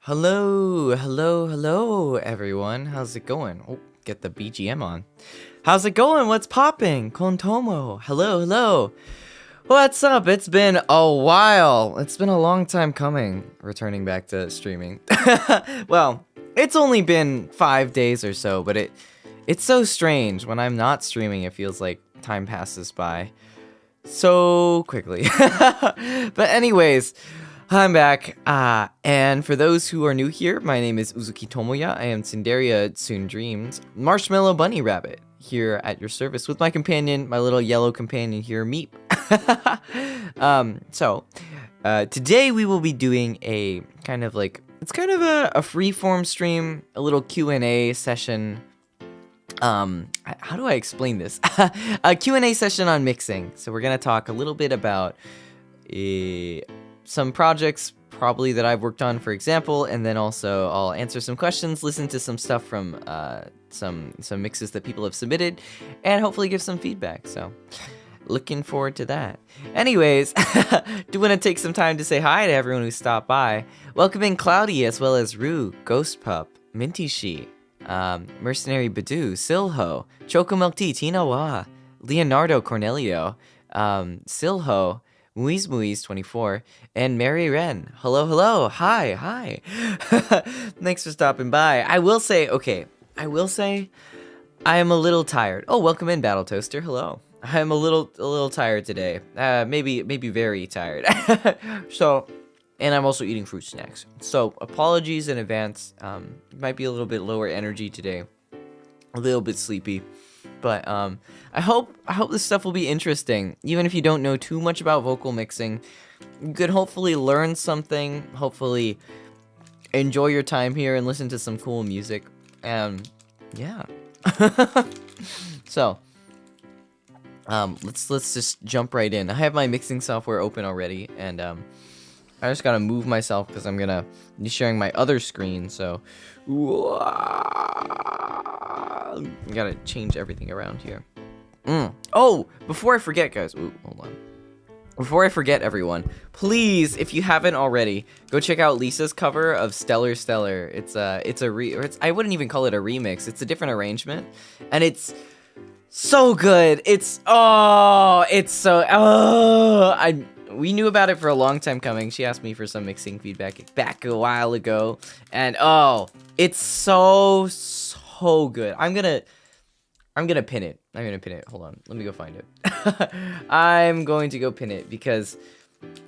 Hello, everyone. How's it going? Oh, get the BGM on. How's it going? What's popping? Kontomo. Hello. What's up? It's been a while. It's been a long time coming, returning back to streaming. Well, it's only been 5 days or so, but it's so strange. When I'm not streaming, it feels like time passes by so quickly. But anyways, I'm back, and for those who are new here, my name is Uzuki Tomoya. I am Tsunderia TsunDream's Marshmallow Bunny Rabbit, here at your service with my companion, my little yellow companion here, Meep. Today we will be doing a kind of a freeform stream, a little Q&A session. How do I explain this? A Q&A session on mixing. So we're gonna talk a little bit about some projects probably that I've worked on, for example, and then also I'll answer some questions, listen to some stuff from some mixes that people have submitted, and hopefully give some feedback. So looking forward to that. Anyways, do want to take some time to say hi to everyone who stopped by. Welcoming Cloudy, as well as Rue, Ghost Pup, Minty She, Mercenary Badu, Silho, Choco Milk Tea, Tina Wa, Leonardo Cornelio, Silho, Muiz 24, and Mary Wren. Hello, hi. Thanks for stopping by. I will say I am a little tired. Oh, welcome in, Battle Toaster. Hello. I'm a little tired today. Maybe very tired. And I'm also eating fruit snacks. So apologies in advance. Might be a little bit lower energy today. A little bit sleepy. But I hope this stuff will be interesting. Even if you don't know too much about vocal mixing, you could hopefully learn something, hopefully enjoy your time here and listen to some cool music. And yeah. So let's just jump right in. I have my mixing software open already, and I just gotta move myself because I'm gonna be sharing my other screen. So I gotta change everything around here. Oh, before I forget, guys. Ooh, hold on. Before I forget, everyone, please, if you haven't already, go check out Lisa's cover of Stellar. I wouldn't even call it a remix. It's a different arrangement, and it's so good. We knew about it for a long time coming. She asked me for some mixing feedback back a while ago, and it's so good. I'm gonna pin it. Hold on, let me go find it. I'm going to go pin it because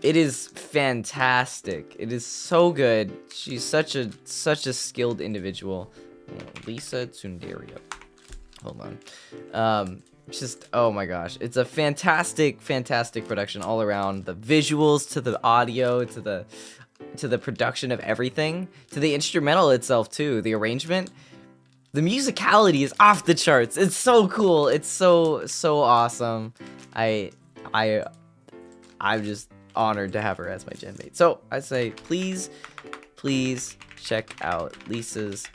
it is fantastic. It is so good. She's such a skilled individual. Lisa Tsunderia. Hold on. Oh my gosh, it's a fantastic production all around. The visuals, to the audio, to the production of everything, to the instrumental itself too, the arrangement, the musicality is off the charts. It's so cool. It's so awesome. I'm just honored to have her as my gen mate. So I say please check out Lisa's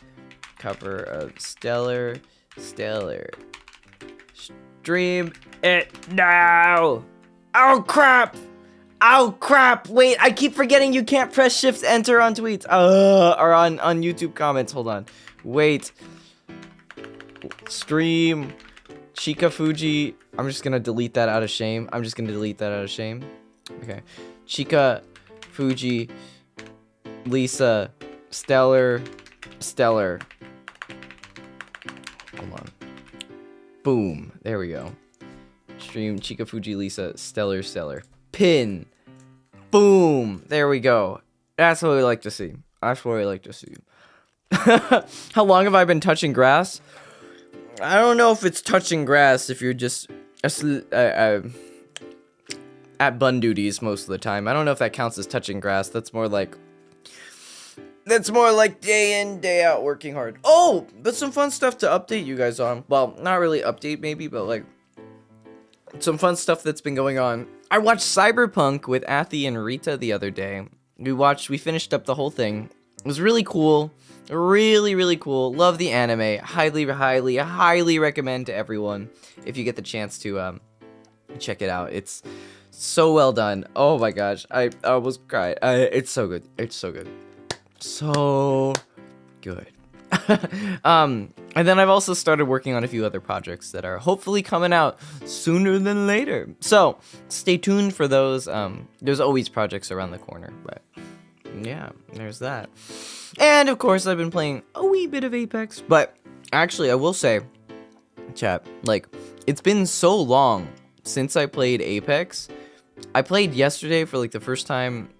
cover of Stellar. Stream it now. Oh crap! Wait, I keep forgetting you can't press shift enter on tweets. Or on YouTube comments. Hold on. Wait. Stream Chika Fuji. I'm just gonna delete that out of shame. Okay. Chika Fuji Lisa Stellar. Hold on. Boom. There we go. Stream Chika Fuji Lisa Stellar. Pin. Boom. There we go. That's what we like to see. How long have I been touching grass? I don't know if it's touching grass if you're just at bun duties most of the time. I don't know if that counts as touching grass. That's more like day in, day out working hard. Oh, but some fun stuff to update you guys on. Well, not really update maybe, but like some fun stuff that's been going on. I watched Cyberpunk with Athi and Rita the other day. We finished up the whole thing. It was really cool. Really cool. Love the anime. Highly recommend to everyone if you get the chance to check it out. It's so well done. Oh my gosh. I almost cried. It's so good. So good. And then I've also started working on a few other projects that are hopefully coming out sooner than later. So stay tuned for those. There's always projects around the corner, but yeah, there's that. And of course, I've been playing a wee bit of Apex, but actually, I will say, chat, like, it's been so long since I played Apex. I played yesterday for like the first time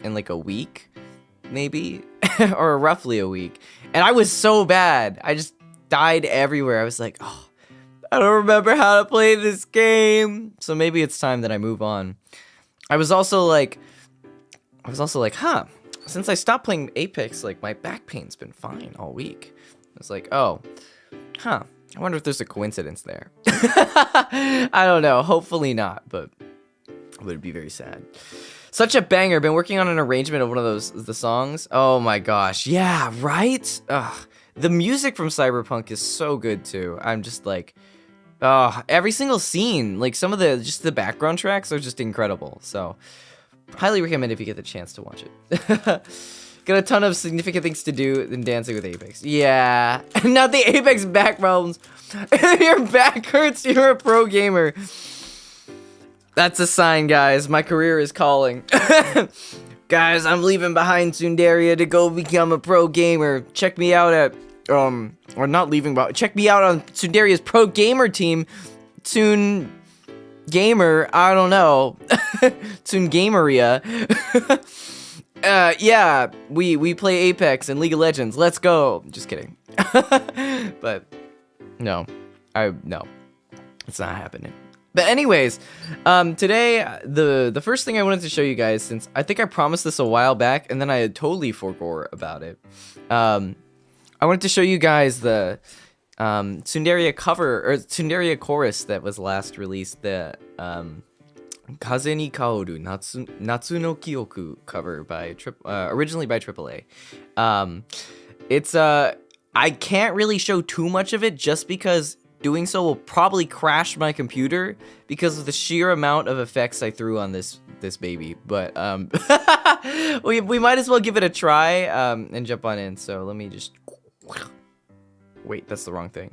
in like a week, maybe, or roughly a week. And I was so bad. I just died everywhere. I was like, oh, I don't remember how to play this game. So maybe it's time that I move on. I was also like, huh, since I stopped playing Apex, like my back pain's been fine all week. I was like, oh, huh, I wonder if there's a coincidence there. I don't know. Hopefully not, but it would be very sad. Such a banger. Been working on an arrangement of one of the songs. Oh my gosh. Yeah, right? Ugh. The music from Cyberpunk is so good too. I'm just like, every single scene, like some of the background tracks are just incredible. So highly recommend if you get the chance to watch it. Got a ton of significant things to do than dancing with Apex. Yeah, not the Apex back problems. Your back hurts, you're a pro gamer. That's a sign, guys. My career is calling. Guys, I'm leaving behind Tsunderia to go become a pro gamer. Check me out at, or not leaving, but check me out on Tsunderia's pro gamer team. Tsun Gamer, I don't know. Tsun Gameria. Yeah, we play Apex and League of Legends. Let's go. Just kidding. But no, it's not happening. But anyways, today the first thing I wanted to show you guys, since I think I promised this a while back and then I had totally forgot about it. I wanted to show you guys the Tsunderia cover, or Tsunderia chorus that was last released, the Kaze ni Kaoru Natsu no Kyoku cover by originally by AAA. It's I can't really show too much of it just because doing so will probably crash my computer because of the sheer amount of effects I threw on this baby. But we might as well give it a try and jump on in. So let me just wait, that's the wrong thing.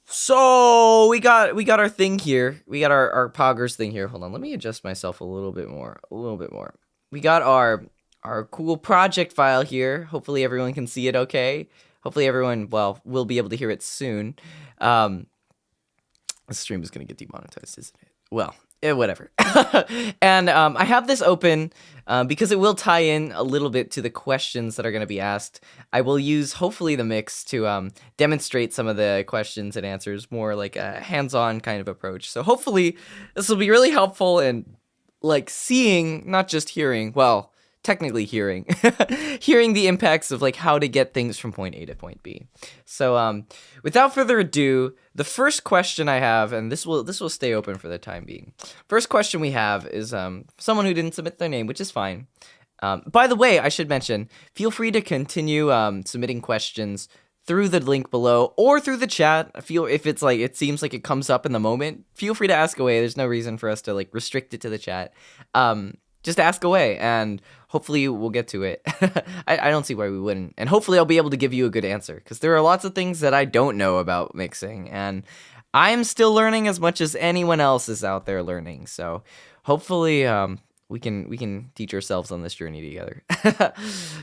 So we got our thing here. We got our poggers thing here. Hold on, let me adjust myself a little bit more. We got our cool project file here. Hopefully everyone can see it okay. Hopefully everyone, well, will be able to hear it soon. The stream is going to get demonetized, isn't it? Well, whatever. And I have this open because it will tie in a little bit to the questions that are going to be asked. I will use, hopefully, the mix to demonstrate some of the questions and answers, more like a hands-on kind of approach. So hopefully this will be really helpful in, like, seeing, not just hearing, well, technically hearing hearing the impacts of like how to get things from point A to point B. So without further ado, the first question I have, and this will stay open for the time being. First question we have is someone who didn't submit their name, which is fine. By the way, I should mention, feel free to continue submitting questions through the link below or through the chat. If it's like it seems like it comes up in the moment, feel free to ask away. There's no reason for us to like restrict it to the chat. Just ask away, and hopefully we'll get to it. I don't see why we wouldn't. And hopefully I'll be able to give you a good answer, because there are lots of things that I don't know about mixing, and I'm still learning as much as anyone else is out there learning. So hopefully we can teach ourselves on this journey together.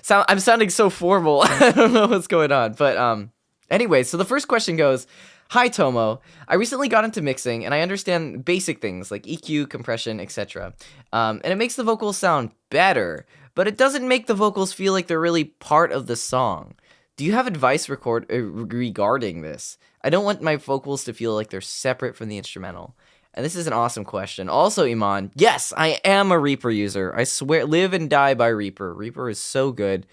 I'm sounding so formal. I don't know what's going on. But anyway, so the first question goes, "Hi Tomo, I recently got into mixing and I understand basic things like EQ, compression, etc. And it makes the vocals sound better, but it doesn't make the vocals feel like they're really part of the song. Do you have advice regarding this? I don't want my vocals to feel like they're separate from the instrumental." And this is an awesome question. Also, Iman, yes, I am a Reaper user. I swear, live and die by Reaper. Reaper is so good.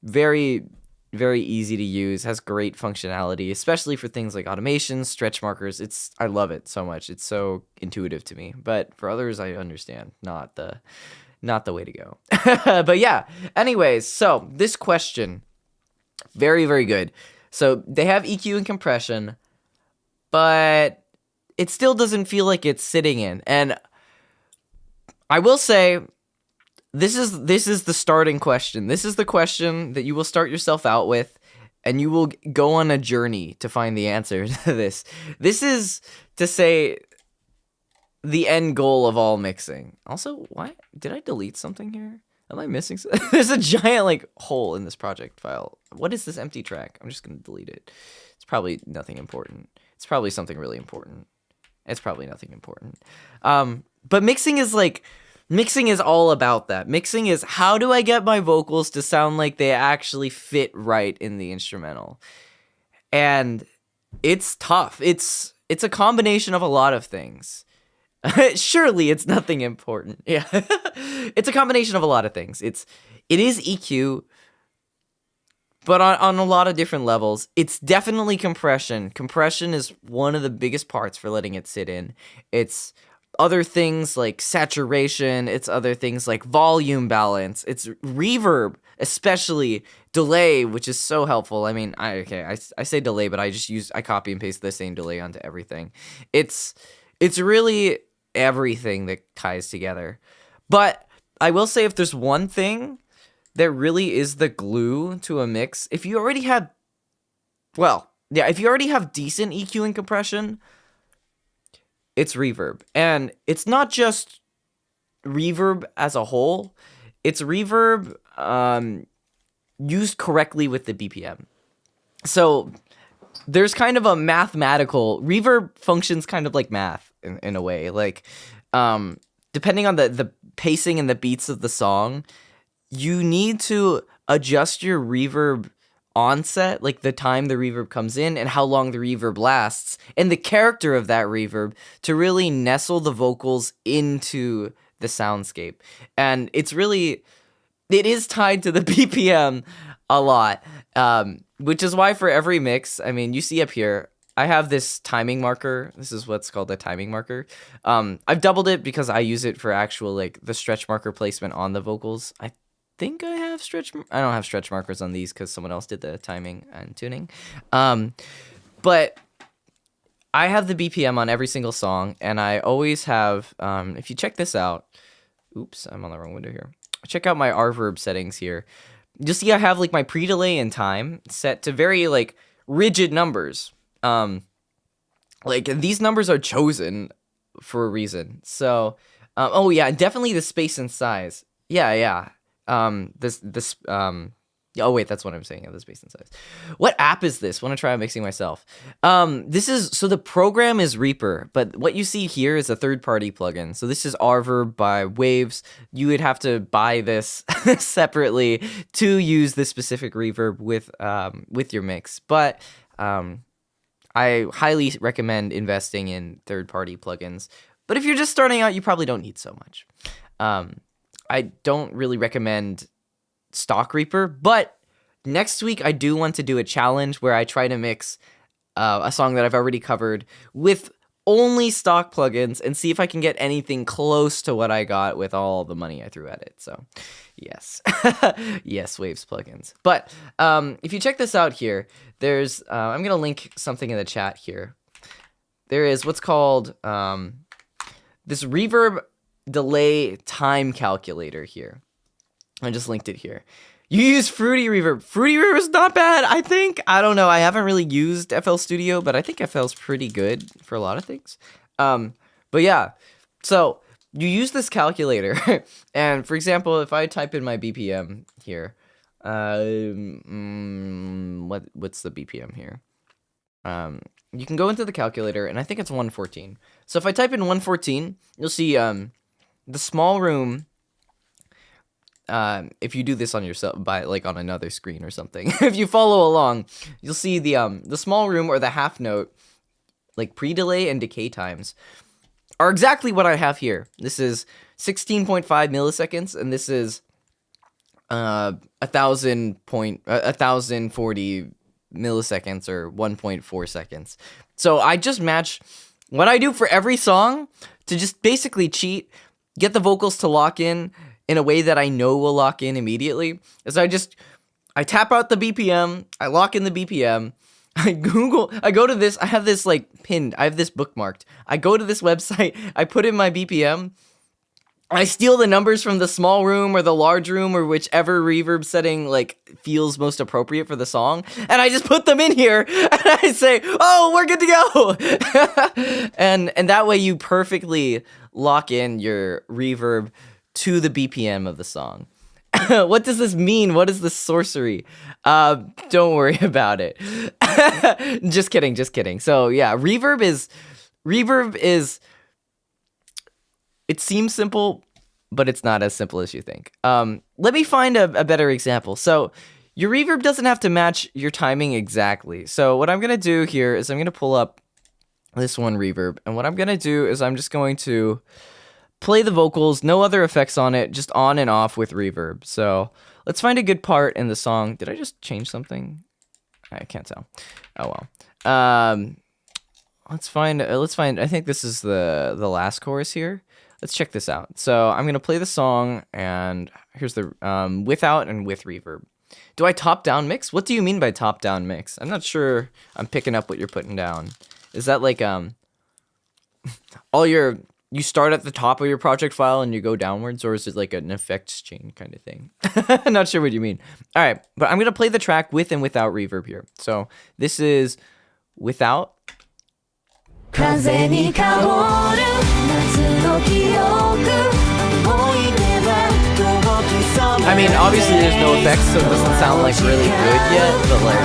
Very, very easy to use, has great functionality, especially for things like automations, stretch markers. I love it so much. It's so intuitive to me. But for others, I understand, not the way to go. But yeah, anyways, so this question, very, very good. So they have EQ and compression, but it still doesn't feel like it's sitting in. And I will say this is the starting question. This is the question that you will start yourself out with, and you will go on a journey to find the answer to this. This is to say the end goal of all mixing. Also, why did I delete something here? Am I missing something? There's a giant like hole in this project file. What is this empty track? I'm just gonna delete it. It's probably nothing important. It's probably something really important. It's probably nothing important. But mixing is all about that. Mixing is, how do I get my vocals to sound like they actually fit right in the instrumental? And it's tough. It's a combination of a lot of things. Surely it's nothing important. Yeah. It's a combination of a lot of things. It is EQ, but on a lot of different levels. It's definitely compression. Compression is one of the biggest parts for letting it sit in. It's other things like saturation. It's other things like volume balance. It's reverb, especially delay, which is so helpful. I mean, I say delay, but I copy and paste the same delay onto everything. It's really everything that ties together. But I will say, if there's one thing that really is the glue to a mix, if you already have decent EQ and compression, it's reverb. And it's not just reverb as a whole, it's reverb used correctly with the BPM. So there's kind of a mathematical reverb functions kind of like math in a way. Like depending on the pacing and the beats of the song, you need to adjust your reverb onset, like the time the reverb comes in and how long the reverb lasts, and the character of that reverb to really nestle the vocals into the soundscape. And it is tied to the BPM a lot, which is why for every mix, I mean, you see up here, I have this timing marker. This is what's called a timing marker. I've doubled it because I use it for actual, like, the stretch marker placement on the vocals. I think I don't have stretch markers on these because someone else did the timing and tuning. But I have the BPM on every single song, and I always have, if you check this out, oops, I'm on the wrong window here. Check out my reverb settings here. You'll see I have, like, my pre-delay and time set to very, like, rigid numbers. Like, these numbers are chosen for a reason. So, oh yeah, definitely the space and size. Yeah. Oh wait, that's what I'm saying. Yeah, the space and size. What app is this? Want to try mixing myself. So the program is Reaper, but what you see here is a third-party plugin. So this is Reverb by Waves. You would have to buy this separately to use this specific reverb with your mix. But I highly recommend investing in third-party plugins. But if you're just starting out, you probably don't need so much. I don't really recommend stock Reaper, but next week I do want to do a challenge where I try to mix a song that I've already covered with only stock plugins and see if I can get anything close to what I got with all the money I threw at it. So, yes. Yes, Waves plugins. But if you check this out here, there's I'm going to link something in the chat here. There is what's called this reverb delay time calculator here. I just linked it here. You use Fruity Reverb. Fruity Reverb is not bad, I think. I don't know. I haven't really used FL Studio, but I think FL's pretty good for a lot of things. But yeah, so you use this calculator, and for example, if I type in my BPM here, what's the BPM here? You can go into the calculator, and I think it's 114. So if I type in 114, you'll see the small room. If you do this on yourself on another screen or something, if you follow along, you'll see the small room or the half note, like pre-delay and decay times, are exactly what I have here. This is 16.5 milliseconds, and this is 1040 milliseconds or 1.4 seconds. So I just match what I do for every song to just basically cheat, get the vocals to lock in a way that I know will lock in immediately. Is I tap out the BPM, I lock in the BPM, I go to this, I have this like pinned, I have this bookmarked. I go to this website, I put in my BPM, I steal the numbers from the small room or the large room or whichever reverb setting like feels most appropriate for the song, and I just put them in here, and I say, "Oh, we're good to go," and that way you perfectly lock in your reverb to the BPM of the song. What does this mean? What is this sorcery? Don't worry about it. Just kidding, just kidding. So yeah, reverb is. It seems simple, but it's not as simple as you think. Let me find a better example. So your reverb doesn't have to match your timing exactly. So what I'm going to do here is I'm going to pull up this one reverb. And what I'm going to do is I'm just going to play the vocals, no other effects on it, just on and off with reverb. So let's find a good part in the song. Did I just change something? I can't tell. Oh well. Let's find, I think this is the last chorus here. Let's check this out. So I'm going to play the song, and here's the without and with reverb. Do I top-down mix? What do you mean by top-down mix? I'm not sure I'm picking up what you're putting down. Is that like you start at the top of your project file and you go downwards, or is it like an effects chain kind of thing? I'm not sure what you mean. All right, but I'm going to play the track with and without reverb here. So this is without. I mean, obviously there's no effects, so it doesn't sound like really good yet, but like...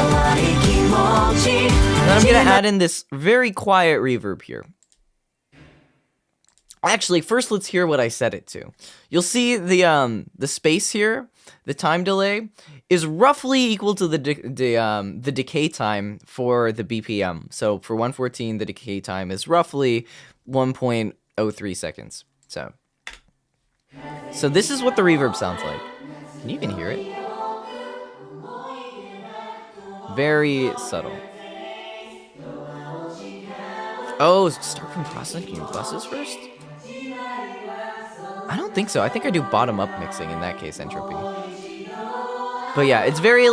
Then I'm gonna add in this very quiet reverb here. Actually, first let's hear what I set it to. You'll see the space here, the time delay, is roughly equal to the decay time for the BPM. So for 114, the decay time is roughly 1.03 seconds. So this is what the reverb sounds like. Can you even hear it? Very subtle. Oh, start from processing your buses first? I don't think so. I think I do bottom-up mixing in that case, Entropy. But yeah, it's very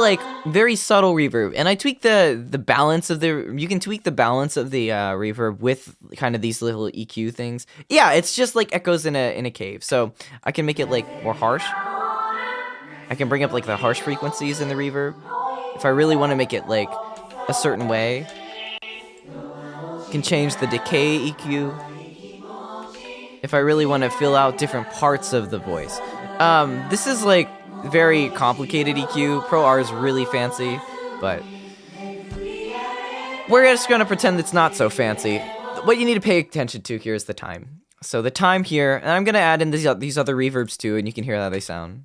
subtle reverb, and I tweak the balance of you can tweak the balance of the reverb with kind of these little EQ things. Yeah, it's just like echoes in a cave. So I can make it like more harsh. I can bring up like the harsh frequencies in the reverb. If I really want to make it like a certain way, I can change the decay EQ. If I really want to fill out different parts of the voice. This is like very complicated EQ. Pro R is really fancy, but we're just gonna pretend it's not so fancy. What you need to pay attention to here is the time. So the time here, and I'm gonna add in these other reverbs too, and you can hear how they sound.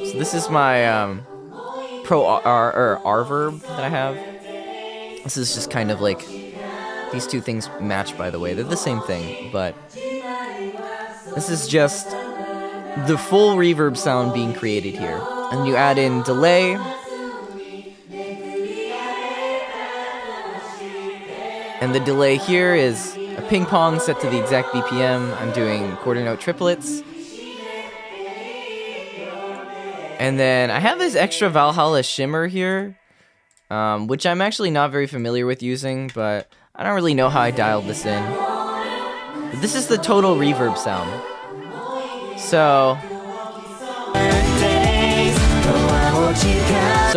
So this is my Pro R or R-verb that I have. This is just kind of like, these two things match, by the way. They're the same thing, but this is just the full reverb sound being created here. And you add in delay. And the delay here is a ping pong set to the exact BPM. I'm doing quarter note triplets. And then I have this extra Valhalla shimmer here, which I'm actually not very familiar with using, but I don't really know how I dialed this in. But this is the total reverb sound. So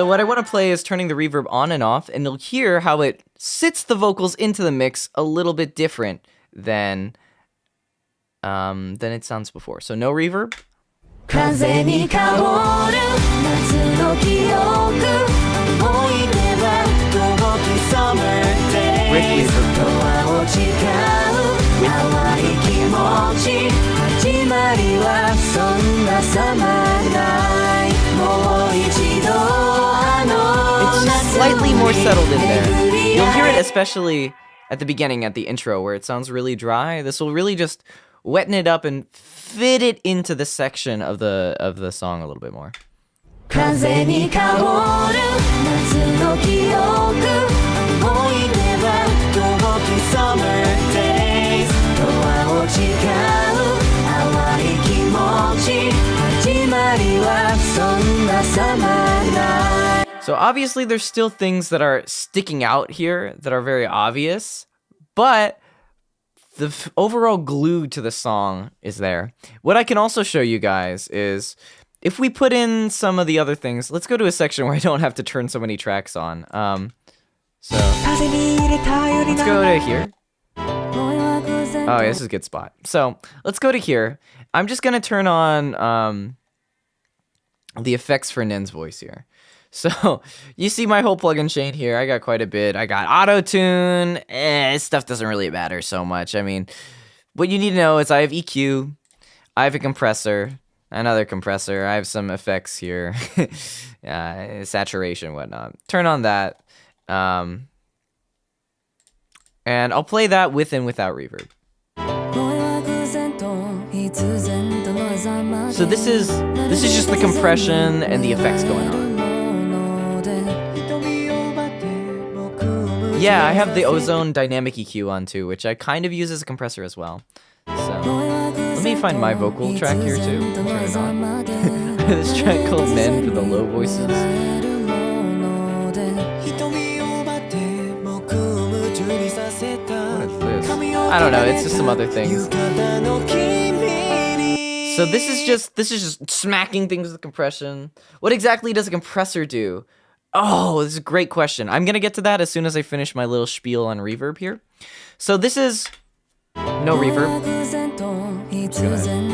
what I want to play is turning the reverb on and off, and you'll hear how it sits the vocals into the mix a little bit different than it sounds before. So no reverb. With it's slightly more settled in there. You'll hear it especially at the beginning, at the intro, where it sounds really dry. This will really just wetten it up and fit it into the section of the song a little bit more. So obviously there's still things that are sticking out here that are very obvious, but overall glue to the song is there. What I can also show you guys is if we put in some of the other things. Let's go to a section where I don't have to turn so many tracks on. So let's go to here. Oh, yeah, this is a good spot. So let's go to here. I'm just gonna turn on the effects for Nin's voice here. So you see my whole plugin chain here. I got quite a bit. I got auto-tune. This stuff doesn't really matter so much. I mean, what you need to know is I have EQ, I have a compressor, another compressor, I have some effects here, saturation, whatnot. Turn on that, and I'll play that with and without reverb. So this is just the compression and the effects going on. Yeah, I have the Ozone dynamic EQ on too, which I kind of use as a compressor as well. So let me find my vocal track here too. Turn it on. This track called Men for the low voices. What is this? I don't know, it's just some other things. So this is just smacking things with compression. What exactly does a compressor do? Oh, this is a great question. I'm gonna get to that as soon as I finish my little spiel on reverb here. So this is no reverb.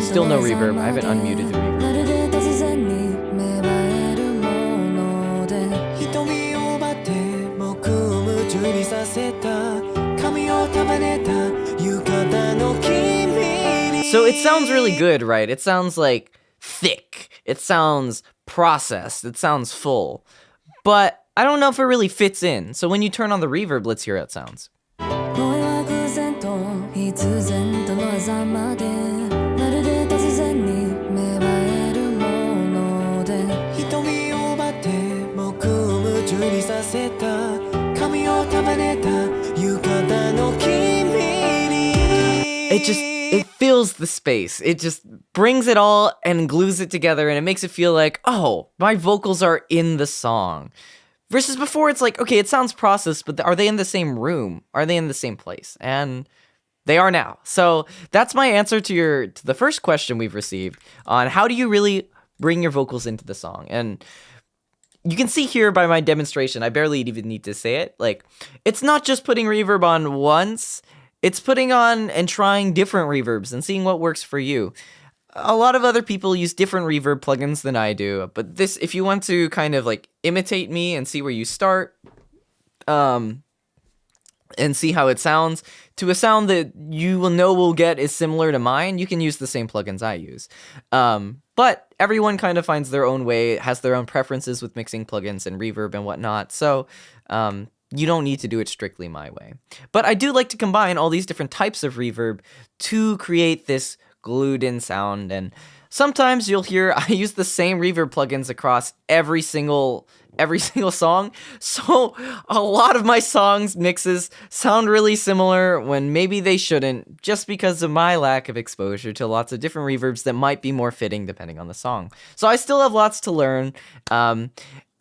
Still no reverb. I haven't unmuted the reverb. So it sounds really good, right? It sounds like thick. It sounds processed. It sounds full. But I don't know if it really fits in. So when you turn on the reverb, let's hear how it sounds. It fills the space. It just brings it all and glues it together, and it makes it feel like, oh, my vocals are in the song. Versus before, it's like, okay, it sounds processed, but are they in the same room? Are they in the same place? And they are now. So that's my answer to the first question we've received on how do you really bring your vocals into the song. And you can see here by my demonstration, I barely even need to say it. Like, it's not just putting reverb on once. It's putting on and trying different reverbs and seeing what works for you. A lot of other people use different reverb plugins than I do, but this, if you want to kind of like imitate me and see where you start, and see how it sounds, to a sound that you will get is similar to mine, you can use the same plugins I use. But everyone kind of finds their own way, has their own preferences with mixing plugins and reverb and whatnot, so you don't need to do it strictly my way. But I do like to combine all these different types of reverb to create this glued-in sound, and sometimes you'll hear I use the same reverb plugins across every single song, so a lot of my songs mixes sound really similar when maybe they shouldn't, just because of my lack of exposure to lots of different reverbs that might be more fitting depending on the song. So I still have lots to learn,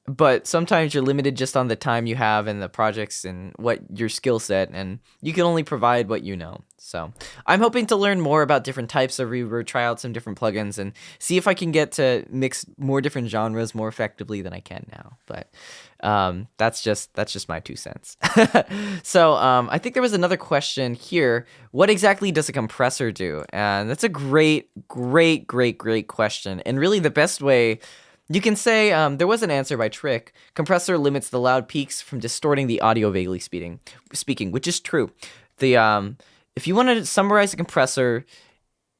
but sometimes you're limited just on the time you have and the projects and what your skill set, and you can only provide what you know. So I'm hoping to learn more about different types of reverb, try out some different plugins, and see if I can get to mix more different genres more effectively than I can now. But that's just my 2 cents. So I think there was another question here. What exactly does a compressor do? And that's a great question. And really the best way, you can say, there was an answer by Trick. Compressor limits the loud peaks from distorting the audio vaguely speaking, which is true. If you want to summarize a compressor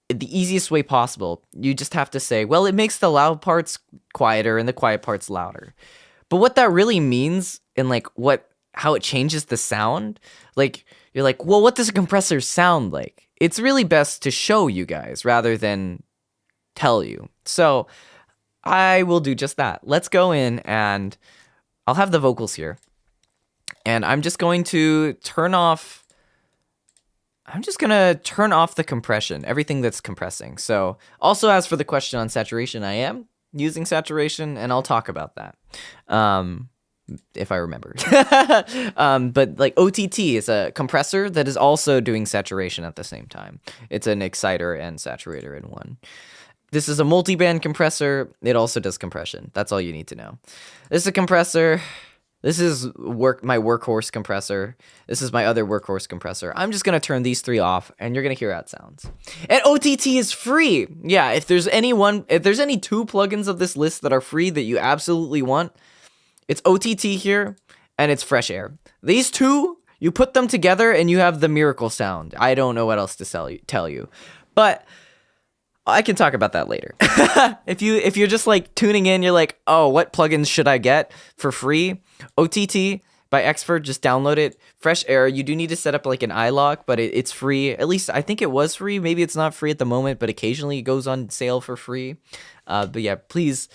the easiest way possible, you just have to say, well, it makes the loud parts quieter and the quiet parts louder. But what that really means, and like how it changes the sound, like you're like, well, what does a compressor sound like? It's really best to show you guys rather than tell you. So I will do just that. Let's go in, and I'll have the vocals here. And I'm just going to turn off the compression, everything that's compressing. So also, as for the question on saturation, I am using saturation, and I'll talk about that. if I remember. But like OTT is a compressor that is also doing saturation at the same time. It's an exciter and saturator in one. This is a multi-band compressor. It also does compression. That's all you need to know. This is a compressor. This is my workhorse compressor. This is my other workhorse compressor. I'm just going to turn these three off, and you're going to hear how it sounds. And OTT is free. Yeah, if there's any two plugins of this list that are free that you absolutely want, it's OTT here, and it's Fresh Air. These two, you put them together, and you have the miracle sound. I don't know what else to tell you. But I can talk about that later. If you're just like tuning in, you're like, oh, what plugins should I get for free? OTT by Xford, just download it. Fresh Air, you do need to set up like an iLok, but it's free. At least I think it was free. Maybe it's not free at the moment, but occasionally it goes on sale for free. But yeah, please,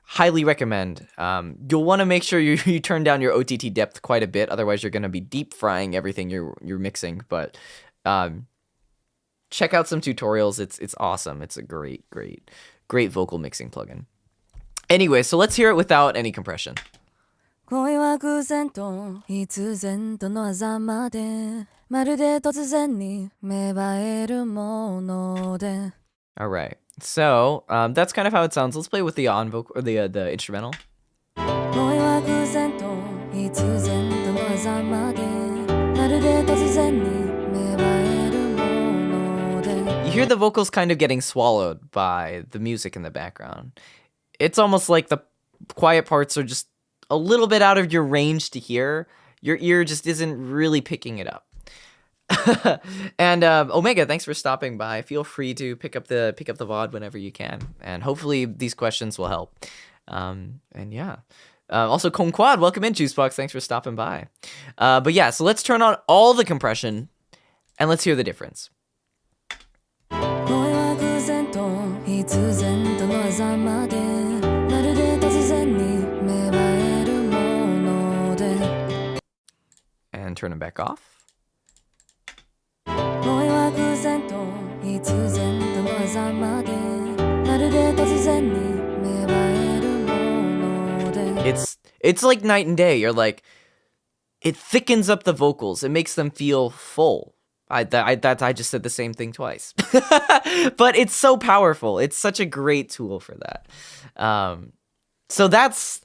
highly recommend. You'll want to make sure you turn down your OTT depth quite a bit. Otherwise, you're going to be deep frying everything you're mixing. But check out some tutorials. It's awesome. It's a great vocal mixing plugin. Anyway, so let's hear it without any compression. 恋は偶然と必然との狭間でまるで突然に芽生えるもので All right. So, that's kind of how it sounds. Let's play with the on vocal or the instrumental. 恋は偶然と必然との狭間でまるで突然に芽生えるもので You hear the vocals kind of getting swallowed by the music in the background. It's almost like the quiet parts are just a little bit out of your range to hear. Your ear just isn't really picking it up. And Omega, thanks for stopping by. Feel free to pick up the VOD whenever you can, and hopefully these questions will help. And yeah. Also, Conquad, welcome in, Juicebox. Thanks for stopping by. But yeah, so let's turn on all the compression, and let's hear the difference. 恋は偶然と必然との狭間でまるで突然に芽生えるもので And turn it back off. 恋は偶然と必然との狭間でまるで突然に芽生えるもので It's like night and day. You're like, it thickens up the vocals. It makes them feel full. I just said the same thing twice. But it's so powerful. It's such a great tool for that. So that's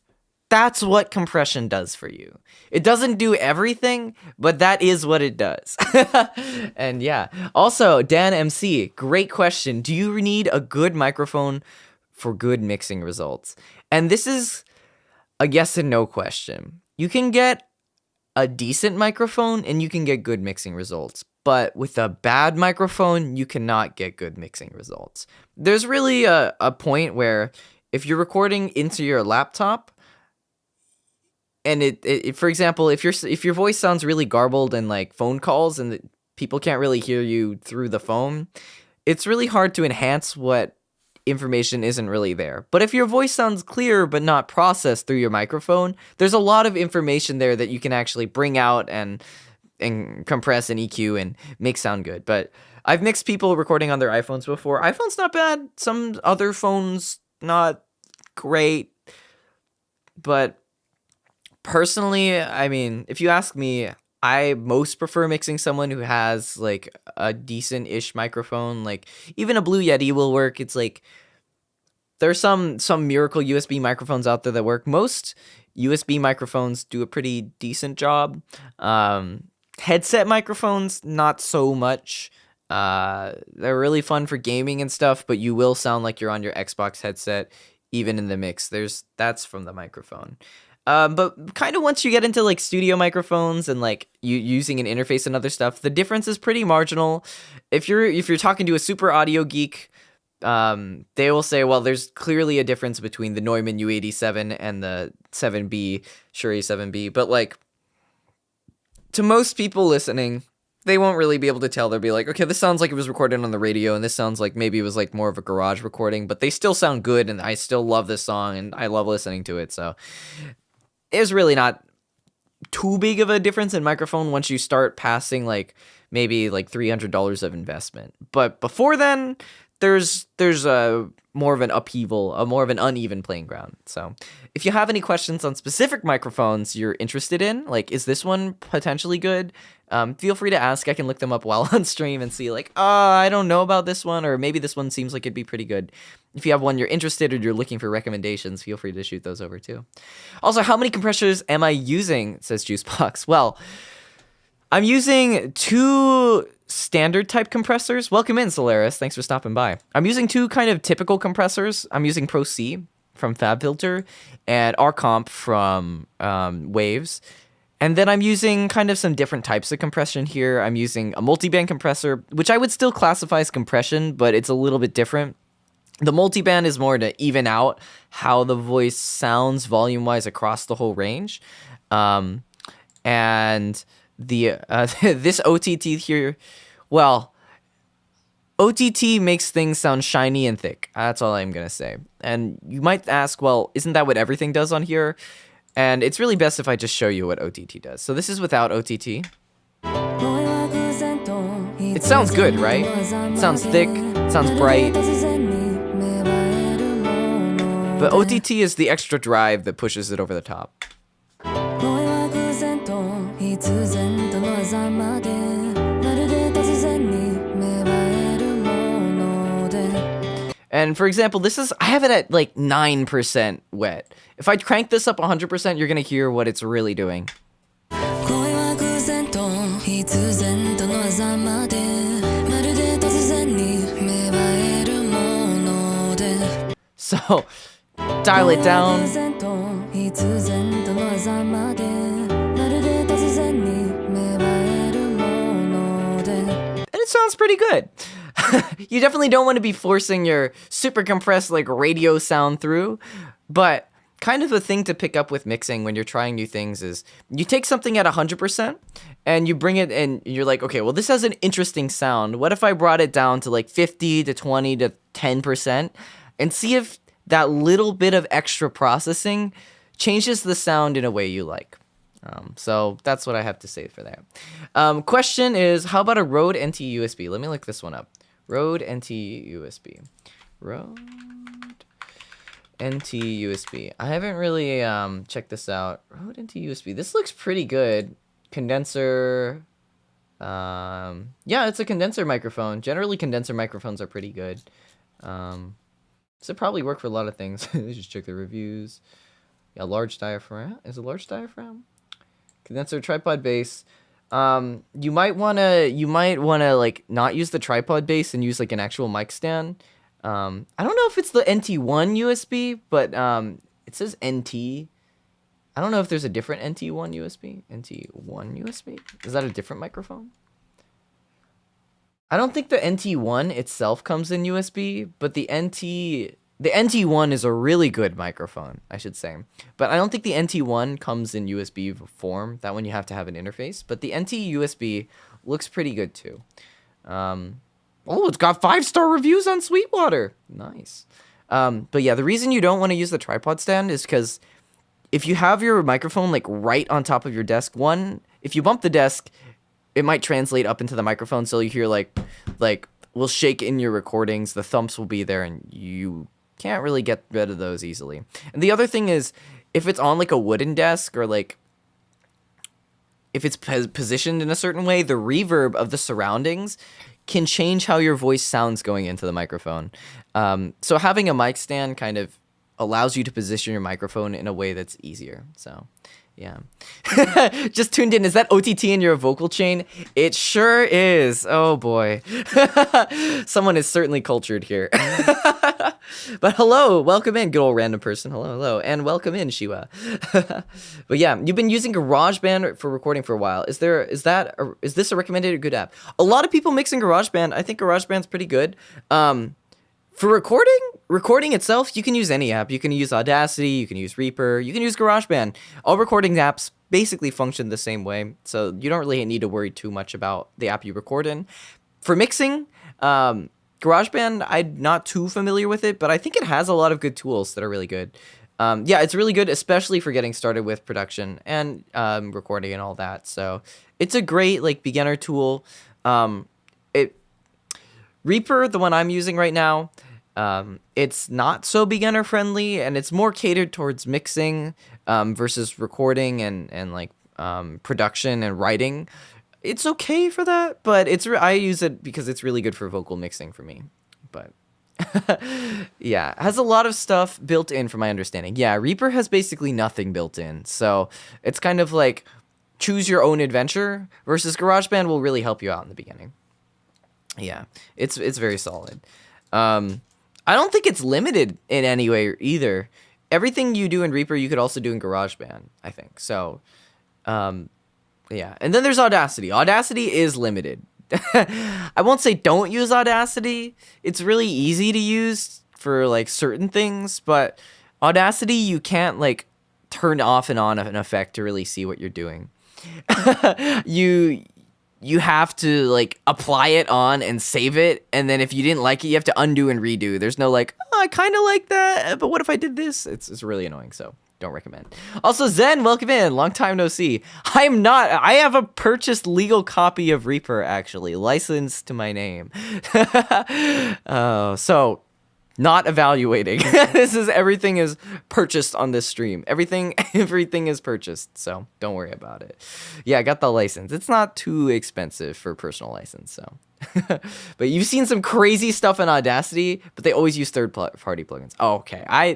what compression does for you. It doesn't do everything, but that is what it does. And yeah. Also, Dan MC, great question. Do you need a good microphone for good mixing results? And this is a yes and no question. You can get a decent microphone and you can get good mixing results. But with a bad microphone, you cannot get good mixing results. There's really a point where if you're recording into your laptop, and it for example, if your voice sounds really garbled in like phone calls and people can't really hear you through the phone, it's really hard to enhance what information isn't really there. But if your voice sounds clear but not processed through your microphone, there's a lot of information there that you can actually bring out and compress and EQ and make sound good. But I've mixed people recording on their iPhones before. iPhone's not bad. Some other phones not great. But personally, I mean, if you ask me, I most prefer mixing someone who has like a decent-ish microphone. Like even a Blue Yeti will work. It's like there's some miracle USB microphones out there that work. Most USB microphones do a pretty decent job. Headset microphones, not so much. They're really fun for gaming and stuff, but you will sound like you're on your Xbox headset, even in the mix. That's from the microphone. But kind of once you get into like studio microphones and like you using an interface and other stuff, the difference is pretty marginal. If you're talking to a super audio geek, they will say, well, there's clearly a difference between the Neumann U87 and the 7B, Shure 7B, but like to most people listening, they won't really be able to tell. They'll be like, okay, this sounds like it was recorded on the radio, and this sounds like maybe it was like more of a garage recording, but they still sound good, and I still love this song, and I love listening to it, so it's really not too big of a difference in microphone once you start passing like maybe like $300 of investment. But before then, there's a more of an upheaval, a more of an uneven playing ground. So if you have any questions on specific microphones you're interested in, like, is this one potentially good? Feel free to ask. I can look them up while on stream and see like, I don't know about this one, or maybe this one seems like it'd be pretty good. If you have one you're interested or you're looking for recommendations, feel free to shoot those over too. Also, how many compressors am I using, says Juicebox? Well, I'm using 2 standard type compressors. Welcome in, Solaris. Thanks for stopping by. I'm using 2 kind of typical compressors. I'm using Pro C from FabFilter and RComp from Waves. And then I'm using kind of some different types of compression here. I'm using a multiband compressor, which I would still classify as compression, but it's a little bit different. The multiband is more to even out how the voice sounds volume-wise across the whole range. And the this OTT here, well, OTT makes things sound shiny and thick. That's all I'm gonna say. And you might ask, well, isn't that what everything does on here? And it's really best if I just show you what OTT does. So this is without OTT. It sounds good, right? It sounds thick, it sounds bright. But OTT is the extra drive that pushes it over the top. And for example, I have it at like 9% wet. If I crank this up 100%, you're gonna hear what it's really doing. So, dial it down. And it sounds pretty good. You definitely don't want to be forcing your super compressed like radio sound through, but kind of a thing to pick up with mixing when you're trying new things is you take something at 100% and you bring it and you're like, okay, well, this has an interesting sound. What if I brought it down to like 50 to 20 to 10% and see if that little bit of extra processing changes the sound in a way you like. So that's what I have to say for that. Question is, how about a Rode NT USB? Let me look this one up. Rode NT USB. Rode NT USB. I haven't really checked this out. Rode NT USB. This looks pretty good. Condenser. Yeah, it's a condenser microphone. Generally, condenser microphones are pretty good. This would probably work for a lot of things. Let's just check the reviews. Yeah, large diaphragm. Is it large diaphragm? Condenser, tripod base. You might wanna like not use the tripod base and use like an actual mic stand. I don't know if it's the NT1 USB, but it says NT. I don't know if there's a different NT1 USB. NT1 USB? Is that a different microphone? I don't think the NT1 itself comes in USB, but the NT1 is a really good microphone, I should say. But I don't think the NT1 comes in USB form. That one you have to have an interface. But the NT USB looks pretty good too. Oh, it's got 5-star reviews on Sweetwater. Nice. But yeah, the reason you don't want to use the tripod stand is because if you have your microphone like right on top of your desk, if you bump the desk, it might translate up into the microphone. So you hear like will shake in your recordings. The thumps will be there and you can't really get rid of those easily. And the other thing is, if it's on like a wooden desk or like if it's positioned in a certain way, the reverb of the surroundings can change how your voice sounds going into the microphone. So having a mic stand kind of allows you to position your microphone in a way that's easier. So yeah. Just tuned in. Is that OTT in your vocal chain? It sure is. Oh boy. Someone is certainly cultured here. But hello, welcome in, good old random person. Hello, and welcome in, Shiwa. But yeah, you've been using GarageBand for recording for a while. Is this a recommended or good app? A lot of people mix in GarageBand. I think GarageBand's pretty good. For recording itself, you can use any app. You can use Audacity, you can use Reaper, you can use GarageBand. All recording apps basically function the same way, so you don't really need to worry too much about the app you record in. For mixing, GarageBand, I'm not too familiar with it, but I think it has a lot of good tools that are really good. Yeah, it's really good, especially for getting started with production and recording and all that. So it's a great like beginner tool. Reaper, the one I'm using right now, it's not so beginner friendly, and it's more catered towards mixing versus recording and like production and writing. It's okay for that, but I use it because it's really good for vocal mixing for me. But yeah, it has a lot of stuff built in from my understanding. Yeah, Reaper has basically nothing built in, so it's kind of like choose your own adventure, versus GarageBand will really help you out in the beginning. Yeah, it's very solid. I don't think it's limited in any way either. Everything you do in Reaper, you could also do in GarageBand, I think. So, yeah. And then there's Audacity. Audacity is limited. I won't say don't use Audacity. It's really easy to use for like certain things, but Audacity, you can't like turn off and on an effect to really see what you're doing. You have to like apply it on and save it, and then if you didn't like it, you have to undo and redo. There's no like, oh, I kind of like that, but what if I did this? It's really annoying, so don't recommend. Also, Zen, welcome in. Long time no see. I have a purchased legal copy of Reaper, actually, licensed to my name. So not evaluating. Everything is purchased on this stream. Everything is purchased, so don't worry about it. Yeah, I got the license. It's not too expensive for a personal license, so. But you've seen some crazy stuff in Audacity, but they always use third-party plugins. Oh, okay. I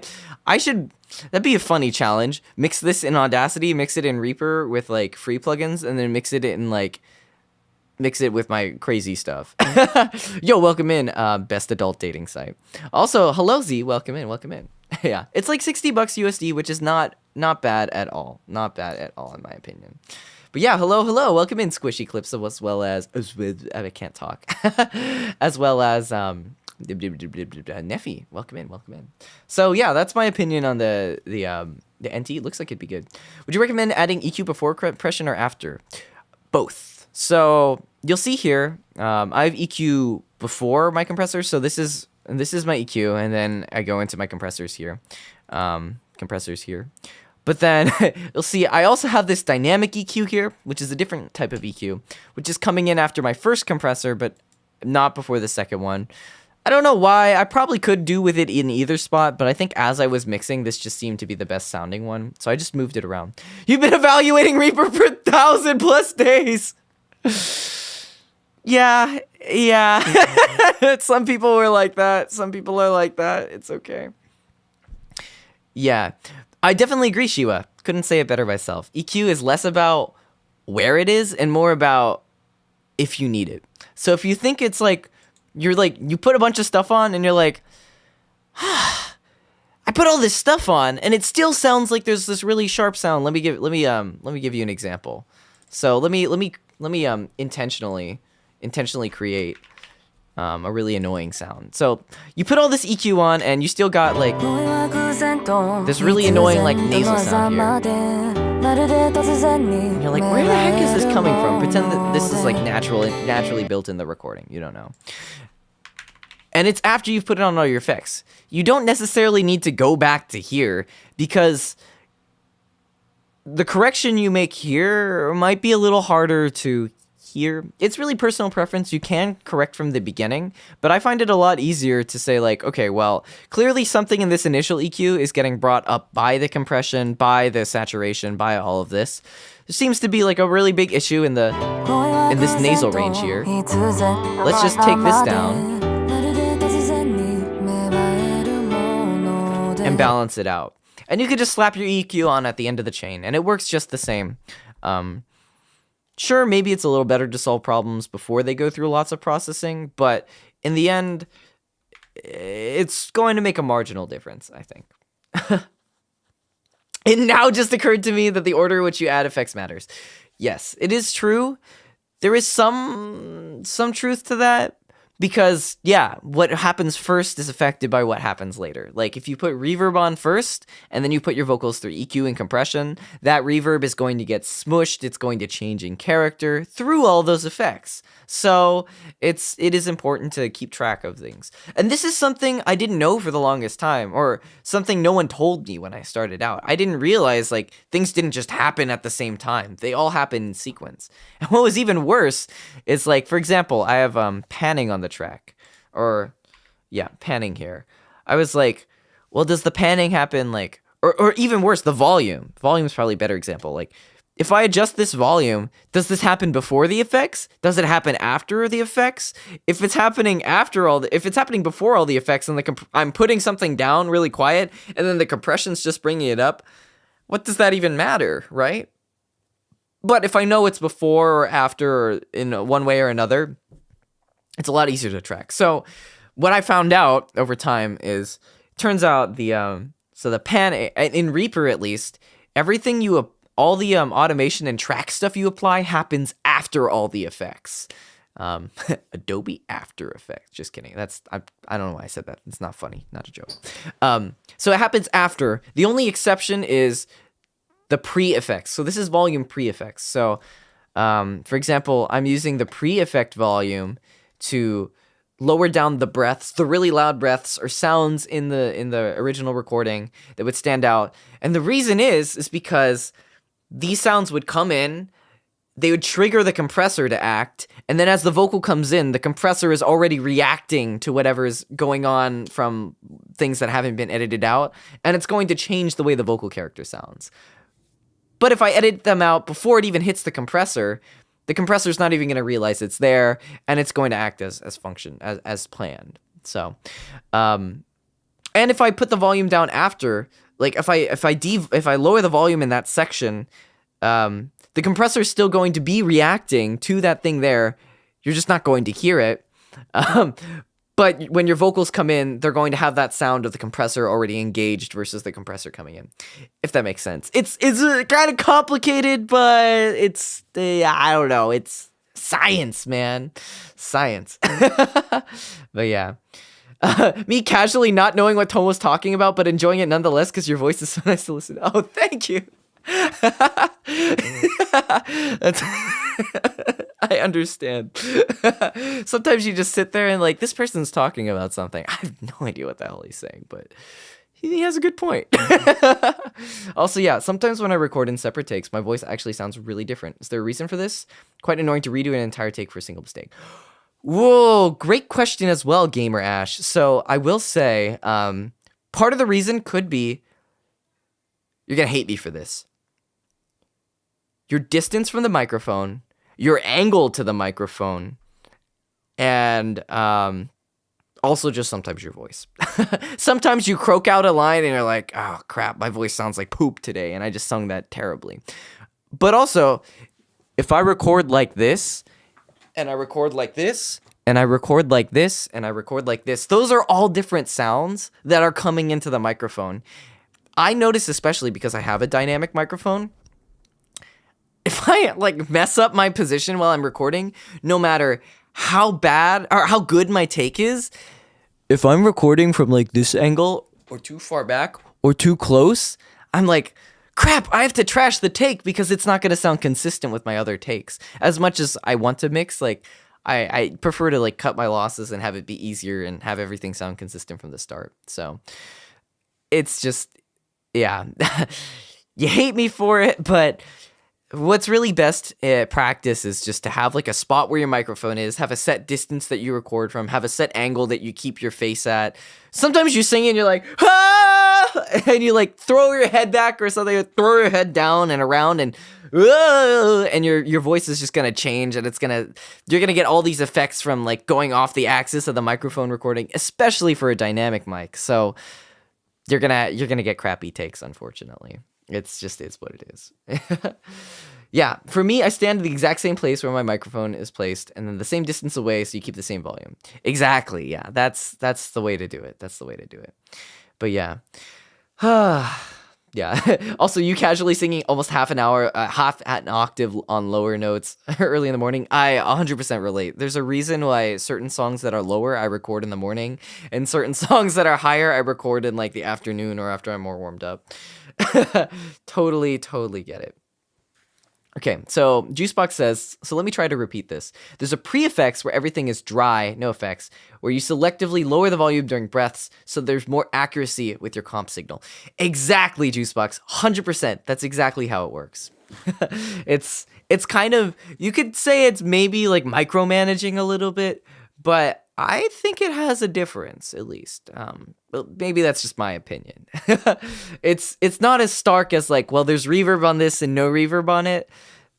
should. That'd be a funny challenge. Mix this in Audacity, mix it in Reaper with like free plugins, and then mix it with my crazy stuff. Yo, welcome in, best adult dating site. Also, hello Z, welcome in. Yeah, it's like $60 USD, which is not bad at all. Not bad at all in my opinion. But yeah, hello, welcome in Squishy Clips, as well as I can't talk. As well as Neffy, welcome in. So yeah, that's my opinion on the NT. It looks like it'd be good. Would you recommend adding EQ before compression or after? Both. So you'll see here, I have EQ before my compressor. So this is my EQ, and then I go into my compressors here. But then you'll see I also have this dynamic EQ here, which is a different type of EQ, which is coming in after my first compressor, but not before the second one. I don't know why. I probably could do with it in either spot, but I think as I was mixing, this just seemed to be the best sounding one. So I just moved it around. You've been evaluating Reaper for 1,000+ days. Yeah. Some people were like that. Some people are like that. It's okay. Yeah. I definitely agree, Shiwa. Couldn't say it better myself. EQ is less about where it is and more about if you need it. So if you think it's like, you put a bunch of stuff on and you're like, I put all this stuff on and it still sounds like there's this really sharp sound. Let me give you an example. So let me intentionally create a really annoying sound. So you put all this EQ on and you still got like this really annoying like nasal sound here. And you're like, where the heck is this coming from? Pretend that this is like naturally built in the recording. You don't know. And it's after you've put it on all your effects. You don't necessarily need to go back to here, because the correction you make here might be a little harder to hear. It's really personal preference. You can correct from the beginning, but I find it a lot easier to say like, okay, well, clearly something in this initial EQ is getting brought up by the compression, by the saturation, by all of this. There seems to be like a really big issue in this nasal range here. Let's just take this down and balance it out. And you could just slap your EQ on at the end of the chain, and it works just the same. Sure, maybe it's a little better to solve problems before they go through lots of processing, but in the end, it's going to make a marginal difference, I think. It now just occurred to me that the order in which you add effects matters. Yes, it is true. There is some truth to that. Because, yeah, what happens first is affected by what happens later. Like, if you put reverb on first, and then you put your vocals through EQ and compression, that reverb is going to get smushed, it's going to change in character through all those effects. So, it is important to keep track of things. And this is something I didn't know for the longest time, or something no one told me when I started out. I didn't realize, like, things didn't just happen at the same time. They all happen in sequence. And what was even worse is, like, for example, I have panning on the track. or yeah, panning here. I was like, well, does the panning happen like, or even worse, the volume? Volume is probably a better example. Like, if I adjust this volume, does this happen before the effects? Does it happen after the effects? If it's happening if it's happening before all the effects, and I'm putting something down really quiet, and then the compression's just bringing it up, what does that even matter, right? But if I know it's before or after, or in one way or another, it's a lot easier to track. So what I found out over time is, turns out the pan in Reaper, at least, everything all the automation and track stuff you apply happens after all the effects. Adobe After Effects. Just kidding. I don't know why I said that. It's not funny. Not a joke. So it happens after. The only exception is the pre-effects. So this is volume pre-effects. So, for example, I'm using the pre-effect volume to lower down the breaths, the really loud breaths or sounds in the original recording that would stand out. And the reason is because these sounds would come in, they would trigger the compressor to act, and then as the vocal comes in, the compressor is already reacting to whatever is going on from things that haven't been edited out, and it's going to change the way the vocal character sounds. But if I edit them out before it even hits the compressor's not even going to realize it's there, and it's going to act as planned. So, and if I put the volume down after, like if I lower the volume in that section, the compressor is still going to be reacting to that thing there. You're just not going to hear it. But when your vocals come in, they're going to have that sound of the compressor already engaged versus the compressor coming in, if that makes sense. It's kind of complicated, but I don't know. It's science, man. Science. But yeah. Me casually not knowing what Tom was talking about, but enjoying it nonetheless because your voice is so nice to listen to. Oh, thank you. That's I understand. Sometimes you just sit there and like, this person's talking about something. I have no idea what the hell he's saying, but he has a good point. Also, yeah, sometimes when I record in separate takes, my voice actually sounds really different. Is there a reason for this? Quite annoying to redo an entire take for a single mistake. Whoa, great question as well, Gamer Ash. So I will say, part of the reason could be, you're going to hate me for this, your distance from the microphone, your angle to the microphone, and also just sometimes your voice. Sometimes you croak out a line and you're like, oh crap, my voice sounds like poop today, and I just sung that terribly. But also, if I record like this, and I record like this, and I record like this, and I record like this, those are all different sounds that are coming into the microphone. I notice, especially because I have a dynamic microphone, if I like mess up my position while I'm recording, no matter how bad or how good my take is, if I'm recording from like this angle or too far back or too close, I'm like, crap, I have to trash the take because it's not going to sound consistent with my other takes. As much as I want to mix, like I prefer to like cut my losses and have it be easier and have everything sound consistent from the start. So it's just, yeah, you hate me for it, but what's really best practice is just to have like a spot where your microphone is, have a set distance that you record from, have a set angle that you keep your face at. Sometimes you sing and you're like, ah! And you like throw your head back or something, throw your head down and around, and your voice is just gonna change, and you're gonna get all these effects from like going off the axis of the microphone recording, especially for a dynamic mic. So you're gonna get crappy takes, unfortunately. It's just is what it is. Yeah, for me, I stand in the exact same place where my microphone is placed, and then the same distance away, so you keep the same volume. Exactly, yeah, that's the way to do it. That's the way to do it. But yeah. Yeah. Also, you casually singing almost half an octave on lower notes early in the morning. I 100% relate. There's a reason why certain songs that are lower I record in the morning, and certain songs that are higher I record in like the afternoon or after I'm more warmed up. Totally get it. Okay, so Juicebox says, so let me try to repeat this. There's a pre-effects where everything is dry, no effects, where you selectively lower the volume during breaths so there's more accuracy with your comp signal. Exactly, Juicebox, 100%. That's exactly how it works. It's kind of, you could say it's maybe like micromanaging a little bit, but I think it has a difference, at least. But maybe that's just my opinion. It's not as stark as like, well, there's reverb on this and no reverb on it.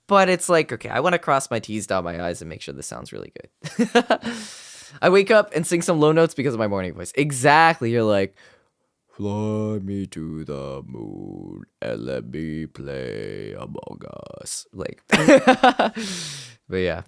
But it's like, okay, I want to cross my T's, dot my I's, and make sure this sounds really good. I wake up and sing some low notes because of my morning voice. Exactly. You're like, fly me to the moon and let me play Among Us. Like, but yeah.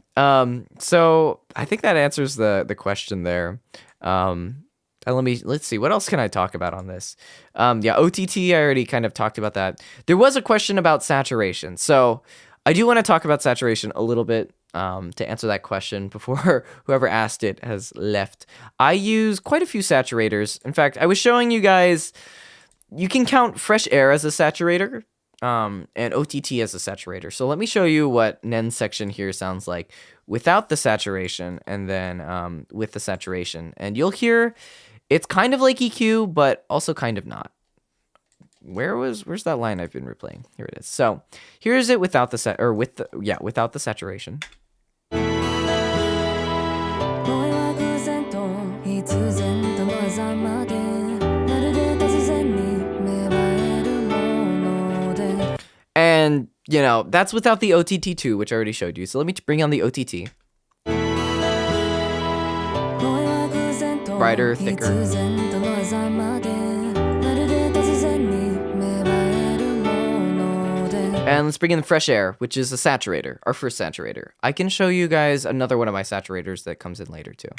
So I think that answers the question there. Let's see, what else can I talk about on this? Yeah, OTT, I already kind of talked about that. There was a question about saturation. So I do want to talk about saturation a little bit to answer that question before whoever asked it has left. I use quite a few saturators. In fact, I was showing you guys, you can count fresh air as a saturator and OTT as a saturator. So let me show you what Nen's section here sounds like without the saturation and then with the saturation. And you'll hear it's kind of like EQ, but also kind of not. Where's that line I've been replaying? Here it is. So here's it without the without the saturation. And, you know, that's without the OTT too, which I already showed you. So let me bring on the OTT. Brighter, thicker. And let's bring in the fresh air, which is a saturator, our first saturator. I can show you guys another one of my saturators that comes in later too.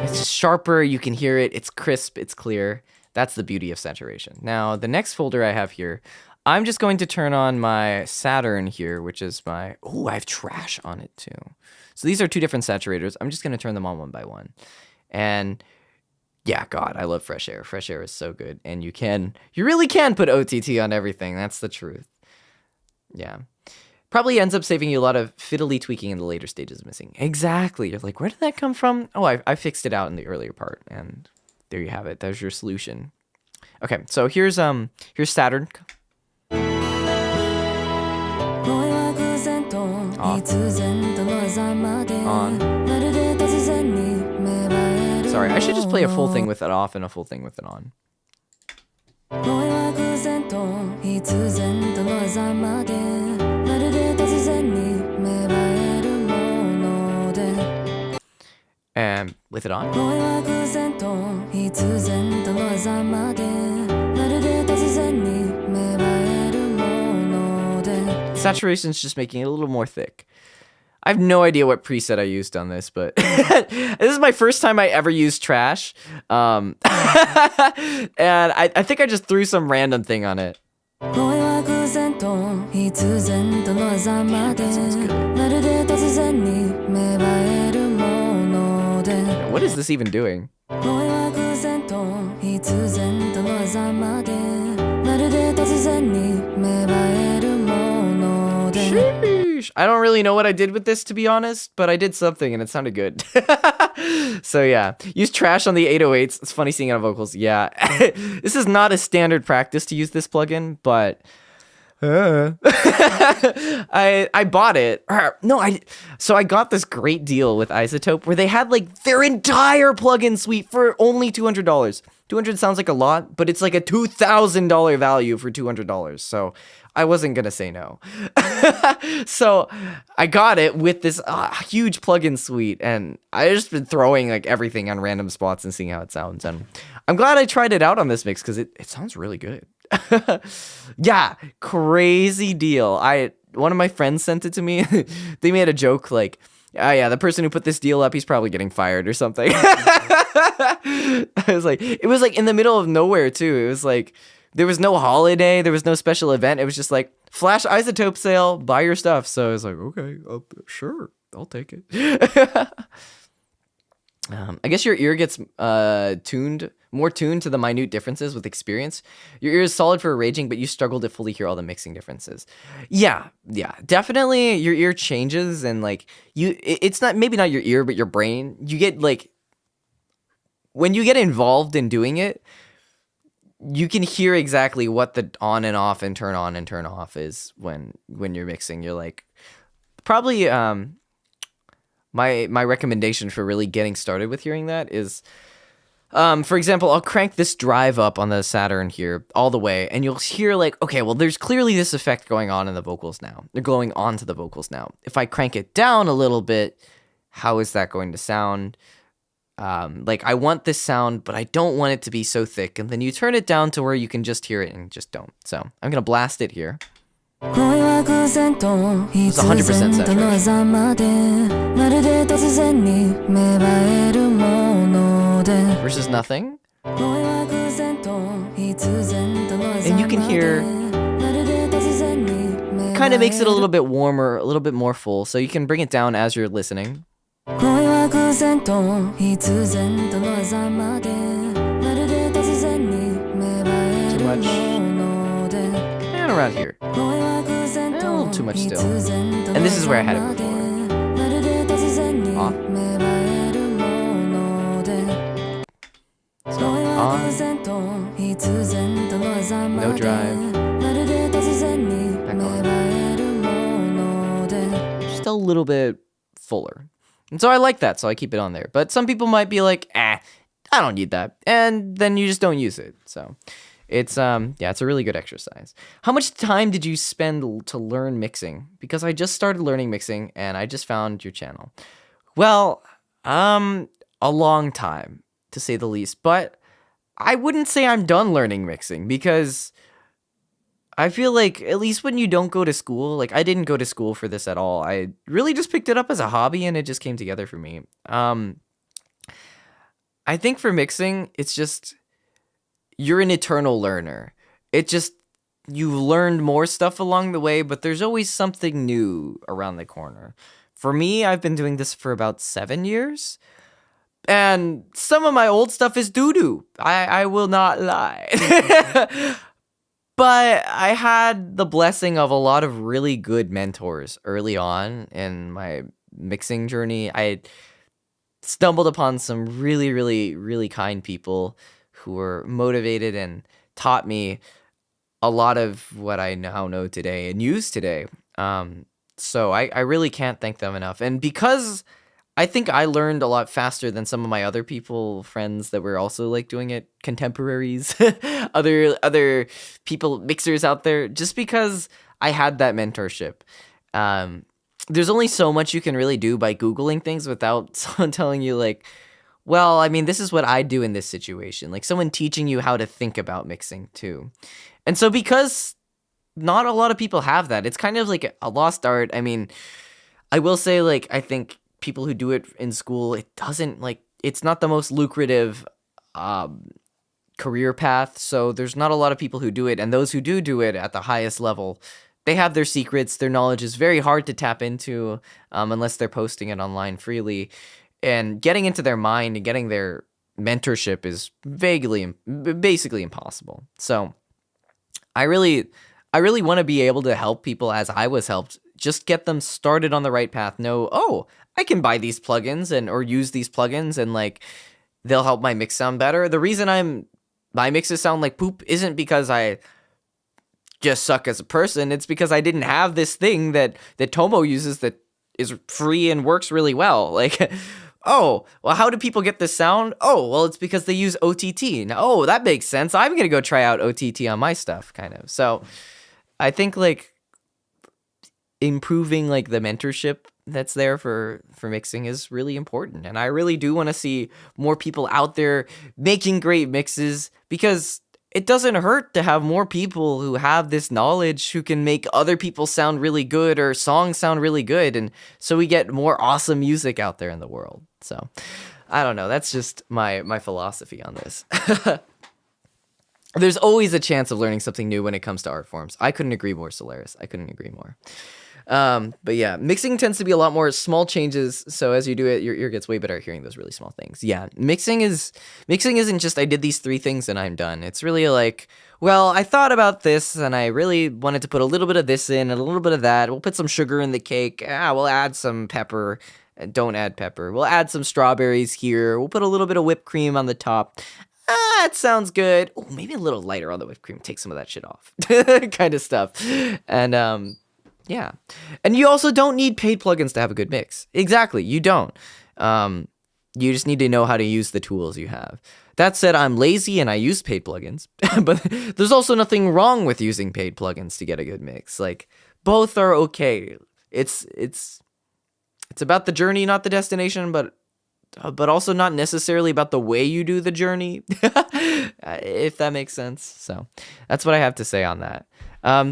It's just sharper, you can hear it, it's crisp, it's clear. That's the beauty of saturation. Now, the next folder I have here, I'm just going to turn on my Saturn here, which is my... Oh, I have trash on it too. So these are two different saturators. I'm just going to turn them on one by one. And yeah, God, I love fresh air. Fresh air is so good. And you really can put OTT on everything. That's the truth. Yeah. Probably ends up saving you a lot of fiddly tweaking in the later stages of mixing. Exactly. You're like, where did that come from? Oh, I fixed it out in the earlier part. And there you have it. There's your solution. Okay, so here's Saturn. Off. On. Sorry, I should just play a full thing with it off and a full thing with it on. And with it on. Saturation's just making it a little more thick. I have no idea what preset I used on this, but this is my first time I ever used trash. And I think I just threw some random thing on it. That sounds good. What is this even doing? Sheesh. I don't really know what I did with this, to be honest, but I did something and it sounded good. So yeah, use trash on the 808s. It's funny seeing it on vocals. Yeah, this is not a standard practice to use this plugin, but I bought it. So I got this great deal with iZotope where they had like their entire plugin suite for only $200. 200 sounds like a lot, but it's like a $2,000 value for $200. So I wasn't gonna say no. So I got it with this huge plugin suite, and I just been throwing like everything on random spots and seeing how it sounds. And I'm glad I tried it out on this mix because it sounds really good. Yeah, crazy deal. One of my friends sent it to me. They made a joke like, oh yeah, the person who put this deal up, he's probably getting fired or something. It was like in the middle of nowhere too. It was like, there was no holiday, there was no special event. It was just like, flash iZotope sale, buy your stuff. So I was like, okay, sure, I'll take it. I guess your ear gets more tuned to the minute differences with experience. Your ear is solid for arranging, but you struggle to fully hear all the mixing differences. Yeah, definitely your ear changes, and like it's not, maybe not your ear, but your brain. You get like, when you get involved in doing it, you can hear exactly what the on and turn on and turn off is when you're mixing. You're like, probably my recommendation for really getting started with hearing that is, for example, I'll crank this drive up on the Saturn here all the way, and you'll hear like, okay, well, there's clearly this effect going on in the vocals now. They're going on to the vocals now. If I crank it down a little bit, how is that going to sound? Like, I want this sound, but I don't want it to be so thick. And then you turn it down to where you can just hear it and just don't. So I'm going to blast it here. It's 100% saturation. Versus nothing. And you can hear, kind of makes it a little bit warmer, a little bit more full. So you can bring it down as you're listening. Too much. And around here. A little too much still. And this is where I had it before. Off. So, on. No drive. Back on. Just a little bit fuller. And so I like that, so I keep it on there. But some people might be like, I don't need that. And then you just don't use it. So it's it's a really good exercise. How much time did you spend to learn mixing? Because I just started learning mixing and I just found your channel. Well, a long time, to say the least. But I wouldn't say I'm done learning mixing, because I feel like, at least when you don't go to school, like, I didn't go to school for this at all. I really just picked it up as a hobby, and it just came together for me. I think for mixing, it's just, you're an eternal learner. It just, you've learned more stuff along the way, but there's always something new around the corner. For me, I've been doing this for about 7 years, and some of my old stuff is doo-doo. I will not lie. But I had the blessing of a lot of really good mentors early on in my mixing journey. I stumbled upon some really, really, really kind people who were motivated and taught me a lot of what I now know today and use today. So I really can't thank them enough. And because I think I learned a lot faster than some of my other friends that were also like doing it, contemporaries, other people, mixers out there, just because I had that mentorship. There's only so much you can really do by Googling things without someone telling you like, well, I mean, this is what I do in this situation. Like someone teaching you how to think about mixing too. And so because not a lot of people have that, it's kind of like a lost art. I mean, I will say, like, I think people who do it in school, it's not the most lucrative career path, so there's not a lot of people who do it, and those who do it at the highest level, they have their secrets. Their knowledge is very hard to tap into unless they're posting it online freely, and getting into their mind and getting their mentorship is basically impossible. So I really want to be able to help people as I was helped, just get them started on the right path. I can buy these plugins or use these plugins, and like they'll help my mix sound better. The reason my mixes sound like poop isn't because I just suck as a person. It's because I didn't have this thing that Tomo uses that is free and works really well. Like, oh, well, how do people get this sound? Oh, well, it's because they use OTT. Now, oh, that makes sense. I'm going to go try out OTT on my stuff, kind of. So I think like improving like the mentorship that's there for mixing is really important. And I really do want to see more people out there making great mixes, because it doesn't hurt to have more people who have this knowledge who can make other people sound really good or songs sound really good. And so we get more awesome music out there in the world. So I don't know. That's just my philosophy on this. There's always a chance of learning something new when it comes to art forms. I couldn't agree more, Solaris. I couldn't agree more. But yeah, mixing tends to be a lot more small changes. So as you do it, your ear gets way better at hearing those really small things. Yeah, mixing isn't just I did these 3 things and I'm done. It's really like, well, I thought about this and I really wanted to put a little bit of this in and a little bit of that. We'll put some sugar in the cake. We'll add some pepper. Don't add pepper. We'll add some strawberries here. We'll put a little bit of whipped cream on the top. it sounds good. Oh, maybe a little lighter on the whipped cream. Take some of that shit off. Kind of stuff. And yeah. And you also don't need paid plugins to have a good mix. Exactly, you don't. You just need to know how to use the tools you have. That said, I'm lazy and I use paid plugins. But there's also nothing wrong with using paid plugins to get a good mix. Like, both are okay. It's about the journey, not the destination, but also not necessarily about the way you do the journey, if that makes sense. So that's what I have to say on that.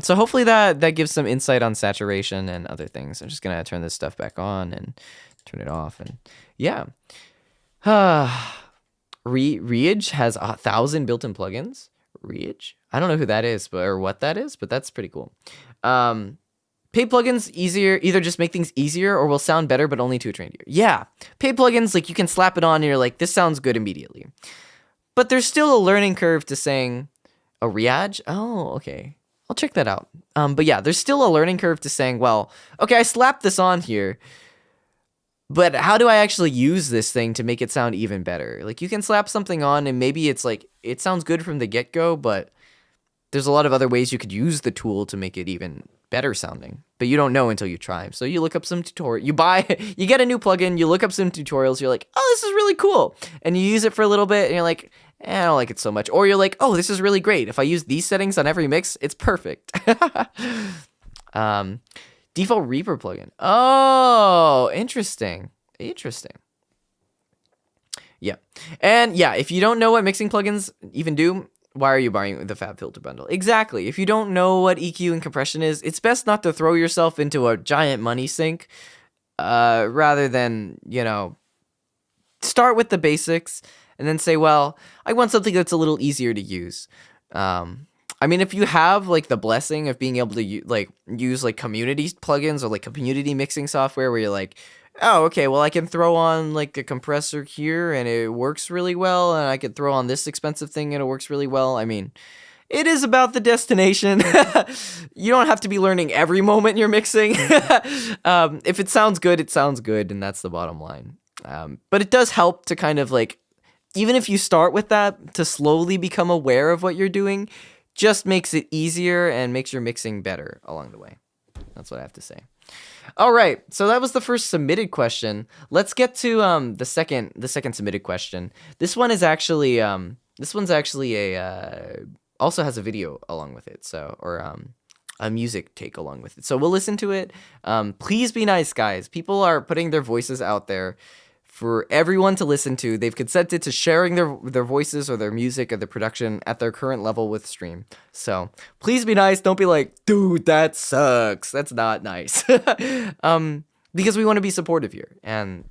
So hopefully that gives some insight on saturation and other things. I'm just going to turn this stuff back on and turn it off. And yeah. Reage has 1,000 built-in plugins. Reage? I don't know who that is, or what that is, but that's pretty cool. Paid plugins either just make things easier or will sound better, but only to a trained ear. Yeah, paid plugins, like, you can slap it on and you're like, this sounds good immediately. But there's still a learning curve to saying a Reage. Oh, okay. I'll check that out. But yeah, there's still a learning curve to saying, well, okay, I slapped this on here, but how do I actually use this thing to make it sound even better? Like, you can slap something on and maybe it's like, it sounds good from the get-go, but there's a lot of other ways you could use the tool to make it even better sounding, but you don't know until you try. So you look up some tutorial, you get a new plugin, you look up some tutorials, you're like, oh, this is really cool. And you use it for a little bit and you're like, I don't like it so much. Or you're like, oh, this is really great. If I use these settings on every mix, it's perfect. Default reverb plugin. Oh, interesting. Yeah. And yeah, if you don't know what mixing plugins even do, why are you buying the FabFilter bundle? Exactly. If you don't know what EQ and compression is, it's best not to throw yourself into a giant money sink, rather than, start with the basics and then say, well, I want something that's a little easier to use. I mean, if you have like the blessing of being able to use like community plugins or like community mixing software where you're like, oh, okay, well, I can throw on like a compressor here and it works really well, and I could throw on this expensive thing and it works really well. I mean, it is about the destination. You don't have to be learning every moment you're mixing. If it sounds good, it sounds good, and that's the bottom line. But it does help to kind of like, even if you start with that, to slowly become aware of what you're doing, just makes it easier and makes your mixing better along the way. That's what I have to say. All right, so that was the first submitted question. Let's get to the second submitted question. This one's actually also has a video along with it, or a music take along with it. So we'll listen to it. Please be nice, guys. People are putting their voices out there for everyone to listen to. They've consented to sharing their voices or their music or their production at their current level with Stream. So please be nice. Don't be like, dude, that sucks. That's not nice. Because we want to be supportive here, and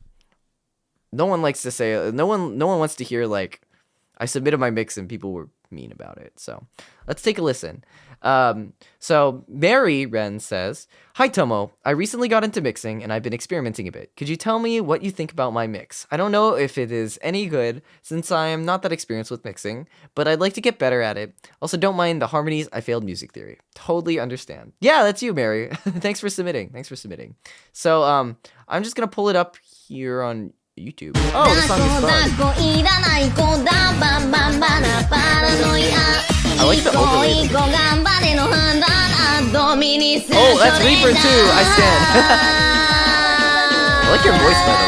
no one likes to say, no one wants to hear like, I submitted my mix and people were mean about it. So let's take a listen. So Mary Wren says, "Hi Tomo, I recently got into mixing and I've been experimenting a bit. Could you tell me what you think about my mix? I don't know if it is any good since I am not that experienced with mixing, but I'd like to get better at it. Also, don't mind the harmonies. I failed music theory. Totally understand." Yeah, that's you, Mary. Thanks for submitting. So I'm just gonna pull it up here on YouTube. Oh, the song is fun. I like the overlay. Oh, that's Reaper too. I stand. I like your voice, by the way.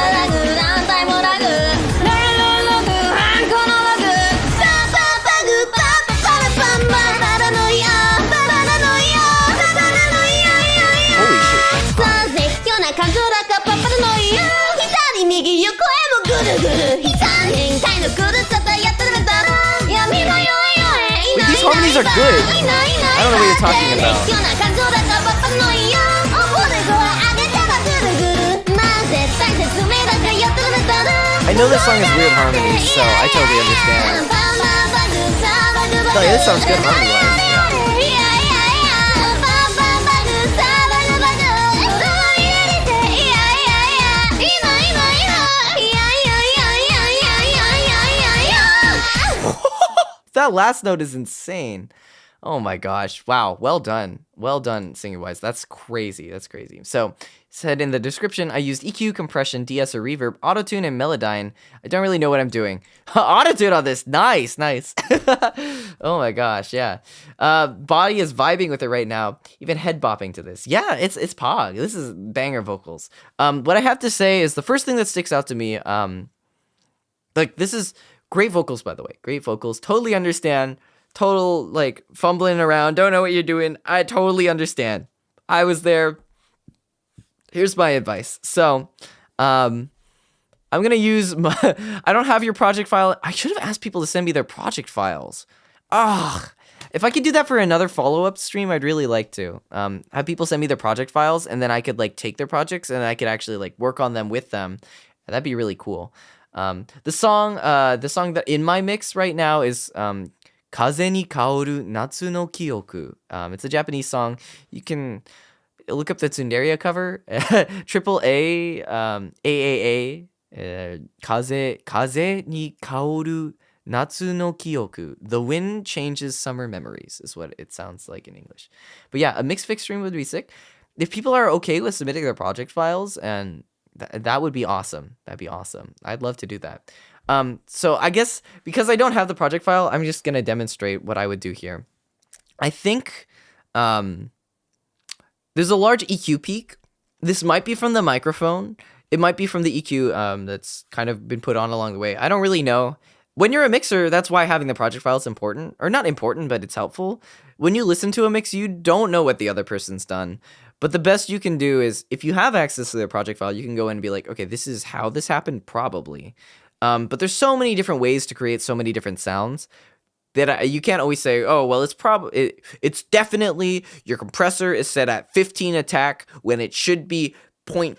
Holy shit, that's Wait, these harmonies are good. I don't know what you're talking about. I know this song is weird harmonies, so I totally understand. Oh yeah, this sounds good harmony-wise. That last note is insane. Oh my gosh. Wow. Well done. Well done, singer-wise. That's crazy. That's crazy. So, said in the description, I used EQ, compression, DS or reverb, autotune, and melodyne. I don't really know what I'm doing. Autotune on this. Nice, nice. Oh my gosh, yeah. Body is vibing with it right now. Even head bopping to this. Yeah, it's Pog. This is banger vocals. What I have to say is the first thing that sticks out to me, like, this is great vocals, by the way. Great vocals. Totally understand. Total, like, fumbling around. Don't know what you're doing. I totally understand. I was there. Here's my advice. So, I'm going to use my... I don't have your project file. I should have asked people to send me their project files. Ugh. If I could do that for another follow-up stream, I'd really like to. Have people send me their project files, and then I could, like, take their projects, and I could actually, like, work on them with them. That'd be really cool. The song that in my mix right now is... Kaze ni kaoru natsu no kyoku. It's a Japanese song. You can look up the Tsunderia cover. Triple A, AAA. Kaze ni kaoru natsu no kyoku. The wind changes summer memories is what it sounds like in English. But yeah, a mix fix stream would be sick. If people are okay with submitting their project files, and that would be awesome. That'd be awesome. I'd love to do that. So I guess because I don't have the project file, I'm just going to demonstrate what I would do here. I think there's a large EQ peak. This might be from the microphone. It might be from the EQ that's kind of been put on along the way. I don't really know. When you're a mixer, that's why having the project file is important. Or not important, but it's helpful. When you listen to a mix, you don't know what the other person's done. But the best you can do is, if you have access to their project file, you can go in and be like, okay, this is how this happened, probably. But there's so many different ways to create so many different sounds that you can't always say, oh, well, it's definitely your compressor is set at 15 attack when it should be 0.5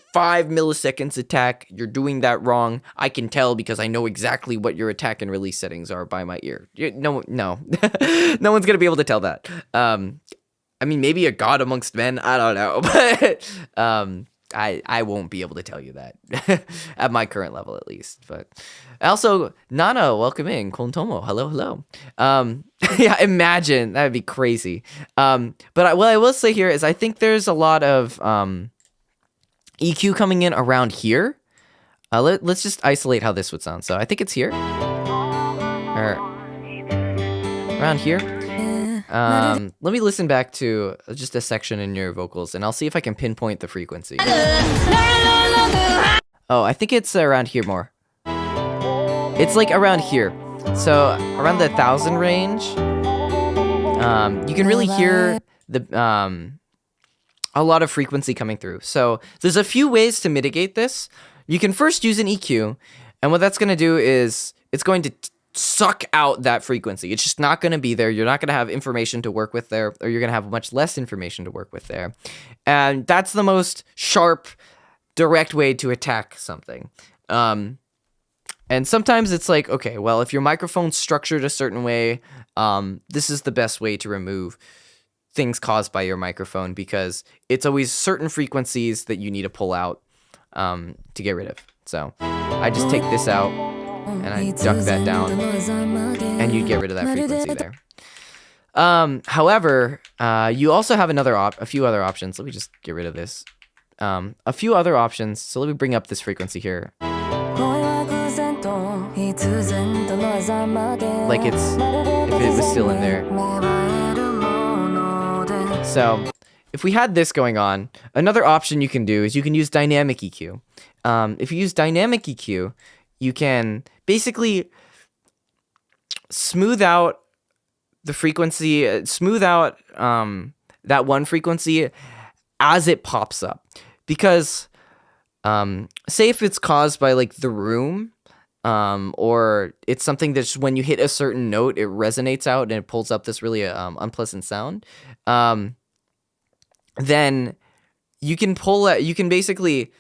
milliseconds attack. You're doing that wrong. I can tell because I know exactly what your attack and release settings are by my ear. No, no one's going to be able to tell that. I mean, maybe a god amongst men. I don't know. But I won't be able to tell you that at my current level, at least. But also, Nana, welcome in. Kontomo, hello. Yeah, imagine that'd be crazy. But what I will say here is I think there's a lot of EQ coming in around here. Let's just isolate how this would sound. So I think it's here, or around here. Let me listen back to just a section in your vocals, and I'll see if I can pinpoint the frequency. Oh, I think it's around here more. It's like around here. So around the 1,000 range. You can really hear the a lot of frequency coming through. So there's a few ways to mitigate this. You can first use an EQ, and what that's going to do is it's going to suck out that frequency. It's just not going to be there. You're not going to have information to work with there, or you're going to have much less information to work with there. And that's the most sharp, direct way to attack something. And sometimes it's like, okay, well, if your microphone's structured a certain way, this is the best way to remove things caused by your microphone, because it's always certain frequencies that you need to pull out to get rid of. So I just take this out and I duck that down, and you get rid of that frequency there. However, you also have a few other options. Let me just get rid of this. A few other options. So let me bring up this frequency here. Like if it was still in there. So if we had this going on, another option you can do is you can use dynamic EQ. If you use dynamic EQ, you can basically smooth out the frequency, smooth out that one frequency as it pops up. Because say if it's caused by like the room, or it's something that just when you hit a certain note, it resonates out and it pulls up this really unpleasant sound, then you can basically,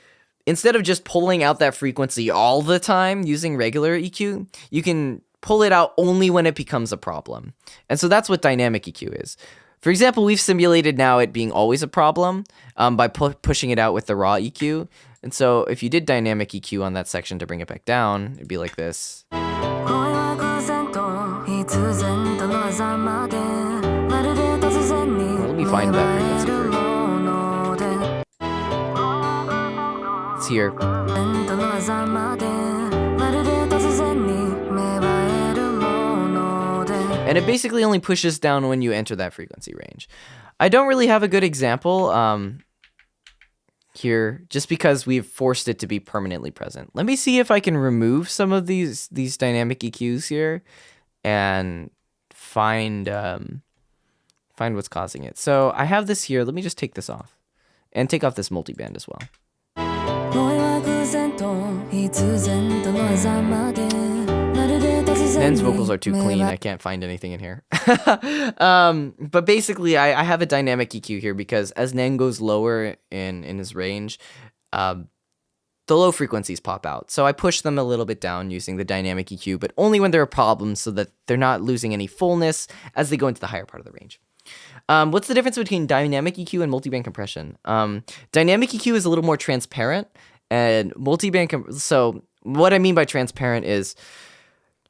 instead of just pulling out that frequency all the time using regular EQ, you can pull it out only when it becomes a problem. And so that's what dynamic EQ is. For example, we've simulated now it being always a problem by pushing it out with the raw EQ. And so if you did dynamic EQ on that section to bring it back down, it'd be like this. me find that frequency for you. It's here. And it basically only pushes down when you enter that frequency range. I don't really have a good example here, just because we've forced it to be permanently present. Let me see if I can remove some of these dynamic EQs here and find what's causing it. So I have this here. Let me just take this off and take off this multiband as well. Nen's vocals are too clean. I can't find anything in here. But basically, I have a dynamic EQ here because as Nen goes lower in his range, the low frequencies pop out. So I push them a little bit down using the dynamic EQ, but only when there are problems so that they're not losing any fullness as they go into the higher part of the range. What's the difference between dynamic EQ and multiband compression? Dynamic EQ is a little more transparent, and so what I mean by transparent is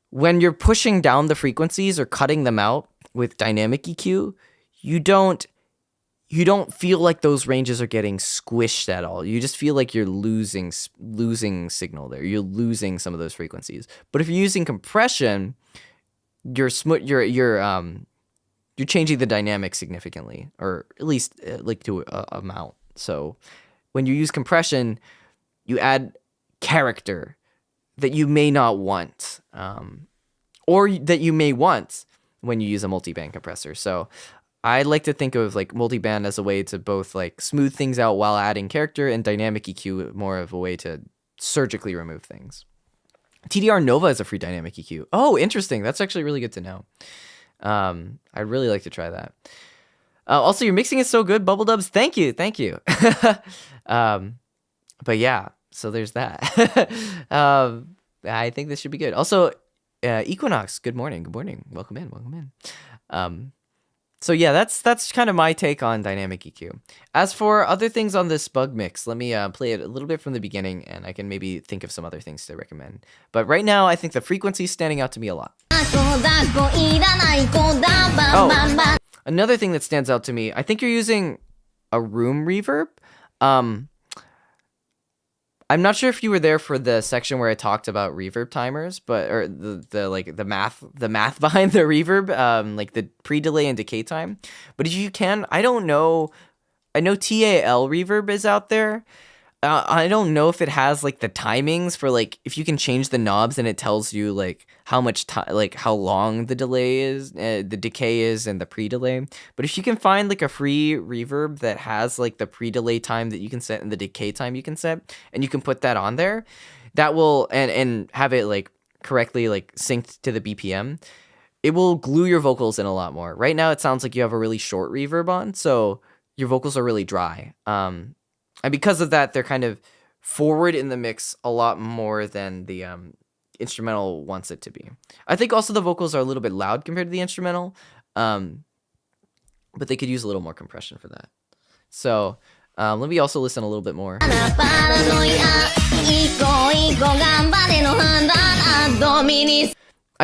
when you're pushing down the frequencies or cutting them out with dynamic EQ, you don't feel like those ranges are getting squished at all. You just feel like you're losing signal there. You're losing some of those frequencies. But if you're using compression, you're changing the dynamic significantly, or at least like to a amount. So when you use compression, you add character that you may not want, or that you may want when you use a multiband compressor. So I like to think of like multiband as a way to both like smooth things out while adding character, and dynamic EQ more of a way to surgically remove things. TDR Nova is a free dynamic EQ. Oh, interesting. That's actually really good to know. I'd really like to try that. Also, your mixing is so good, Bubble Dubs. Thank you. But yeah, so there's that. I think this should be good. Also, Equinox, good morning. Welcome in. So yeah, that's kind of my take on dynamic EQ. As for other things on this bug mix, let me play it a little bit from the beginning, and I can maybe think of some other things to recommend. But right now, I think the frequency is standing out to me a lot. Oh, another thing that stands out to me, I think you're using a room reverb. I'm not sure if you were there for the section where I talked about reverb timers, or the math behind the reverb, like the pre-delay and decay time. But if you can, I don't know. I know TAL reverb is out there. I don't know if it has like the timings for like if you can change the knobs and it tells you like how much time, like how long the delay is, the decay is, and the pre-delay. But if you can find like a free reverb that has like the pre-delay time that you can set and the decay time you can set, and you can put that on there, that will and have it like correctly like synced to the BPM, it will glue your vocals in a lot more. Right now it sounds like you have a really short reverb on, so your vocals are really dry. And because of that, they're kind of forward in the mix a lot more than the instrumental wants it to be. I think also the vocals are a little bit loud compared to the instrumental, but they could use a little more compression for that. So let me also listen a little bit more. I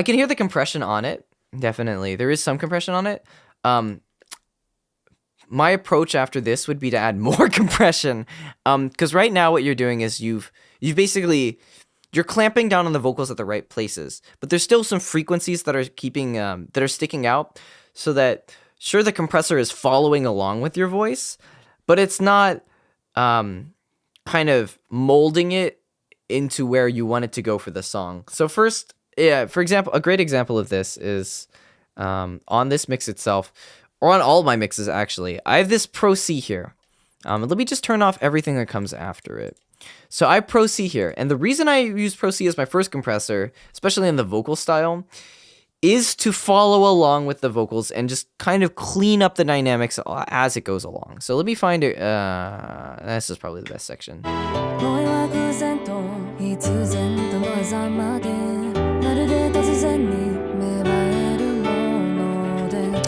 can hear the compression on it, definitely. There is some compression on it. My approach after this would be to add more compression, because right now what you're doing is you're clamping down on the vocals at the right places, but there's still some frequencies that are sticking out, so that sure the compressor is following along with your voice, but it's not kind of molding it into where you want it to go for the song. So first, for example, a great example of this is on this mix itself. Or on all my mixes, actually. I have this Pro C here. Let me just turn off everything that comes after it. So I have Pro C here. And the reason I use Pro C as my first compressor, especially in the vocal style, is to follow along with the vocals and just kind of clean up the dynamics as it goes along. So let me find it. This is probably the best section.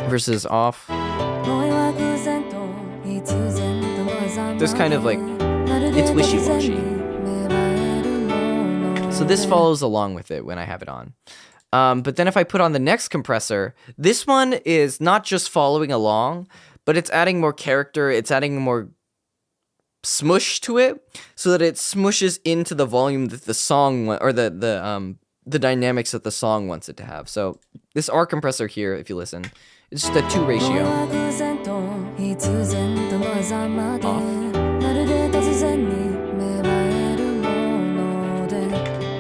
Versus off. There's kind of like, it's wishy-washy. So this follows along with it when I have it on. But then if I put on the next compressor, this one is not just following along, but it's adding more character, it's adding more smush to it so that it smushes into the volume that the song or the dynamics that the song wants it to have. So this R compressor here, if you listen, it's just a 2 ratio.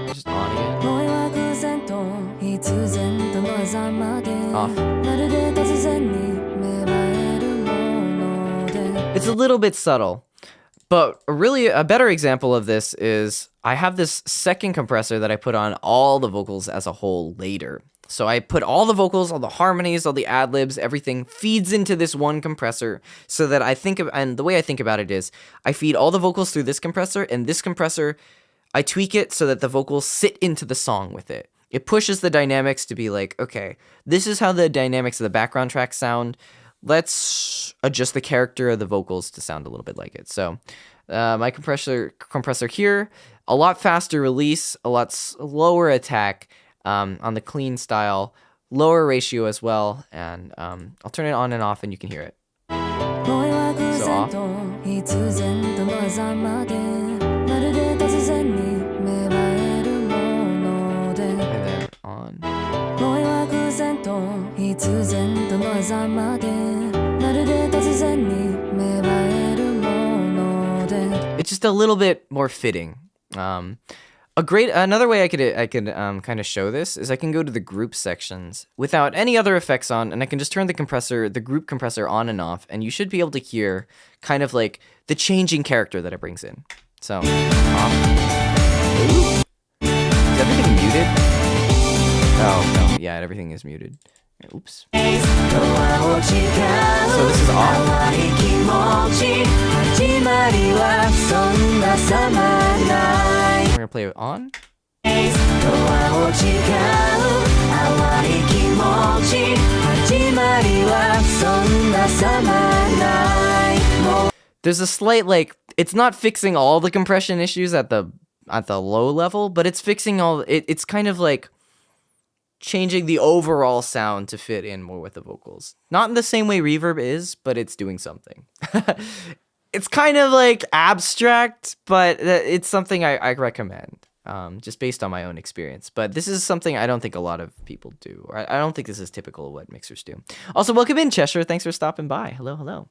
Just on again. Off. It's a little bit subtle. But really, a better example of this is I have this second compressor that I put on all the vocals as a whole later. So I put all the vocals, all the harmonies, all the ad-libs, everything feeds into this one compressor so that and the way I think about it is I feed all the vocals through this compressor, and this compressor, I tweak it so that the vocals sit into the song with it. It pushes the dynamics to be like, okay, this is how the dynamics of the background track sound. Let's adjust the character of the vocals to sound a little bit like it. So my compressor here, a lot faster release, a lot slower attack on the clean style, lower ratio as well, and I'll turn it on and off and you can hear it. So off. And then on. It's just a little bit more fitting. Another way I could kind of show this is I can go to the group sections without any other effects on, and I can just turn the group compressor on and off, and you should be able to hear kind of like the changing character that it brings in. So off. Is everything muted? Oh no, yeah, everything is muted. Oops. So this is off. We're gonna play it on. There's a slight, like, it's not fixing all the compression issues at the low level, but it's fixing it's kind of like changing the overall sound to fit in more with the vocals. Not in the same way reverb is, but it's doing something. It's kind of like abstract, but it's something I recommend, just based on my own experience. But this is something I don't think a lot of people do, or I don't think this is typical of what mixers do. Also, welcome in, Cheshire. Thanks for stopping by. Hello, hello.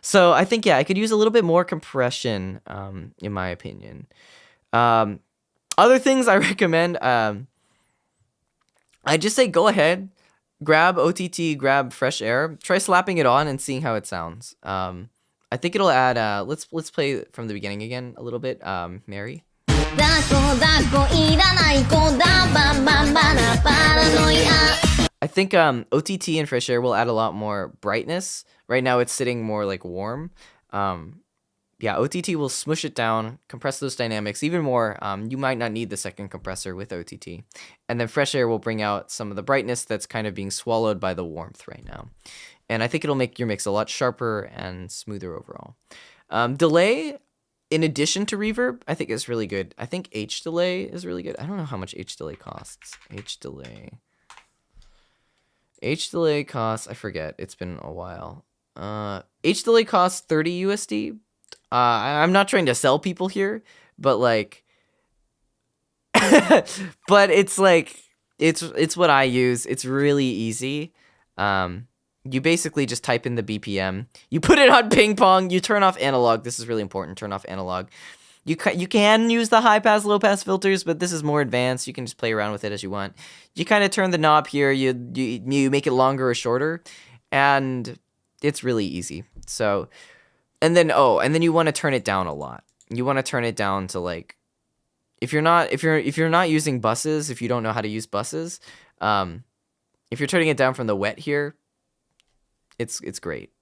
So I think, yeah, I could use a little bit more compression, in my opinion. Other things I recommend, I just say go ahead, grab OTT, grab Fresh Air, try slapping it on and seeing how it sounds. I think it'll add. Let's play from the beginning again a little bit. Mary. I think OTT and Fresh Air will add a lot more brightness. Right now it's sitting more like warm. Yeah, OTT will smush it down, compress those dynamics even more. You might not need the second compressor with OTT. And then Fresh Air will bring out some of the brightness that's kind of being swallowed by the warmth right now. And I think it'll make your mix a lot sharper and smoother overall. Delay, in addition to reverb, I think is really good. I think H delay is really good. I don't know how much H delay costs. H delay costs, I forget. It's been a while. H delay costs 30 USD. I'm not trying to sell people here, but like, but it's like, it's what I use. It's really easy. You basically just type in the BPM, you put it on ping pong, you turn off analog. This is really important. Turn off analog. You can use the high pass, low pass filters, but this is more advanced. You can just play around with it as you want. You kind of turn the knob here. You make it longer or shorter, and it's really easy. So, and then you want to turn it down a lot. You want to turn it down to like, if you're not using buses, if you don't know how to use buses, if you're turning it down from the wet here, it's great.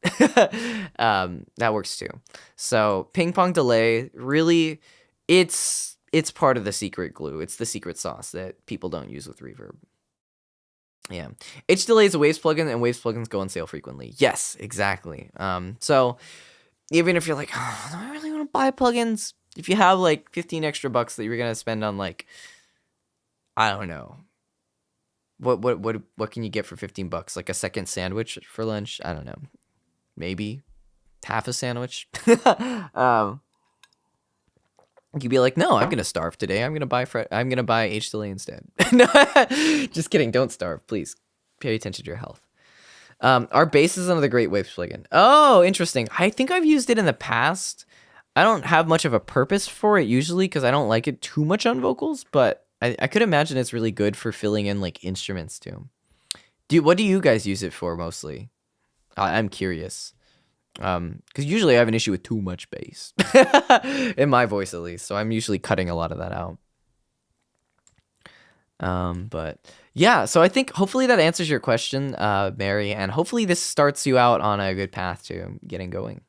That works too. So ping pong delay, really, it's part of the secret glue. It's the secret sauce that people don't use with reverb. Yeah. H delay is a Waves plugin, and Waves plugins go on sale frequently. Yes, exactly. So even if you're like, oh, do I really want to buy plugins? If you have like 15 extra bucks that you're gonna spend on like, I don't know, what can you get for 15 bucks? Like a second sandwich for lunch? I don't know. maybe half a sandwich. You could be like, no, I'm gonna starve today. I'm gonna buy H delay instead. No, just kidding. Don't starve, please. Pay attention to your health. Our bass is another great Waves plugin. Oh, interesting. I think I've used it in the past. I don't have much of a purpose for it usually because I don't like it too much on vocals, but I could imagine it's really good for filling in like instruments too. What do you guys use it for mostly? I'm curious. Because usually I have an issue with too much bass in my voice, at least. So I'm usually cutting a lot of that out. But yeah, so I think hopefully that answers your question, Mary, and hopefully this starts you out on a good path to getting going.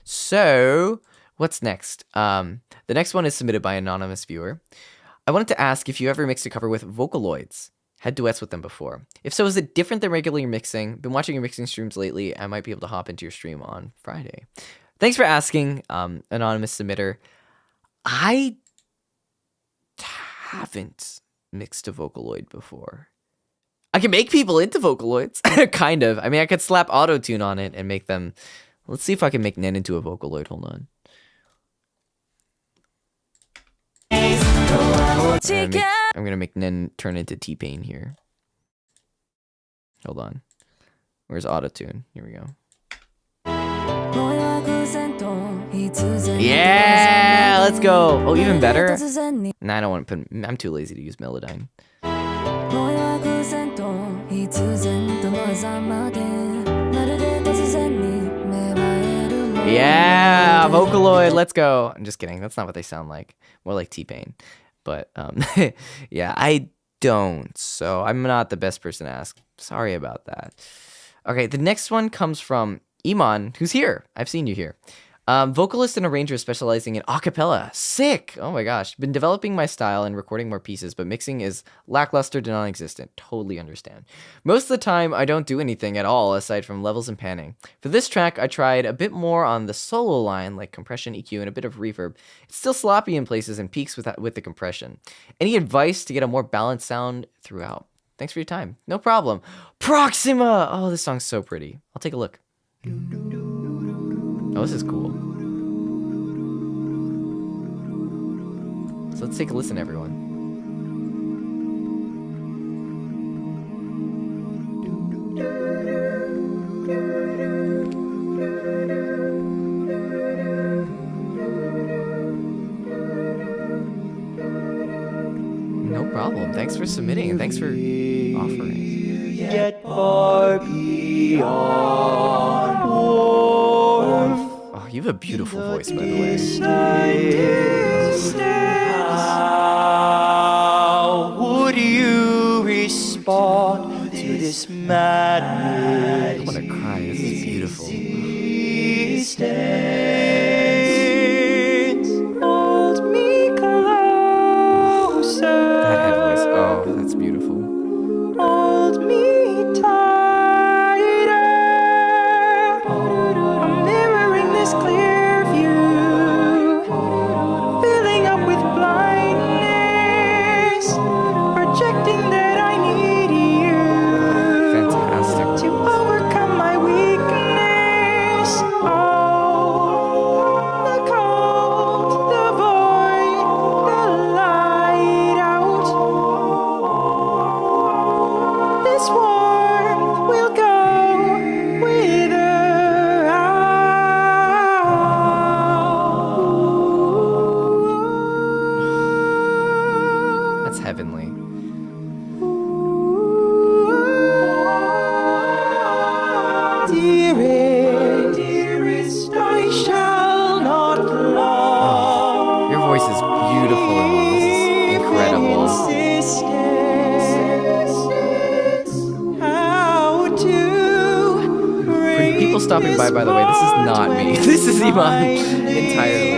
So what's next? The next one is submitted by an anonymous viewer. I wanted to ask if you ever mixed a cover with Vocaloids. Had duets with them before. If so, is it different than regular mixing? Been watching your mixing streams lately. I might be able to hop into your stream on Friday. Thanks for asking, anonymous submitter. I haven't mixed a Vocaloid before. I can make people into Vocaloids, kind of. I mean, I could slap auto-tune on it and make them... Let's see if I can make Nen into a Vocaloid. Hold on. I'm gonna make Nen turn into T-Pain here. Hold on. Where's auto-tune? Here we go. Yeah, let's go. Oh, even better. Nah, I don't want to put. I'm too lazy to use Melodyne. Yeah, Vocaloid. Let's go. I'm just kidding. That's not what they sound like. More like T-Pain. But yeah, I don't. So I'm not the best person to ask. Sorry about that. Okay, the next one comes from Iman, who's here. I've seen you here. Vocalist and arranger specializing in acapella. Sick! Oh my gosh. Been developing my style and recording more pieces, but mixing is lackluster to non-existent. Totally understand. Most of the time, I don't do anything at all aside from levels and panning. For this track, I tried a bit more on the solo line, like compression, EQ, and a bit of reverb. It's still sloppy in places and peaks with the compression. Any advice to get a more balanced sound throughout? Thanks for your time. No problem. Proxima! Oh, this song's so pretty. I'll take a look. Oh, this is cool. So let's take a listen, everyone. No problem. Thanks for submitting and thanks for offering. Yet far beyond warmth. Oh, you have a beautiful voice, by the way. How would you respond to this madness? I want to cry. This is beautiful. Hold me closer. That head voice. Oh, that's beautiful. Hold me tighter. I'm mirroring this clear view, filling up with blindness, projecting that I need you. Fantastic. To overcome my weakness. Oh, the cold, the void, the light out. This warmth will go with her out. That's heavenly. Dearest, I shall not love. Your voice is beautiful, Emma. This is incredible. For people stopping by the way, this is not me. This is Iman entirely.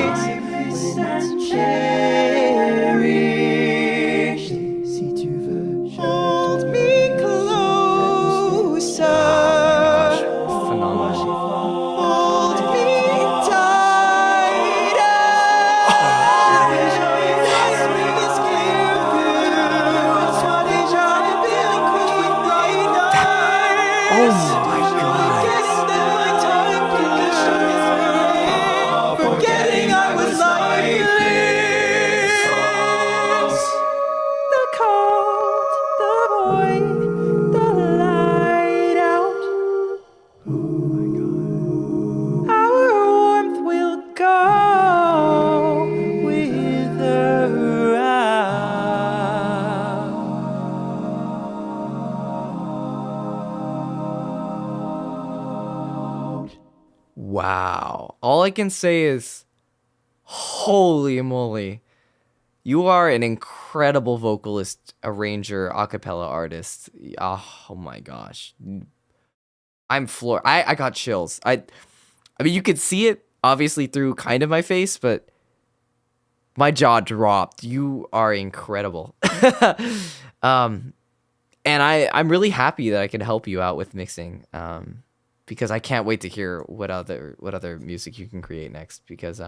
Hold me closer. Phenomenal. Hold me tighter. Oh my God. Wow. All I can say is, holy moly. You are an incredible vocalist, arranger, acapella artist. Oh my gosh. I'm floored. I got chills. I mean, you could see it obviously through kind of my face, but my jaw dropped. You are incredible. um, and I'm really happy that I can help you out with mixing. Because I can't wait to hear what other music you can create next. Because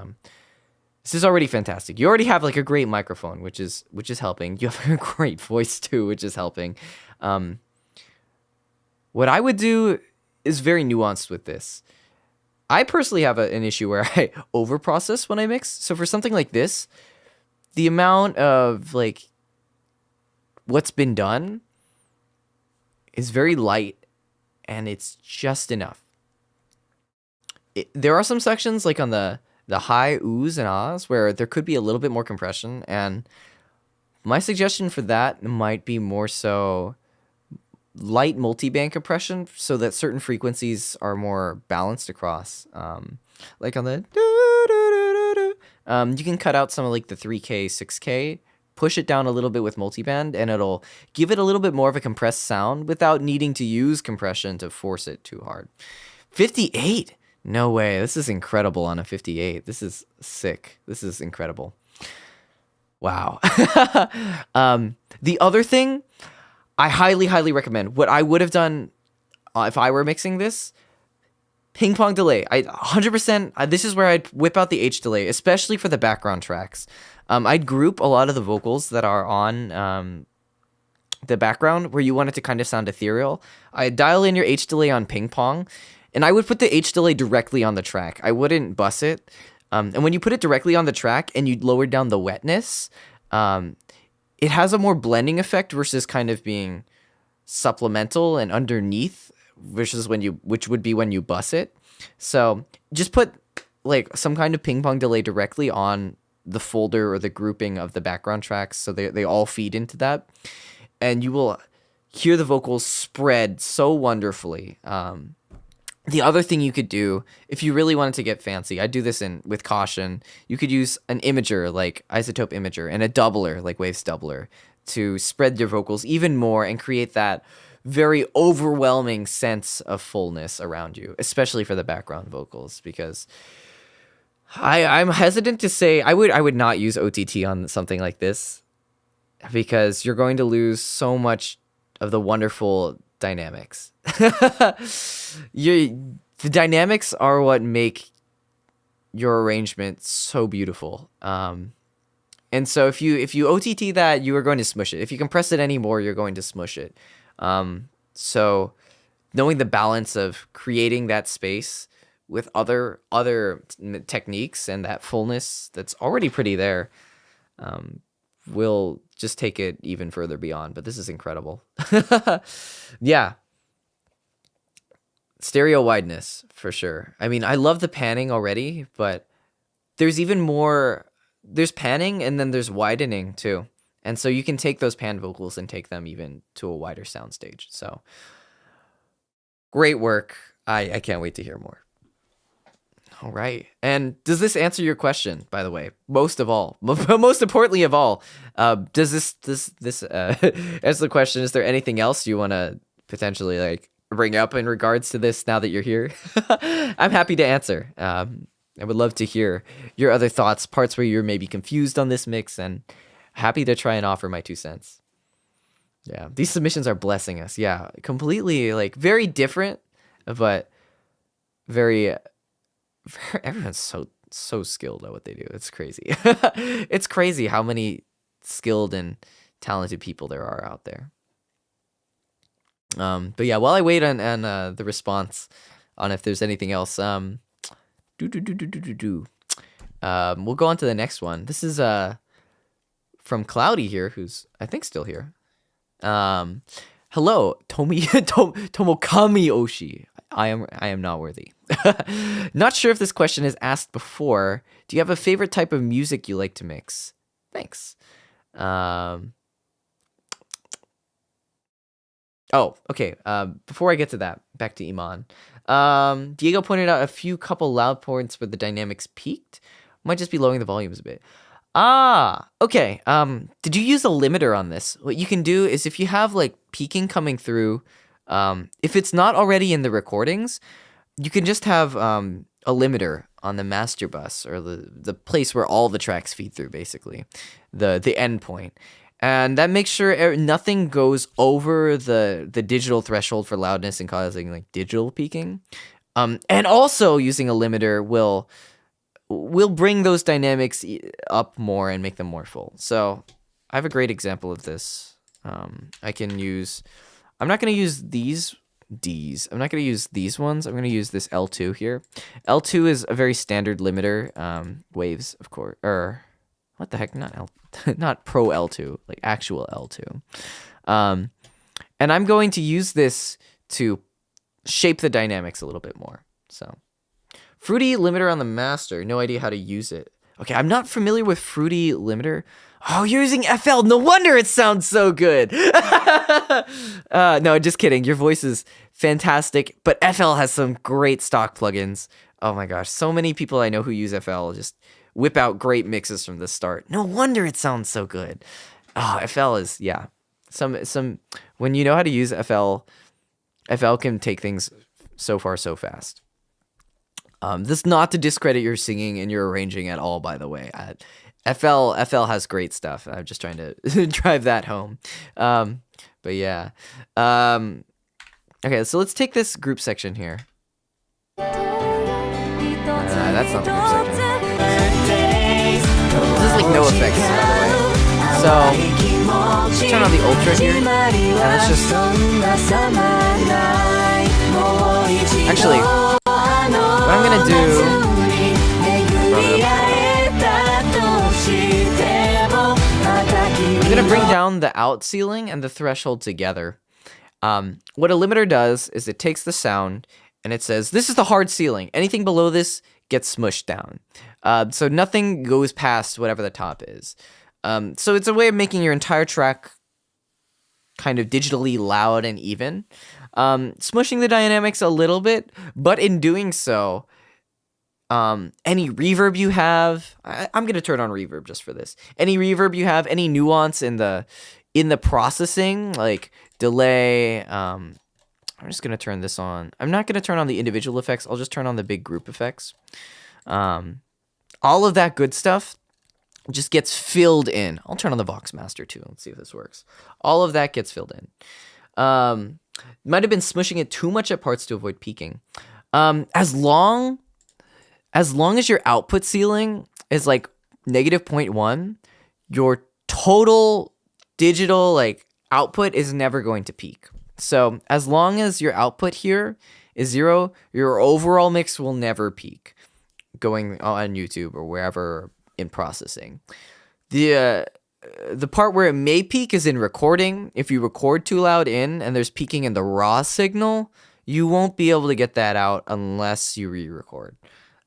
this is already fantastic. You already have like a great microphone, which is helping. You have a great voice too, which is helping. What I would do is very nuanced with this. I personally have an issue where I overprocess when I mix. So for something like this, the amount of like what's been done is very light and it's just enough. There are some sections like on the high oohs and ahs where there could be a little bit more compression, and my suggestion for that might be more so light multi-band compression so that certain frequencies are more balanced across. Like on the you can cut out some of like the 3K, 6K, push it down a little bit with multiband, and it'll give it a little bit more of a compressed sound without needing to use compression to force it too hard. 58? No way. This is incredible on a 58. This is sick. This is incredible. Wow. The other thing, I highly, highly recommend. What I would have done if I were mixing this, ping pong delay. 100%. This is where I'd whip out the H delay, especially for the background tracks. I'd group a lot of the vocals that are on the background where you want it to kind of sound ethereal. I'd dial in your H delay on ping pong, and I would put the H delay directly on the track. I wouldn't bus it. And when you put it directly on the track and you lower down the wetness, it has a more blending effect versus kind of being supplemental and underneath versus which would be when you bus it. So just put like some kind of ping pong delay directly on the folder or the grouping of the background tracks so they all feed into that, and you will hear the vocals spread so wonderfully. The other thing you could do, if you really wanted to get fancy, I do this with caution. You could use an imager like Isotope Imager and a doubler like Waves Doubler to spread your vocals even more and create that very overwhelming sense of fullness around you, especially for the background vocals. Because I'm hesitant to say I would not use OTT on something like this because you're going to lose so much of the wonderful dynamics. The dynamics are what make your arrangement so beautiful. And so if you OTT that, you are going to smush it. If you compress it anymore, you're going to smush it. So knowing the balance of creating that space with other techniques and that fullness that's already pretty there, will just take it even further beyond. But this is incredible. Yeah. Stereo wideness, for sure. I mean, I love the panning already, but there's even more. There's panning and then there's widening too. And so you can take those pan vocals and take them even to a wider soundstage. So great work. I can't wait to hear more. All right. And does this answer your question, by the way? Most of all, most importantly of all, does this answer the question? Is there anything else you want to potentially like bring up in regards to this now that you're here? I'm happy to answer. I would love to hear your other thoughts, parts where you're maybe confused on this mix, and happy to try and offer my 2 cents. Yeah, these submissions are blessing us. Yeah, completely like very different, but very everyone's so skilled at what they do. It's crazy. It's crazy how many skilled and talented people there are out there. But yeah, while I wait on the response on if there's anything else, we'll go on to the next one. This is from Cloudy here, who's I think still here. Hello, Tomokami Oshi. I am not worthy. Not sure if this question is asked before. Do you have a favorite type of music you like to mix? Thanks. Oh, okay. Before I get to that, back to Iman. Diego pointed out a few couple loud points where the dynamics peaked. Might just be lowering the volumes a bit. Okay. Did you use a limiter on this? What you can do is if you have like peaking coming through, if it's not already in the recordings, you can just have a limiter on the master bus or the place where all the tracks feed through, basically, the end point. And that makes sure nothing goes over the digital threshold for loudness and causing like digital peaking. And also using a limiter will bring those dynamics up more and make them more full. So I have a great example of this. I'm not going to use these Ds. I'm not going to use these ones. I'm going to use this L2 here. L2 is a very standard limiter, waves, of course, or what the heck, not Pro L2, like actual L2. And I'm going to use this to shape the dynamics a little bit more. So Fruity limiter on the master. No idea how to use it. Okay, I'm not familiar with Fruity limiter. Oh, you're using FL. No wonder it sounds so good. No, just kidding. Your voice is fantastic, but FL has some great stock plugins. Oh my gosh, so many people I know who use FL just whip out great mixes from the start. No wonder it sounds so good. Oh, FL is, yeah. Some when you know how to use FL can take things so far so fast. This is not to discredit your singing and your arranging at all, by the way. FL has great stuff. I'm just trying to drive that home. But yeah. Okay, so let's take this group section here. That's not the group section. This is like no effects, by the way. So, let's turn on the ultra here. And let's just... Actually, what I'm going to do... I'm going to bring down the out ceiling and the threshold together. What a limiter does is it takes the sound and it says, this is the hard ceiling. Anything below this gets smushed down. So nothing goes past whatever the top is. So it's a way of making your entire track kind of digitally loud and even. Smushing the dynamics a little bit, but in doing so, any reverb you have, I'm going to turn on reverb just for this. Any reverb you have, any nuance in the processing, like delay, I'm just going to turn this on. I'm not going to turn on the individual effects. I'll just turn on the big group effects. All of that good stuff just gets filled in. I'll turn on the Vox Master too. Let's see if this works. All of that gets filled in. Might have been smushing it too much at parts to avoid peaking. As long as your output ceiling is like -0.1, your total digital like output is never going to peak. So as long as your output here is 0, your overall mix will never peak going on YouTube or wherever in processing. The part where it may peak is in recording. If you record too loud in and there's peaking in the raw signal, you won't be able to get that out unless you re-record.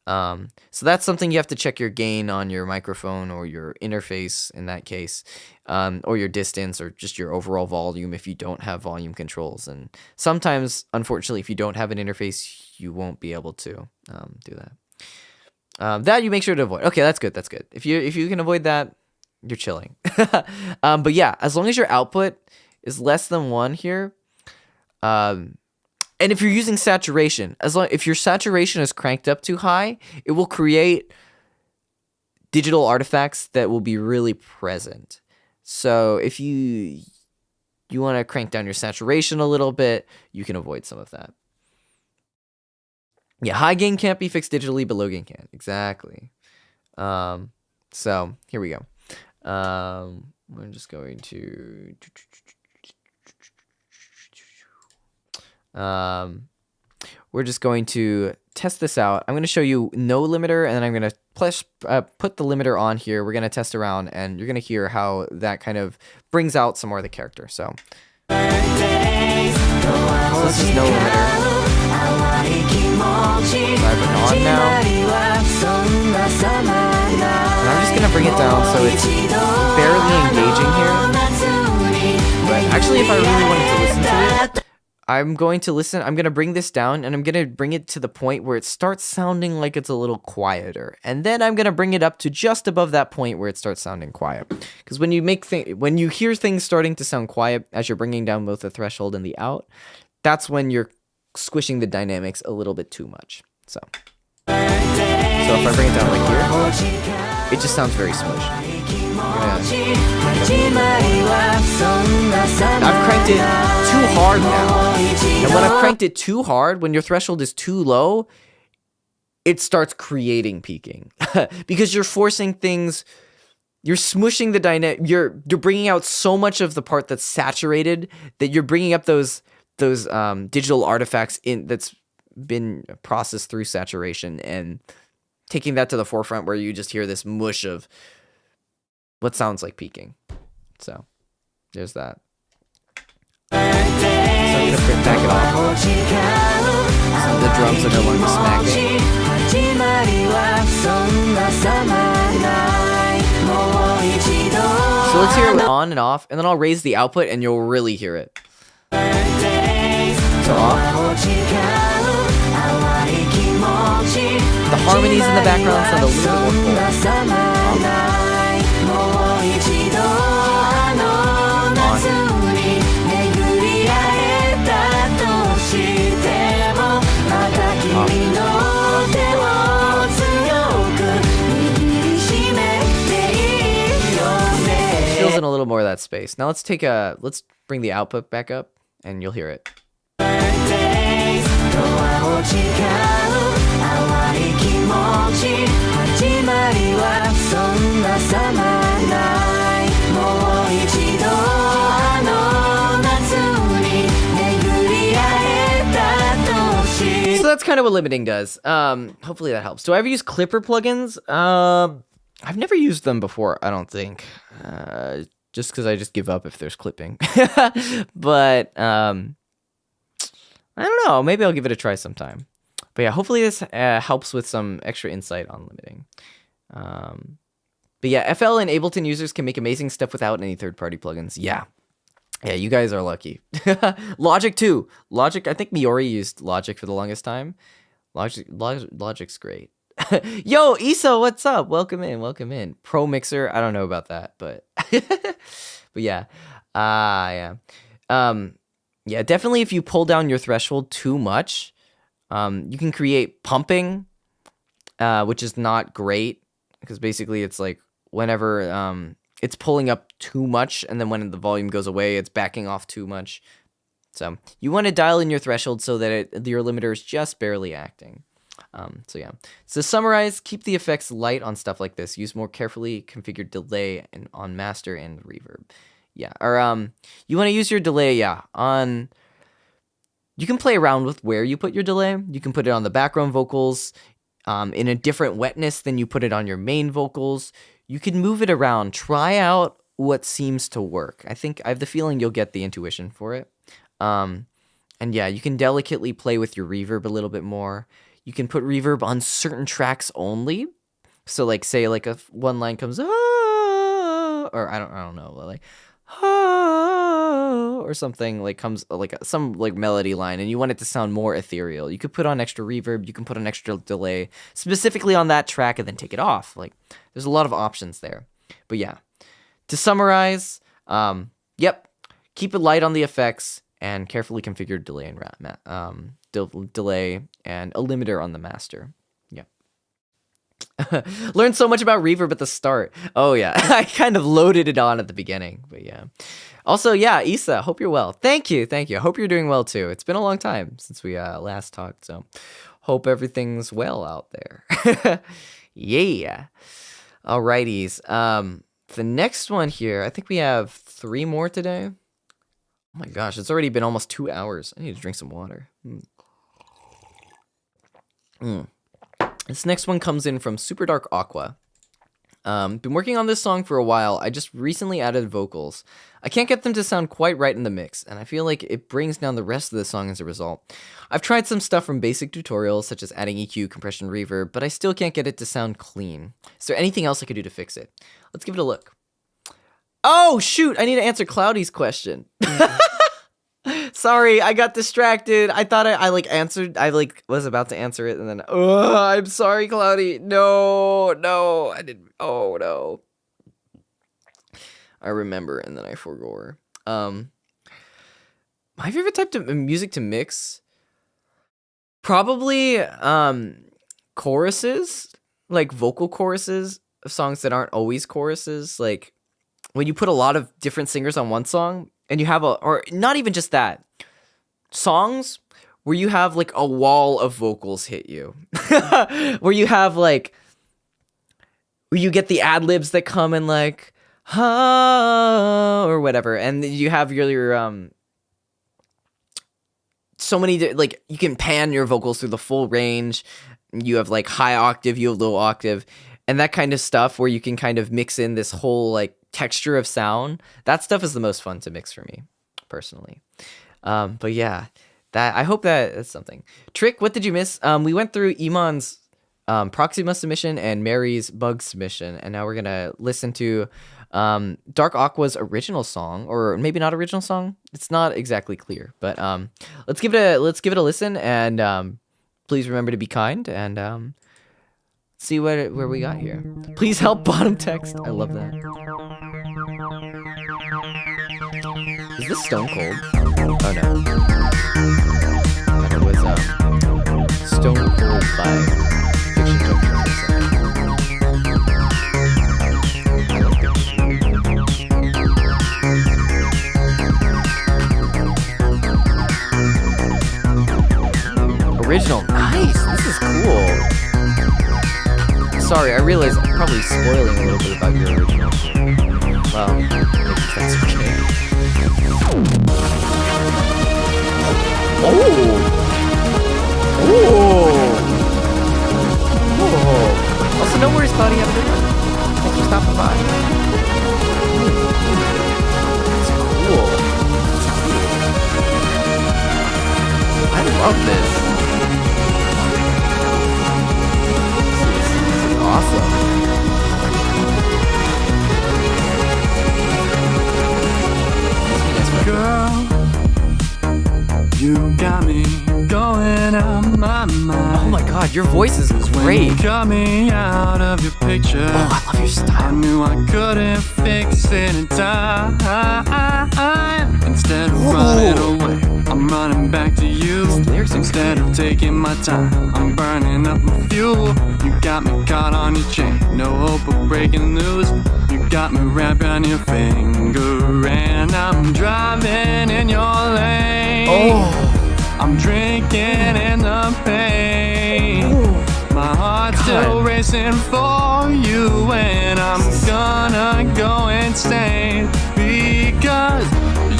So that's something you have to check your gain on your microphone or your interface in that case, or your distance or just your overall volume if you don't have volume controls. And sometimes, unfortunately, if you don't have an interface, you won't be able to do that. That you make sure to avoid. Okay, that's good. That's good. If you can avoid that, you're chilling. But yeah, as long as your output is less than 1 here, and if you're using saturation, if your saturation is cranked up too high, it will create digital artifacts that will be really present. So if you want to crank down your saturation a little bit, you can avoid some of that. Yeah, high gain can't be fixed digitally, but low gain can. Exactly. So here we go. We're just going to... we're just going to test this out. I'm going to show you no limiter, and then I'm going to put the limiter on here. We're going to test around, and you're going to hear how that kind of brings out some more of the character. So this is no limiter. So I have it on now. And I'm just going to bring it down so it's barely engaging here. But actually, if I really wanted to listen to it, I'm going to listen. I'm going to bring this down and I'm going to bring it to the point where it starts sounding like it's a little quieter. And then I'm going to bring it up to just above that point where it starts sounding quiet. Because when you hear things starting to sound quiet as you're bringing down both the threshold and the out, that's when you're squishing the dynamics a little bit too much. So if I bring it down like here, it just sounds very smushed. I've cranked it too hard now. And when I've cranked it too hard, when your threshold is too low, it starts creating peaking. Because you're forcing things, you're smushing the dynamic, you're bringing out so much of the part that's saturated that you're bringing up those digital artifacts that's been processed through saturation and taking that to the forefront where you just hear this mush of what sounds like peaking. So there's that. So I'm gonna back it off. So the drums are no longer smacking. So let's hear it on and off, and then I'll raise the output and you'll really hear it. So off. The harmonies in the background sound a little bit more Feels in a little more of that space. Now let's bring the output back up and you'll hear it. So that's kind of what limiting does. Hopefully that helps. Do I ever use Clipper plugins? I've never used them before, I don't think. Just because I just give up if there's clipping. But I don't know. Maybe I'll give it a try sometime. But yeah, hopefully this helps with some extra insight on limiting. But yeah, FL and Ableton users can make amazing stuff without any third-party plugins. Yeah. Yeah, you guys are lucky. Logic too. Logic, I think Miori used Logic for the longest time. Logic's great. Yo, Isa, what's up? Welcome in. Pro Mixer, I don't know about that, but but yeah. Yeah. Yeah, definitely if you pull down your threshold too much, you can create pumping, which is not great because basically it's like whenever it's pulling up too much and then when the volume goes away, it's backing off too much. So you want to dial in your threshold so that your limiter is just barely acting. So yeah. So to summarize, keep the effects light on stuff like this. Use more carefully configured delay on master and reverb. Yeah, or you want to use your delay, yeah, on... You can play around with where you put your delay. You can put it on the background vocals in a different wetness than you put it on your main vocals. You can move it around. Try out what seems to work. I have the feeling you'll get the intuition for it. And yeah, you can delicately play with your reverb a little bit more. You can put reverb on certain tracks only. So like, say like one line comes, or I don't know, like, or something like comes like some like melody line and you want it to sound more ethereal. You could put on extra reverb, you can put an extra delay specifically on that track and then take it off. Like there's a lot of options there. But yeah, to summarize, yep, keep it light on the effects and carefully configure delay and delay and a limiter on the master. Yeah. Learned so much about reverb at the start. Oh yeah, I kind of loaded it on at the beginning, but yeah. Also, yeah, Isa, hope you're well. Thank you. I hope you're doing well too. It's been a long time since we last talked, so hope everything's well out there. Yeah. Alrighties. The next one here, I think we have 3 more today. Oh my gosh, it's already been almost 2 hours. I need to drink some water. This next one comes in from Super Dark Aqua. Been working on this song for a while. I just recently added vocals. I can't get them to sound quite right in the mix, and I feel like it brings down the rest of the song as a result. I've tried some stuff from basic tutorials, such as adding EQ, compression, reverb, but I still can't get it to sound clean. Is there anything else I could do to fix it? Let's give it a look. Oh, shoot! I need to answer Cloudy's question. Sorry, I got distracted. I thought I like answered. I like was about to answer it, and then I'm sorry, Cloudy. No, I didn't. Oh no. I remember, and then I forgot. My favorite type of music to mix, probably choruses, like vocal choruses of songs that aren't always choruses. Like when you put a lot of different singers on one song, and you have or not even just that, songs where you have like a wall of vocals hit you, where you have like, where you get the ad libs that come in like, or whatever, and you have your so many, like, you can pan your vocals through the full range. You have like high octave, you have low octave, and that kind of stuff where you can kind of mix in this whole like texture of sound. That stuff is the most fun to mix for me personally. But yeah, that, I hope that's something. Trick, what did you miss? We went through Iman's Proxima submission and Mary's Bug submission, and now we're gonna listen to Dark Aqua's original song, or maybe not original song. It's not exactly clear, but let's give it a listen, and please remember to be kind, and see where we got here. Please help bottom text. I love that. Is this Stone Cold? Oh no. That was Stone Cold by Fiction Junction. Original. Nice. This is cool. Sorry, I realize I'm probably spoiling a little bit about your original. Well, maybe that's okay. Oh. Also, no worries, Cloudy. Have a good one. Thanks for stopping by. It's cool. I love this. Awesome. Girl, you got me going out my mind. Oh my god, your voice is great. You got me out of your picture. Oh, I love your I style. knew I couldn't fix it in time. Instead of running away, I'm running back to you. Instead of taking my time, I'm burning up my fuel. You got me caught on your chain, no hope of breaking loose. You got me wrapped around your finger, and I'm driving in your lane. Oh. I'm drinking in the pain. My heart's still racing for you, and I'm gonna go insane because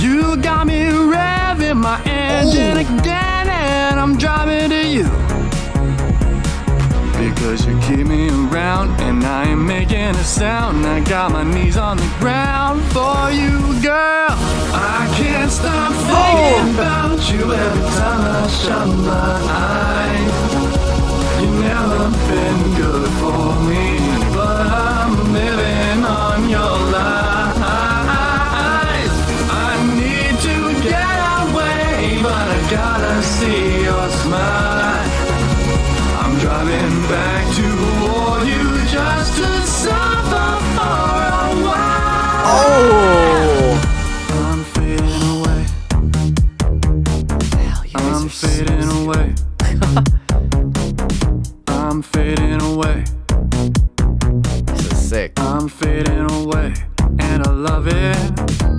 you got me revving my engine again, and I'm driving to you because you keep me around, and I ain't making a sound. I got my knees on the ground for you, girl. I can't stop thinking about you every time I shut my eyes. You've never been good for me, but I'm living on your lies. I need to get away, but I gotta see your smile. I'm driving back toward you just to suffer for a while. Oh. I'm fading away. Hell, you guys I'm are fading away. I'm fading away. This is sick. I'm fading away, and I love it.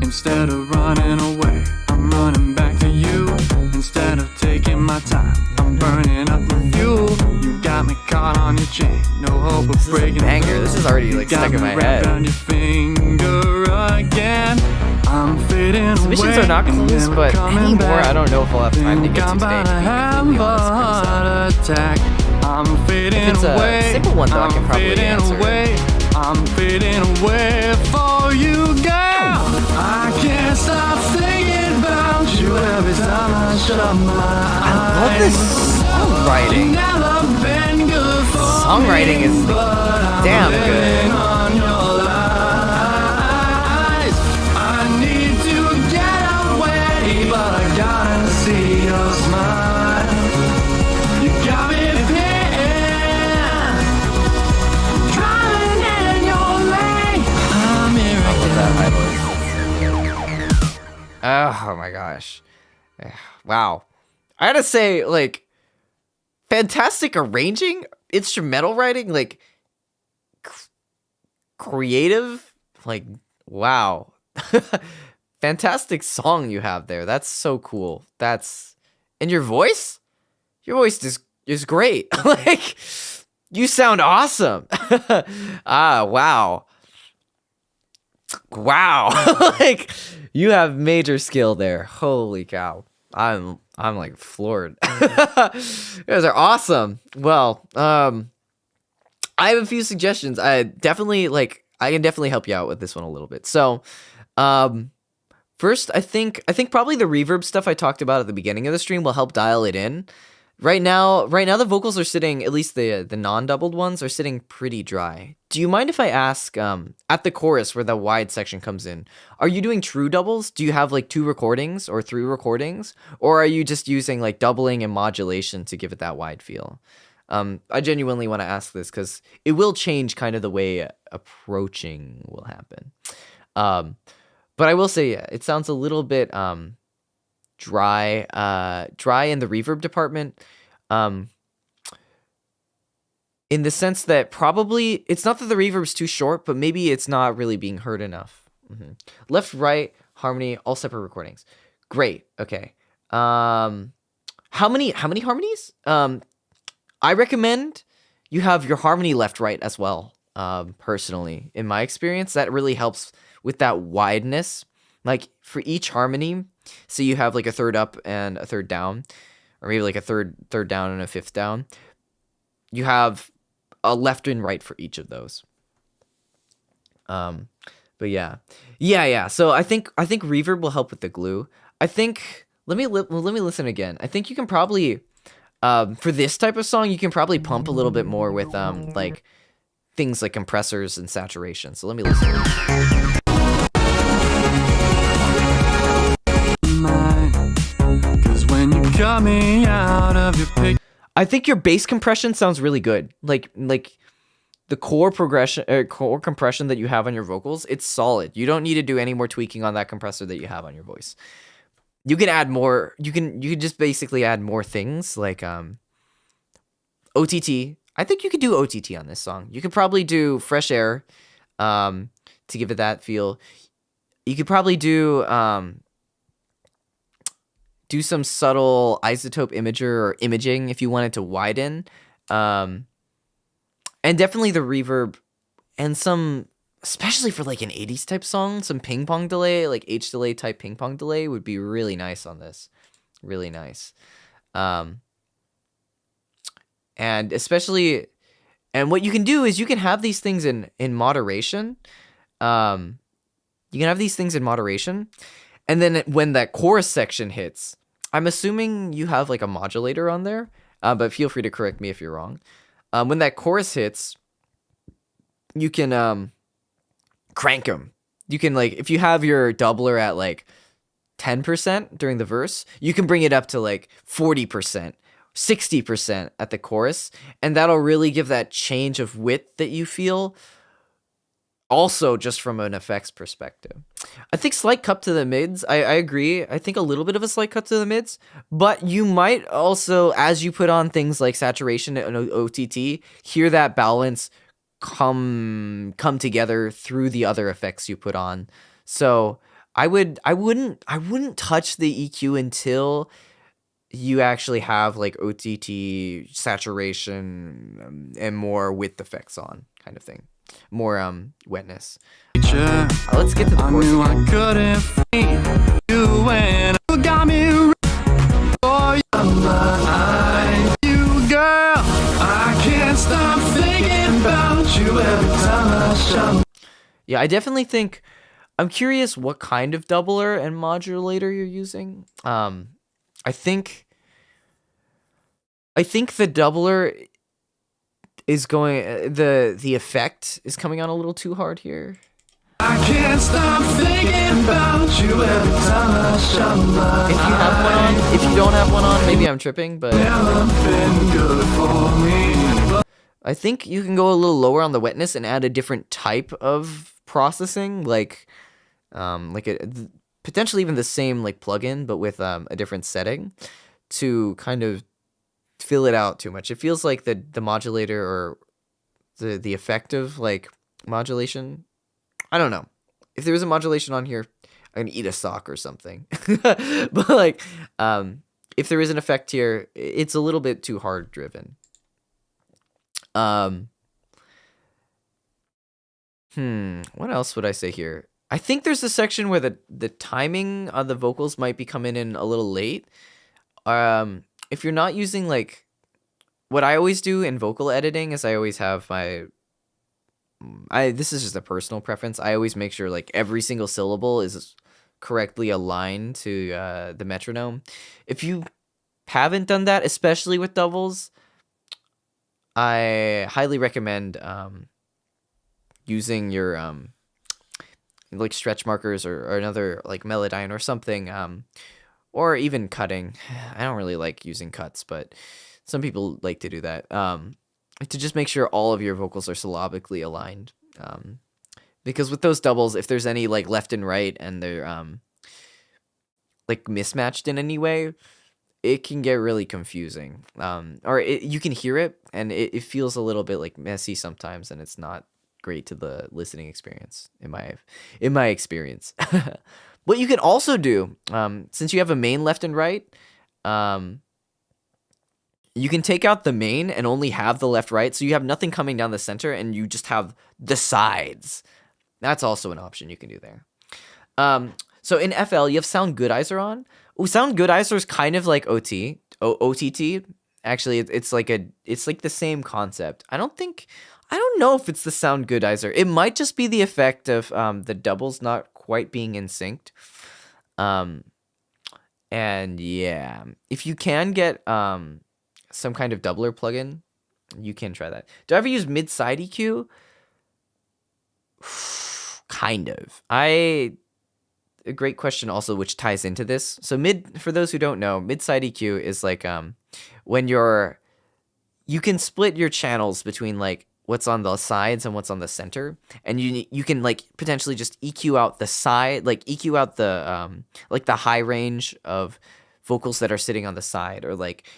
Instead of running away, I'm running back to you. Instead of taking my time, I'm burning up the fuel. You got me caught on your chain, no hope of breaking banger. through. This is already like stuck in my head. Around your finger again. I'm fading Submissions away, are not close, never but coming anymore, back. I don't know if we'll have time to get to I'm today, about to to be have completely a honest. heart attack. I'm fading If it's a away. simple one, though, I can I'm probably fading answer it. away. I'm fading away for you, girl. I can't stop thinking about you every time I shut my eyes. I love this songwriting. Never been good for Songwriting me, is but I'm damn living good. on your lies. I need to get away, but I gotta my gosh. Wow. I gotta say, like, fantastic arranging, instrumental writing, like, creative, like, wow. Fantastic song you have there. That's so cool. And your voice? Your voice is great. Like, you sound awesome. Wow. Wow. Like, you have major skill there. Holy cow. I'm like floored. You guys are awesome. Well, I have a few suggestions. I can definitely help you out with this one a little bit. So, first, I think probably the reverb stuff I talked about at the beginning of the stream will help dial it in. Right now the vocals are sitting, at least the non-doubled ones are sitting pretty dry. Do you mind if I ask, at the chorus where the wide section comes in, are you doing true doubles? Do you have like 2 recordings or 3 recordings? Or are you just using like doubling and modulation to give it that wide feel? I genuinely want to ask this because it will change kind of the way approaching will happen. But I will say, yeah, it sounds a little bit dry in the reverb department. In the sense that probably it's not that the reverb's too short, but maybe it's not really being heard enough. Left, right, harmony, all separate recordings. Great. Okay. How many harmonies? I recommend you have your harmony left, right as well. Personally, in my experience, that really helps with that wideness. Like for each harmony, so you have like a third up and a third down, or maybe like a third down and a fifth down. You have a left and right for each of those. But yeah. So I think reverb will help with the glue. I think let me listen again. I think you can probably for this type of song you can probably pump a little bit more with like things like compressors and saturation. So let me listen. Coming out of your pic. I think your bass compression sounds really good. Like the core compression that you have on your vocals, it's solid. You don't need to do any more tweaking on that compressor that you have on your voice. You can add more. You can just basically add more things like OTT. I think you could do OTT on this song. You could probably do fresh air to give it that feel. You could probably do some subtle isotope imager or imaging if you wanted to widen. And definitely the reverb and some, especially for like an 80s type song, some ping pong delay, like H delay type ping pong delay would be really nice on this. Really nice. And especially, and what you can do is you can have these things in moderation. You can have these things in moderation. And then when that chorus section hits, I'm assuming you have like a modulator on there, but feel free to correct me if you're wrong. When that chorus hits, you can crank them. You can like, if you have your doubler at like 10% during the verse, you can bring it up to like 40%, 60% at the chorus, and that'll really give that change of width that you feel. Also, just from an effects perspective, I think slight cut to the mids. I agree. I think a little bit of a slight cut to the mids, but you might also, as you put on things like saturation and OTT, hear that balance come together through the other effects you put on. So I wouldn't touch the EQ until you actually have like OTT, saturation, and more width effects on, kind of thing. More wetness. Let's get to the chorus. I couldn't find you when you got me for you, girl. I can't stop thinking about you every time I show. Yeah, I definitely think. I'm curious what kind of doubler and modulator you're using. I think the doubler is going, the effect is coming on a little too hard here. I can't stop thinking about you every time I shut my If you have one on, if you don't have one on, maybe I'm tripping, but never been good for me. I think you can go a little lower on the wetness and add a different type of processing, like potentially even the same like plugin, but with a different setting to kind of fill it out too much. It feels like the modulator or the effective like modulation. I don't know. If there was a modulation on here, I'm gonna eat a sock or something. But like, if there is an effect here, it's a little bit too hard driven. What else would I say here? I think there's a section where the timing on the vocals might be coming in a little late. If you're not using like, what I always do in vocal editing is I always have this is just a personal preference. I always make sure like every single syllable is correctly aligned to the metronome. If you haven't done that, especially with doubles, I highly recommend using your like stretch markers or another like Melodyne or something, or even cutting. I don't really like using cuts, but some people like to do that, to just make sure all of your vocals are syllabically aligned. Because with those doubles, if there's any like left and right and they're like mismatched in any way, it can get really confusing. Or you can hear it and it feels a little bit like messy sometimes, and it's not great to the listening experience in my experience. What you can also do, since you have a main left and right, you can take out the main and only have the left right, so you have nothing coming down the center and you just have the sides. That's also an option you can do there. So in FL, you have Sound Goodizer on. Oh, Sound Goodizer is kind of like OTT. Actually, it's like the same concept. I don't know if it's the Sound Goodizer. It might just be the effect of the doubles not quite being in sync. And yeah, if you can get some kind of doubler plugin, you can try that. Do I ever use mid-side EQ? Kind of. A great question also, which ties into this. So for those who don't know, mid-side EQ is like when you can split your channels between like what's on the sides and what's on the center, and you can like potentially just EQ out the side, like EQ out the like the high range of vocals that are sitting on the side, or like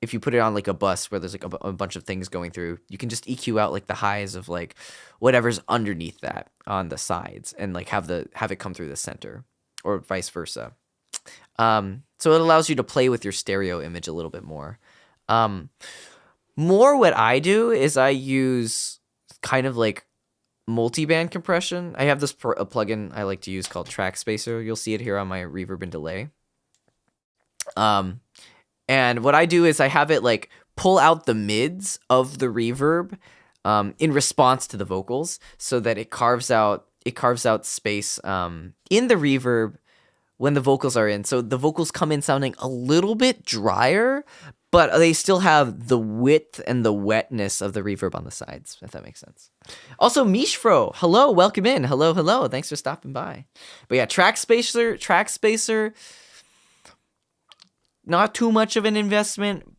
if you put it on like a bus where there's like a bunch of things going through, you can just EQ out like the highs of like whatever's underneath that on the sides, and like have it come through the center, or vice versa. So it allows you to play with your stereo image a little bit more. More what I do is I use kind of like multi-band compression. I have a plugin I like to use called Track Spacer. You'll see it here on my reverb and delay. And what I do is I have it like pull out the mids of the reverb in response to the vocals, so that it carves out space in the reverb when the vocals are in. So the vocals come in sounding a little bit drier, but they still have the width and the wetness of the reverb on the sides, if that makes sense. Also, Mishfro, hello, welcome in. Hello. Thanks for stopping by. But yeah, Track Spacer, not too much of an investment,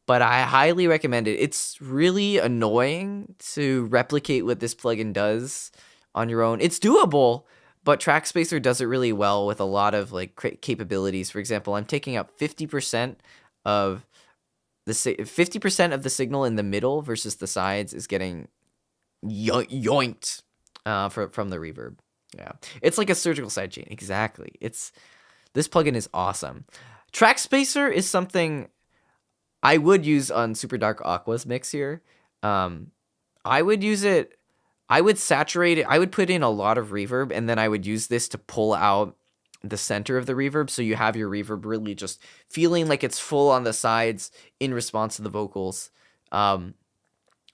but I highly recommend it. It's really annoying to replicate what this plugin does on your own. It's doable, but Track Spacer does it really well with a lot of like capabilities. For example, I'm taking out 50% of the signal in the middle versus the sides is getting yoinked from the reverb. Yeah, it's like a surgical sidechain. Exactly. This plugin is awesome. Track Spacer is something I would use on Super Dark Aqua's mix here. I would use it. I would saturate it. I would put in a lot of reverb, and then I would use this to pull out the center of the reverb, so you have your reverb really just feeling like it's full on the sides in response to the vocals. But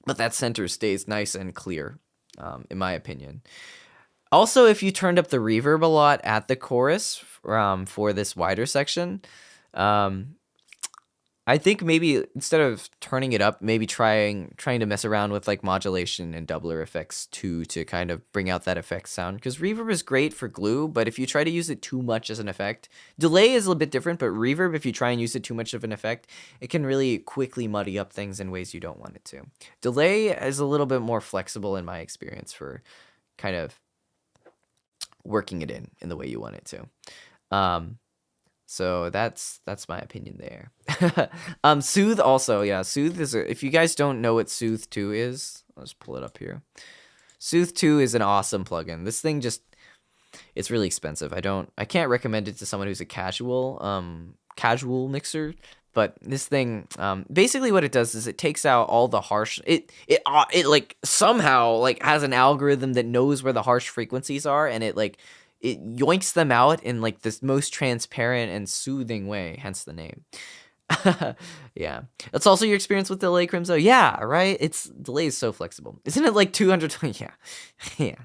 that center stays nice and clear, in my opinion. Also, if you turned up the reverb a lot at the chorus for this wider section, I think maybe instead of turning it up, maybe trying to mess around with like modulation and doubler effects too, to kind of bring out that effect sound. Because reverb is great for glue, but if you try to use it too much as an effect, delay is a little bit different, but reverb, if you try and use it too much of an effect, it can really quickly muddy up things in ways you don't want it to. Delay is a little bit more flexible in my experience for kind of working it in the way you want it to. So that's my opinion there. Soothe also, yeah. Soothe is if you guys don't know what Soothe 2 is, I'll just pull it up here. Soothe 2 is an awesome plugin. This thing it's really expensive. I can't recommend it to someone who's a casual mixer. But this thing, basically what it does is it takes out all the harsh. It like somehow like has an algorithm that knows where the harsh frequencies are, and it yoinks them out in like this most transparent and soothing way. Hence the name. Yeah, that's also your experience with delay, Crimso. Yeah, right. Delay is so flexible, isn't it? Like 220. Yeah, yeah.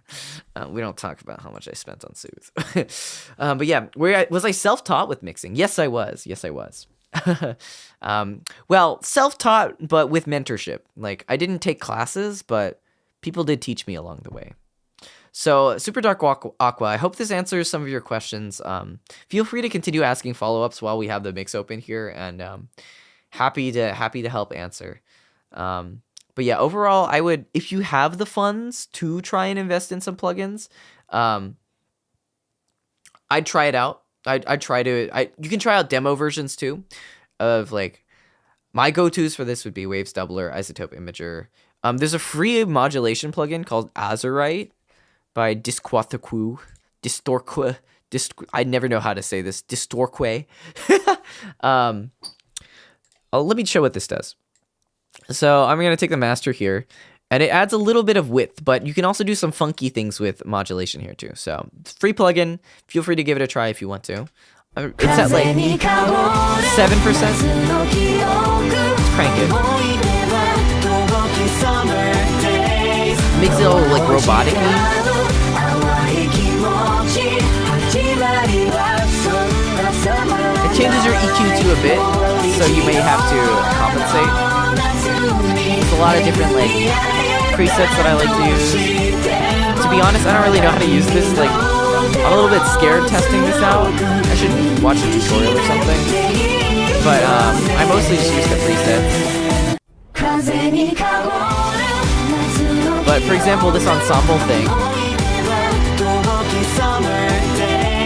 We don't talk about how much I spent on Soothe. But yeah, was I self-taught with mixing? Yes, I was. Well, self-taught, but with mentorship. Like, I didn't take classes, but people did teach me along the way. So, Super Dark Aqua, I hope this answers some of your questions. Feel free to continue asking follow-ups while we have the mix open here, and happy to help answer. But yeah, overall, I would, if you have the funds to try and invest in some plugins, I'd try it out. You can try out demo versions too, of like, my go-tos for this would be Waves Doubler, Isotope Imager. There's a free modulation plugin called Azurite by Distorque. I never know how to say this. Distorque. Let me show what this does. So I'm going to take the master here, and it adds a little bit of width, but you can also do some funky things with modulation here too. So it's a free plugin. Feel free to give it a try if you want to. It's at like 7%. Let's crank it. Makes it all like robotic. It changes your EQ to a bit, so you may have to compensate. There's a lot of different like presets that I like to use. To be honest, I don't really know how to use this. Like, I'm a little bit scared testing this out. I should watch a tutorial or something. But I mostly just use the presets. But for example, this ensemble thing,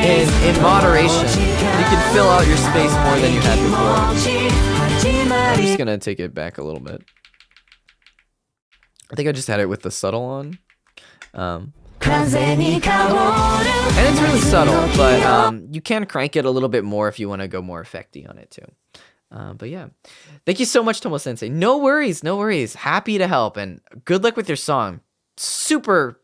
in moderation, you can fill out your space more than you had before. I'm just gonna take it back a little bit. I think I just had it with the subtle on. And it's really subtle, but you can crank it a little bit more if you want to go more effecty on it too. But yeah, thank you so much, Tomo-sensei. No worries. Happy to help, and good luck with your song. Super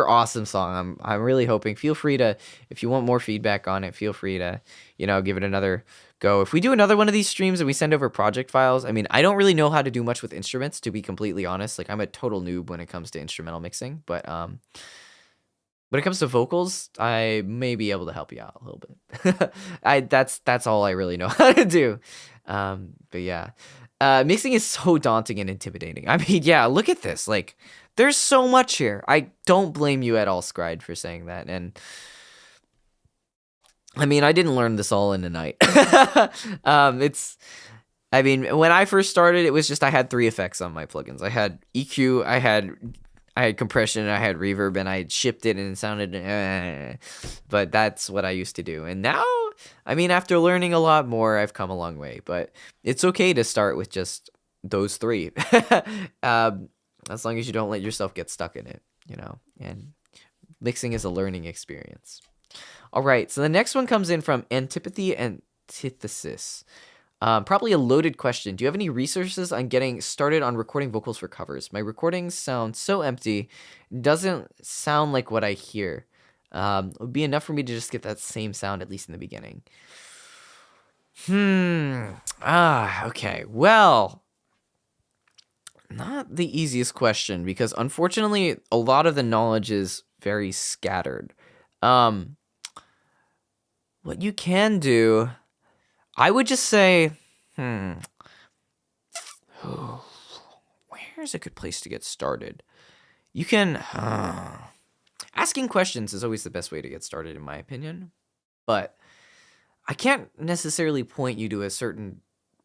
awesome song. I'm really hoping. Feel free to, if you want more feedback on it, feel free to, give it another go. If we do another one of these streams and we send over project files, I mean, I don't really know how to do much with instruments, to be completely honest. Like, I'm a total noob when it comes to instrumental mixing, but when it comes to vocals, I may be able to help you out a little bit. That's all I really know how to do. But yeah, mixing is so daunting and intimidating. I mean, yeah, look at this. Like, there's so much here. I don't blame you at all, Scride, for saying that. And I mean, I didn't learn this all in a night. I mean, when I first started, it was just I had 3 effects on my plugins. I had EQ, I had compression, I had reverb, and I shipped it and it sounded but that's what I used to do. And now, I mean, after learning a lot more, I've come a long way. But it's okay to start with just those 3. As long as you don't let yourself get stuck in it, and mixing is a learning experience. All right, so the next one comes in from Antipathy Antithesis. Probably a loaded question. Do you have any resources on getting started on recording vocals for covers? My recordings sound so empty. Doesn't sound like what I hear. It would be enough for me to just get that same sound, at least in the beginning. Okay. Well, not the easiest question, because unfortunately, a lot of the knowledge is very scattered. What you can do, I would just say, where's a good place to get started? You can, asking questions is always the best way to get started, in my opinion. But I can't necessarily point you to a certain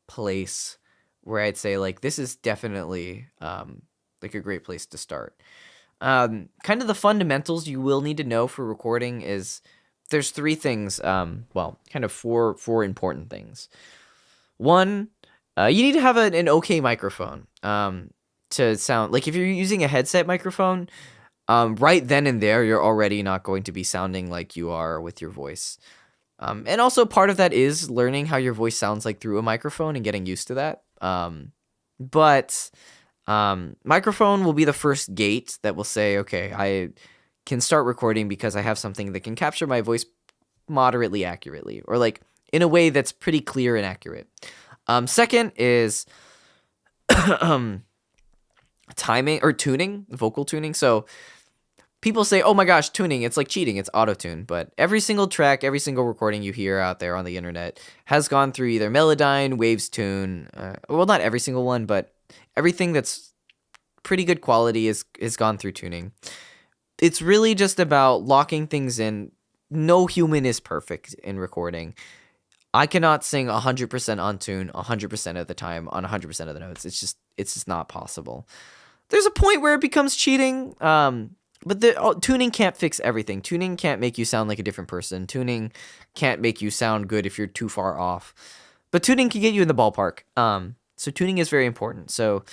place where I'd say, like, this is definitely, like, a great place to start. Kind of the fundamentals you will need to know for recording is there's three things. Well, kind of four important things. One, you need to have an okay microphone. To sound like if you're using a headset microphone, right then and there, you're already not going to be sounding like you are with your voice. And also part of that is learning how your voice sounds like through a microphone and getting used to that. But microphone will be the first gate that will say, okay, I can start recording because I have something that can capture my voice moderately accurately, or like in a way that's pretty clear and accurate. Second is timing or tuning, vocal tuning. So people say, oh my gosh, tuning, it's like cheating, it's auto-tune. But every single track, every single recording you hear out there on the internet has gone through either Melodyne, Waves Tune, well, not every single one, but everything that's pretty good quality is gone through tuning. It's really just about locking things in. No human is perfect in recording. I cannot sing 100% on tune 100% of the time on 100% of the notes. It's just not possible. There's a point where it becomes cheating, but tuning can't fix everything. Tuning can't make you sound like a different person. Tuning can't make you sound good if you're too far off. But tuning can get you in the ballpark. So tuning is very important. So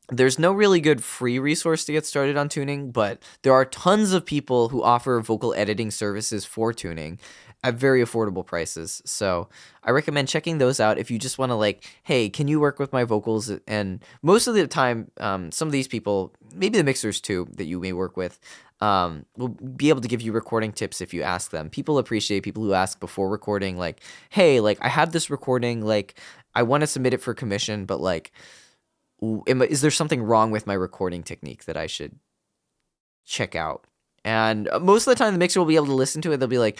there's no really good free resource to get started on tuning, but there are tons of people who offer vocal editing services for tuning at very affordable prices. So I recommend checking those out if you just want to like, hey, can you work with my vocals? And most of the time, some of these people, maybe the mixers too, that you may work with, will be able to give you recording tips if you ask them. People appreciate people who ask before recording, like, hey, like I have this recording, like I want to submit it for commission, but like, is there something wrong with my recording technique that I should check out? And most of the time the mixer will be able to listen to it. They'll be like,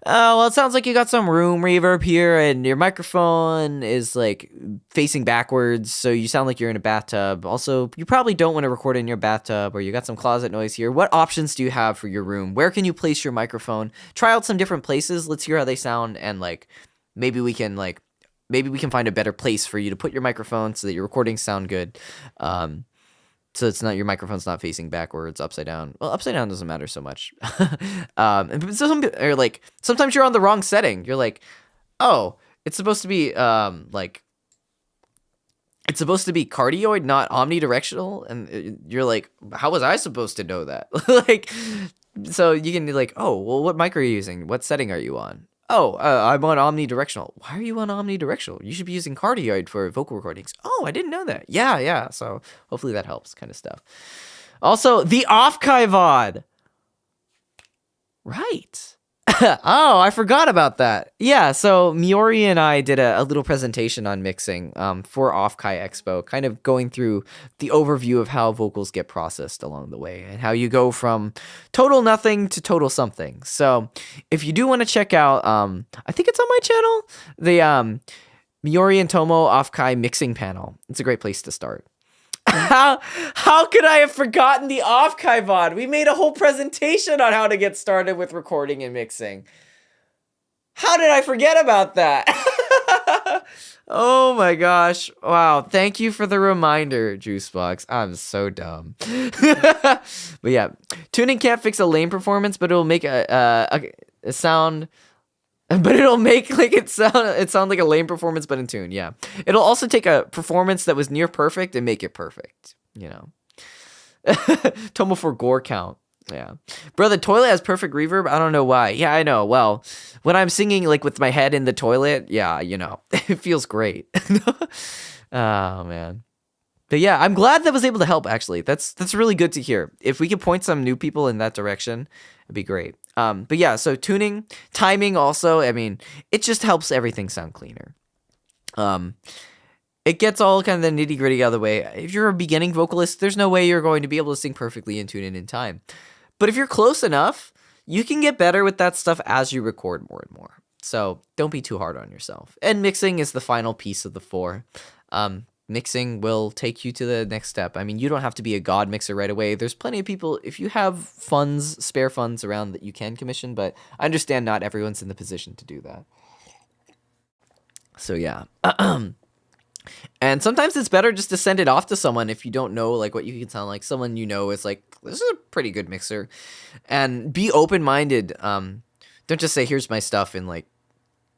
oh, well, it sounds like you got some room reverb here and your microphone is like facing backwards, so you sound like you're in a bathtub. Also, you probably don't want to record in your bathtub, or you got some closet noise here. What options do you have for your room? Where can you place your microphone? Try out some different places. Let's hear how they sound, and like maybe we can find a better place for you to put your microphone so that your recordings sound good. So it's not, your microphone's not facing backwards, upside down. Well, upside down doesn't matter so much. And sometimes you're on the wrong setting. You're like, oh, it's supposed to be it's supposed to be cardioid, not omnidirectional. And you're like, how was I supposed to know that? Like, so you can be like, oh, well, what mic are you using? What setting are you on? Oh, I'm on omnidirectional. Why are you on omnidirectional? You should be using cardioid for vocal recordings. Oh, I didn't know that. Yeah. So hopefully that helps, kind of stuff. Also, the off-kai VOD. Right. Oh, I forgot about that. Yeah, so Miori and I did a little presentation on mixing for Off-Kai Expo, kind of going through the overview of how vocals get processed along the way and how you go from total nothing to total something. So if you do want to check out, I think it's on my channel, the Miori and Tomo Off-Kai mixing panel. It's a great place to start. How could I have forgotten the Off-Kai VOD? We made a whole presentation on how to get started with recording and mixing. How did I forget about that? Oh my gosh. Wow. Thank you for the reminder, Juicebox. I'm so dumb. But yeah, tuning can't fix a lame performance, but it'll make a sound... But it'll make like it sound like a lame performance, but in tune. Yeah, it'll also take a performance that was near perfect and make it perfect. You know, Tomo for gore count. Yeah, bro, the toilet has perfect reverb. I don't know why. Yeah, I know. Well, when I'm singing like with my head in the toilet, yeah, you know, it feels great. Oh man. But yeah, I'm glad that was able to help. Actually, that's really good to hear. If we could point some new people in that direction, it'd be great. But yeah, so tuning, timing also, I mean, it just helps everything sound cleaner. It gets all kind of the nitty gritty out of the way. If you're a beginning vocalist, there's no way you're going to be able to sing perfectly in tune and in time. But if you're close enough, you can get better with that stuff as you record more and more. So don't be too hard on yourself. And mixing is the final piece of the four. Mixing will take you to the next step. I mean, you don't have to be a god mixer right away. There's plenty of people, if you have funds, spare funds around, that you can commission, but I understand not everyone's in the position to do that. So yeah. And sometimes it's better just to send it off to someone if you don't know like what you can sound like. Someone you know is like, this is a pretty good mixer, and be open minded. Don't just say here's my stuff and like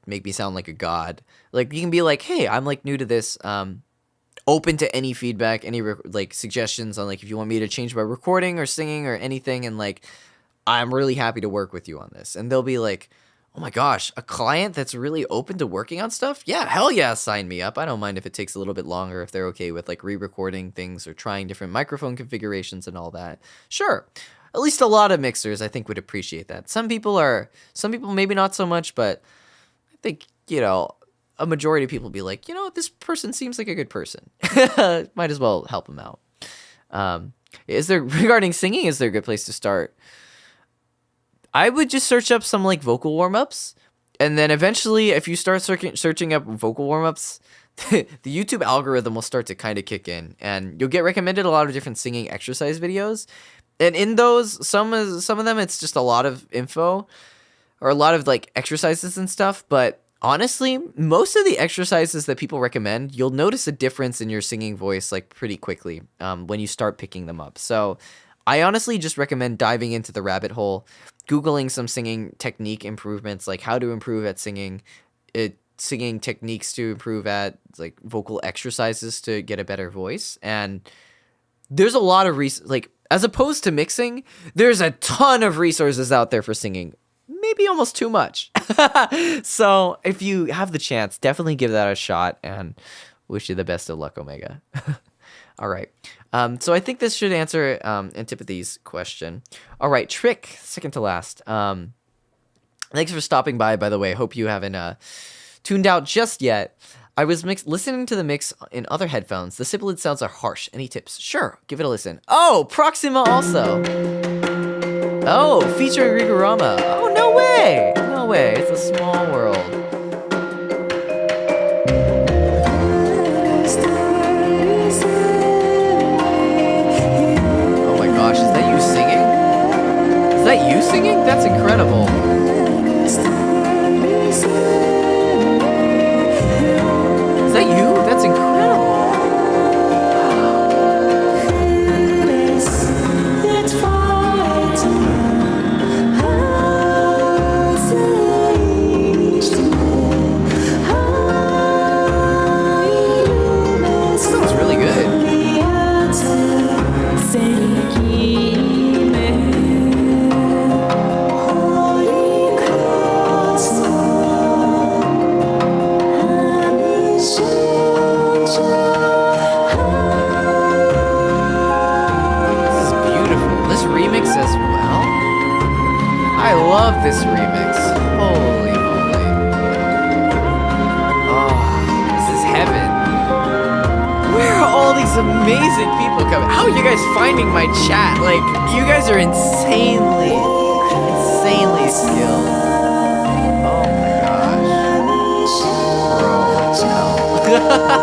make me sound like a god. Like you can be like, hey, I'm like new to this. Open to any feedback, any like suggestions on like if you want me to change my recording or singing or anything, and like I'm really happy to work with you on this. And they'll be like, oh my gosh, a client that's really open to working on stuff? Yeah, hell yeah, sign me up. I don't mind if it takes a little bit longer, if they're okay with like re-recording things or trying different microphone configurations and all that. Sure. At least a lot of mixers I think would appreciate that. Some people maybe not so much, but I think, a majority of people be like, this person seems like a good person. Might as well help them out. Regarding singing, is there a good place to start? I would just search up some like vocal warm-ups, and then eventually if you start searching up vocal warm-ups, the YouTube algorithm will start to kind of kick in, and you'll get recommended a lot of different singing exercise videos. And in those, some of them, it's just a lot of info or a lot of like exercises and stuff. But honestly, most of the exercises that people recommend, you'll notice a difference in your singing voice like pretty quickly when you start picking them up. So I honestly just recommend diving into the rabbit hole, Googling some singing technique improvements, like how to improve at singing techniques to improve at, like vocal exercises to get a better voice. And there's a lot of like as opposed to mixing, there's a ton of resources out there for singing. Maybe almost too much. So if you have the chance, definitely give that a shot, and wish you the best of luck, Omega. All right. So I think this should answer Antipathy's question. All right, Trick, second to last. Thanks for stopping by the way. Hope you haven't tuned out just yet. I was listening to the mix in other headphones. The sibilant sounds are harsh. Any tips? Sure, give it a listen. Oh, Proxima also. Oh, featuring Rigorama. Oh, no way. No way. It's a small world. Oh my gosh, is that you singing? Is that you singing? That's incredible. Is that you? That's incredible. Sounds really good. I love this remix. Holy moly. Oh, this is heaven. Where are all these amazing people coming? How are you guys finding my chat? Like, you guys are insanely skilled. Oh my gosh. Bro,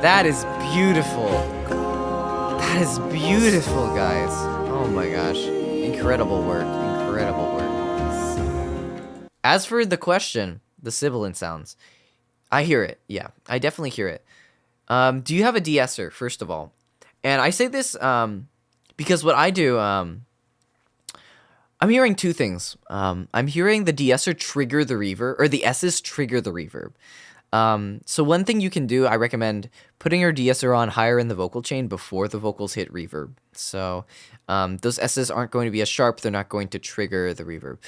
that is beautiful. That is beautiful, guys. Oh my gosh. Incredible work. Incredible work. As for the question, the sibilant sounds, I hear it. Yeah, I definitely hear it. Do you have a de-esser, first of all? And I say this because what I do, I'm hearing two things. I'm hearing the de-esser trigger the reverb, or the S's trigger the reverb. So one thing you can do, I recommend putting your de-esser on higher in the vocal chain before the vocals hit reverb. So those S's aren't going to be as sharp. They're not going to trigger the reverb.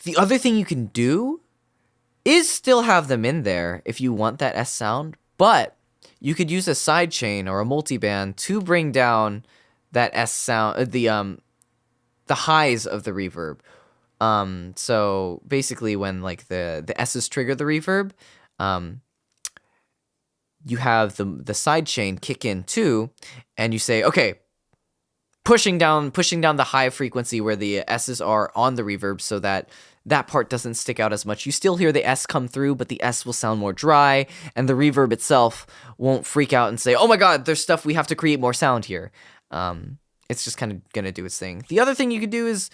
The other thing you can do is still have them in there if you want that S sound, but you could use a sidechain or a multiband to bring down that S sound, the highs of the reverb. So basically when like the S's trigger the reverb, you have the sidechain kick in too, and you say, okay, pushing down the high frequency where the S's are on the reverb so that part doesn't stick out as much. You still hear the S come through, but the S will sound more dry, and the reverb itself won't freak out and say, oh my god, there's stuff, we have to create more sound here. It's just kind of gonna do its thing. The other thing you could do is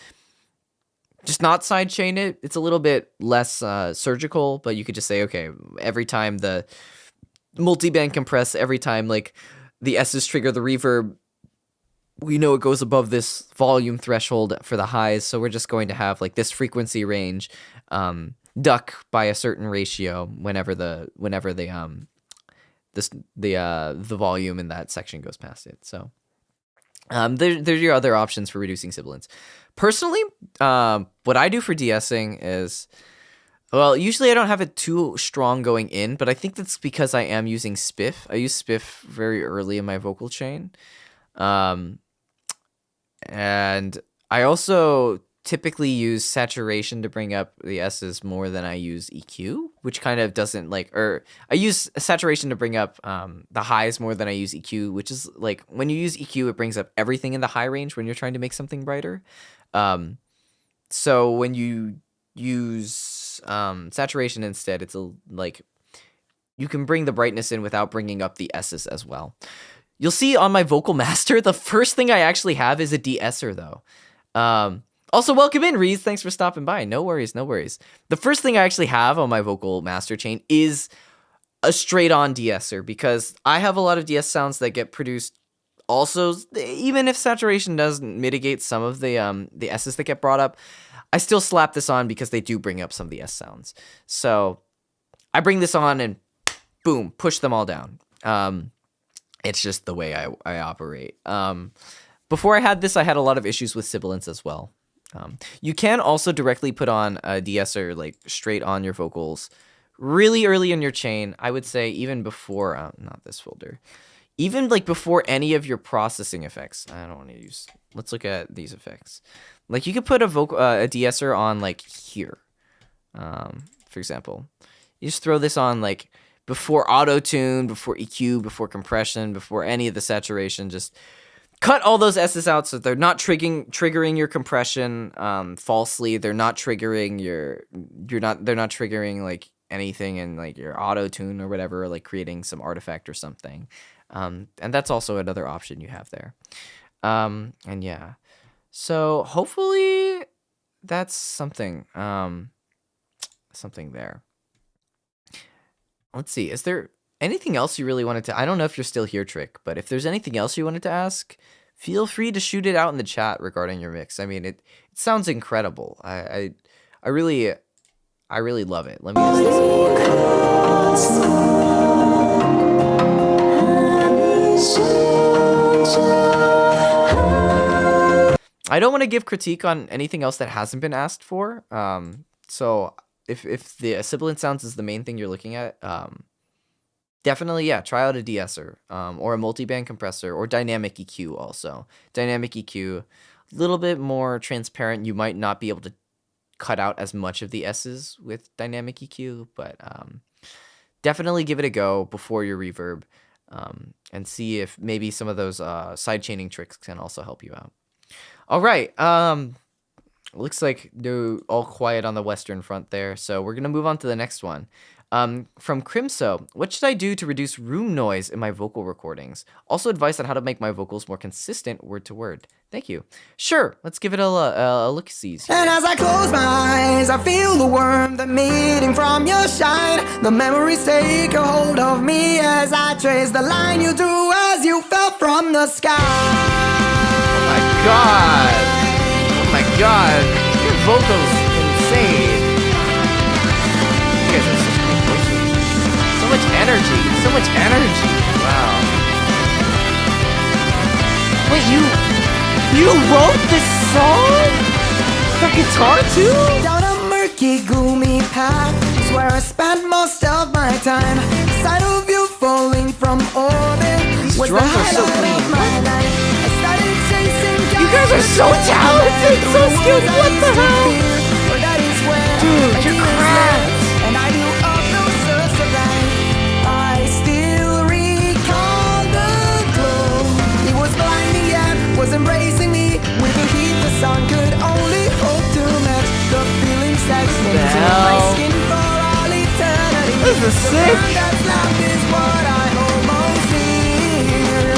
just not sidechain it. It's a little bit less surgical, but you could just say, okay, every time the multiband compress, every time like the S's trigger the reverb, we know it goes above this volume threshold for the highs, so we're just going to have like this frequency range duck by a certain ratio whenever the volume in that section goes past it. So there's your other options for reducing sibilance. Personally, what I do for de-essing is, well, usually I don't have it too strong going in, but I think that's because I am using spiff. I use spiff very early in my vocal chain. And I also typically use saturation to bring up the S's more than I use EQ, which kind of doesn't or I use saturation to bring up the highs more than I use EQ, which is like when you use EQ, it brings up everything in the high range when you're trying to make something brighter. So when you use saturation instead, it's like you can bring the brightness in without bringing up the S's as well. You'll see on my vocal master, the first thing I actually have is a de-esser though. Also, welcome in, Reese. Thanks for stopping by. No worries, no worries. The first thing I actually have on my vocal master chain is a straight-on de-esser because I have a lot of DS sounds that get produced also, even if saturation doesn't mitigate some of the S's that get brought up, I still slap this on because they do bring up some of the S sounds. So I bring this on and boom, push them all down. It's just the way I operate. Before I had this, I had a lot of issues with sibilance as well. You can also directly put on a de-esser like straight on your vocals really early in your chain. I would say even before, not this folder, even like before any of your processing effects. I don't want to use, let's look at these effects. Like you could put a de-esser on like here, for example. You just throw this on like before auto-tune, before EQ, before compression, before any of the saturation. Just cut all those S's out so they're not triggering your compression falsely. They're not triggering they're not triggering like anything in like your auto-tune or whatever, like creating some artifact or something. And that's also another option you have there. And yeah. So hopefully that's something there. Let's see. Is there anything else you really wanted to... I don't know if you're still here, Trick, but if there's anything else you wanted to ask, feel free to shoot it out in the chat regarding your mix. I mean, it sounds incredible. I really love it. Let me just I don't want to give critique on anything else that hasn't been asked for. So if the sibilant sounds is the main thing you're looking at, definitely, yeah, try out a de-esser or a multiband compressor or dynamic EQ also. Dynamic EQ, a little bit more transparent. You might not be able to cut out as much of the S's with dynamic EQ, but definitely give it a go before your reverb and see if maybe some of those sidechaining tricks can also help you out. All right. Looks like they're all quiet on the Western Front there, so we're going to move on to the next one. From Crimso, what should I do to reduce room noise in my vocal recordings? Also advice on how to make my vocals more consistent word to word. Thank you. Sure, let's give it a look-see. And as I close my eyes, I feel the warmth emanating from your shine. The memories take a hold of me as I trace the line you drew as you fell from the sky. Oh my god! Oh my god! Your vocals insane. You guys are such great voices. Someone much energy. So much energy. Wow. Wait, you wrote this song? For guitar too? Down a murky, gloomy path is where I spent most of my time. Sight of you falling from orbit. These was drums the are so highlight clean. of my life. I started chasing You guys are so talented, so skilled. What the hell? Dude, you're cracked. And I knew of no source of light. I still recall the glow. It was blinding yet was embracing me with the heat the sun could only hope to match. The feeling sets into my skin for all eternity. This is sick. That's love is what I almost fear.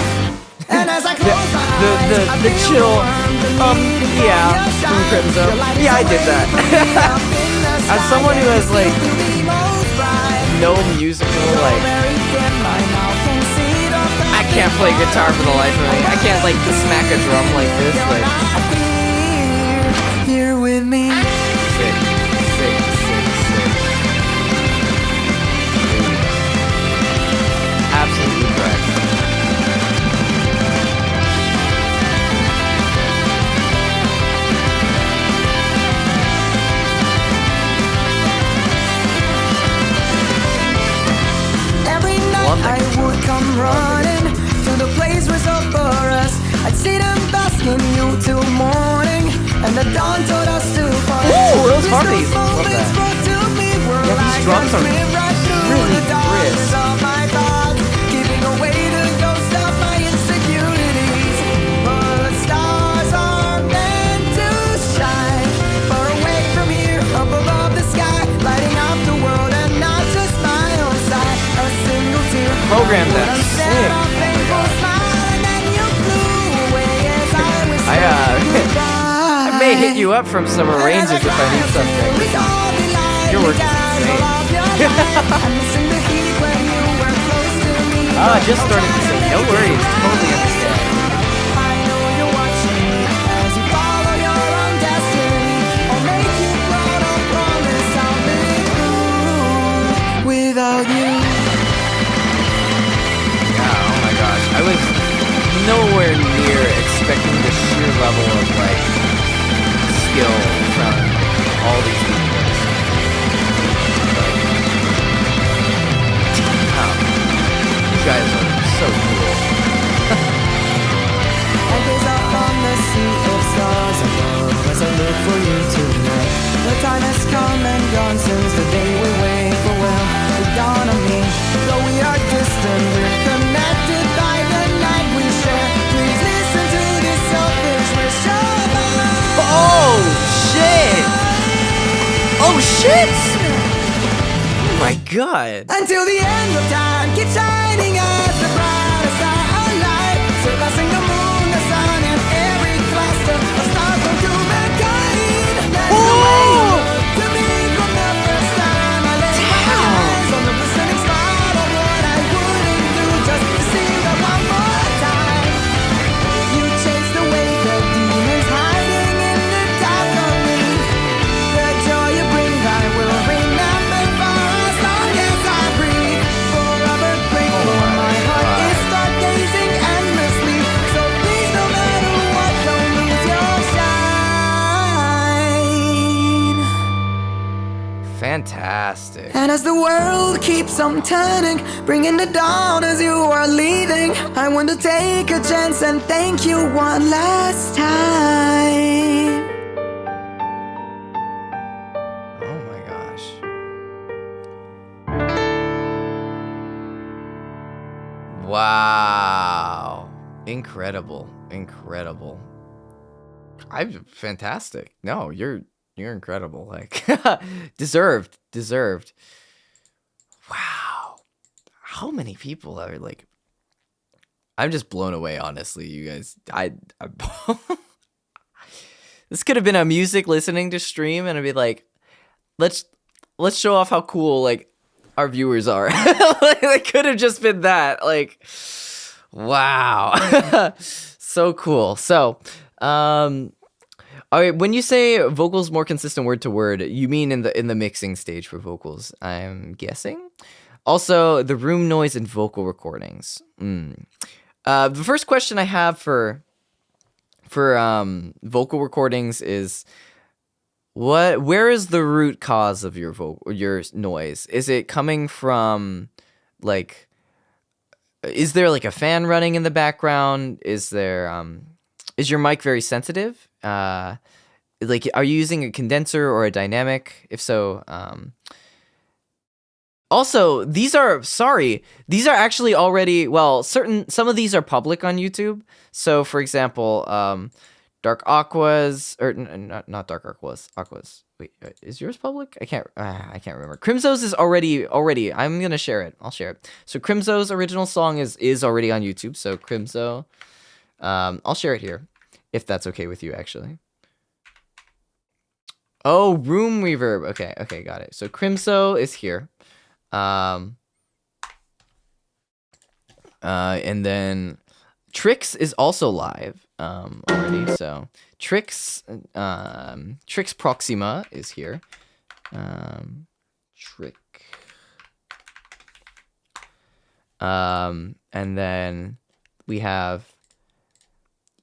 And as I close my eyes, I the feel chill, warm, the needing yeah, from your from shine. Crimson. Your light is Yeah, I did away that. from me, up in the As sky, someone who and has, like, you feel the most bright. no musical, like, Very dim, my mouth can see the I can't play guitar for the life of me. I can't, like, smack a drum like this, like, here with me. sick. Absolutely correct. Every night Love that I would come running to the place reserved for us. I'd see them basking you till morning, and the dawn told us to fall. Ooh, those harmonies. Love that. Yeah, these drums are really crisp. Giving away the ghost of my insecurities. But stars are meant to shine far away from here, up above the sky, lighting up the world and not just my own side. A single tear. Program that. Sick. Oh my god. I may hit you up from some arranges if I need something. Your work is insane. I just started to say, no worries, totally understand. I know you're watching me as you follow your own destiny. I'll make you proud, I promise I'll be through without you. Yeah, oh my gosh. I was nowhere near expecting the sheer level of, like, skill from all these people. Wow. You guys are so cool. I gaze up on the sea of stars above as I look for you tonight. The time has come and gone since the day we wait for the dawn of me. Though we are distant, we're connected by the night we share. Please listen to this selfish wish of mine. Oh, shit! Oh, shit! Oh my god. Until the end of time, keep shining as the brightest star alive, surpassing the moon, the sun, and every cluster of stars from humankind. That's the way you look to me from the first time I laid my eyes on the glistening spot of what I wouldn't do just to see that one more time. You chased away the demons hiding in the dark of me. The joy you bring, I will remember for as long as I breathe. Forever grateful, my heart is stargazing endlessly. So please, no matter what, don't lose your shine. Fantastic. And as the world keeps on turning, bringing the dawn as you are leaving, I want to take a chance and thank you one last time. Oh my gosh. Wow. Incredible. Incredible. I'm fantastic. No, you're incredible. Like deserved. Wow. How many people are like I'm just blown away, honestly, you guys. I This could have been a music listening to stream and I'd be like, let's show off how cool like our viewers are. Like, it could have just been that. Like, wow. So cool. So, all right, when you say vocals more consistent word to word, you mean in the mixing stage for vocals, I'm guessing. Also, the room noise and vocal recordings. The first question I have for vocal recordings is where is the root cause of your noise? Is it coming from like is there like a fan running in the background? Is your mic very sensitive? Like are you using a condenser or a dynamic? If so, also, these are actually already, well, some of these are public on YouTube. So, for example, Dark Aquas, or not Dark Aquas. Wait, is yours public? I can't remember. Crimzo's is already, I'm gonna share it. I'll share it. So Crimzo's original song is already on YouTube. So Crimzo, I'll share it here, if that's okay with you, actually. Oh, room reverb. Okay, got it. So Crimzo is here. And then Trix is also live already. So Trix Proxima is here. Trick. And then we have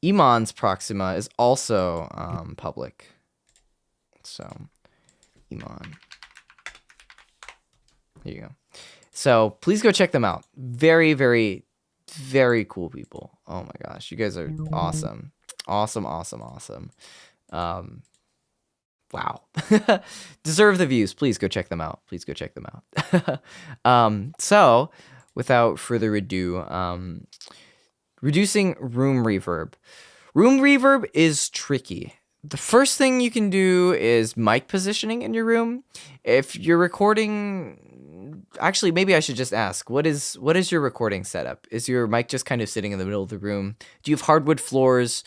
Iman's Proxima is also public. So Iman. Here you go. So please go check them out. Very, very, very cool people. Oh my gosh, you guys are awesome. Awesome. Wow. Deserve the views. Please go check them out. So without further ado, reducing room reverb. Room reverb is tricky. The first thing you can do is mic positioning in your room. If you're recording, actually, maybe I should just ask, what is your recording setup? Is your mic just kind of sitting in the middle of the room? Do you have hardwood floors,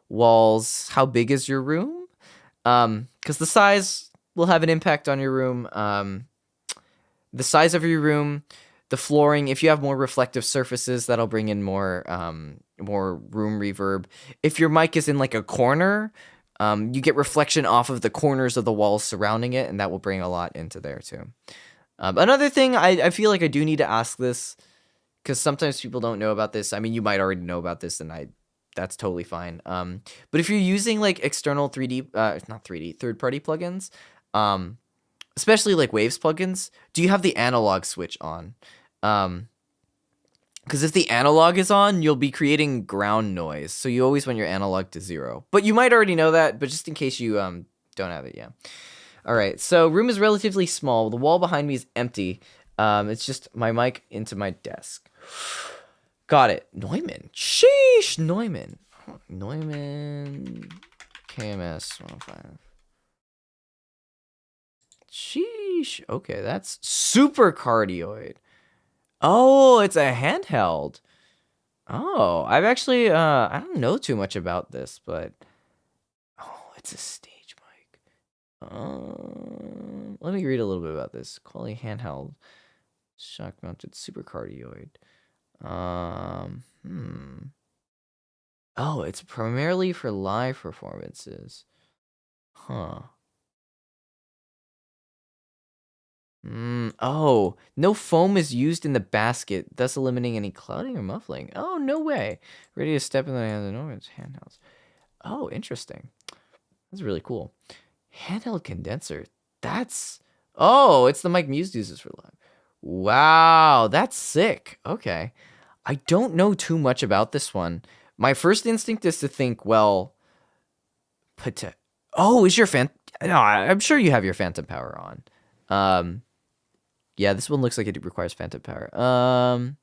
walls? How big is your room? Because the size will have an impact on your room. The size of your room, the flooring. If you have more reflective surfaces, that'll bring in more room reverb. If your mic is in like a corner, you get reflection off of the corners of the walls surrounding it, and that will bring a lot into there too. Another thing, I feel like I do need to ask this, because sometimes people don't know about this. I mean, you might already know about this, and that's totally fine. But if you're using like external third-party plugins, especially like Waves plugins, do you have the analog switch on? Because if the analog is on, you'll be creating ground noise. So you always want your analog to 0. But you might already know that, but just in case you don't have it, yeah. All right, so room is relatively small. The wall behind me is empty. It's just my mic into my desk. Got it. Neumann. Sheesh, Neumann. Neumann KMS 105. Sheesh. Okay, that's super cardioid. Oh, it's a handheld. Oh, I've actually, I don't know too much about this, but, oh, it's a stage mic. Let me read a little bit about this. Quality handheld, shock mounted, super cardioid. Oh, it's primarily for live performances. Huh. Oh, no foam is used in the basket, thus eliminating any clouding or muffling. Oh, no way. Ready to step in the hands of Norman's handhelds. Oh, interesting. That's really cool. Handheld condenser. Oh, it's the mic Muse uses for live. Wow, that's sick. Okay. I don't know too much about this one. My first instinct is to think, well, is your no, I'm sure you have your phantom power on. Yeah, this one looks like it requires phantom power. A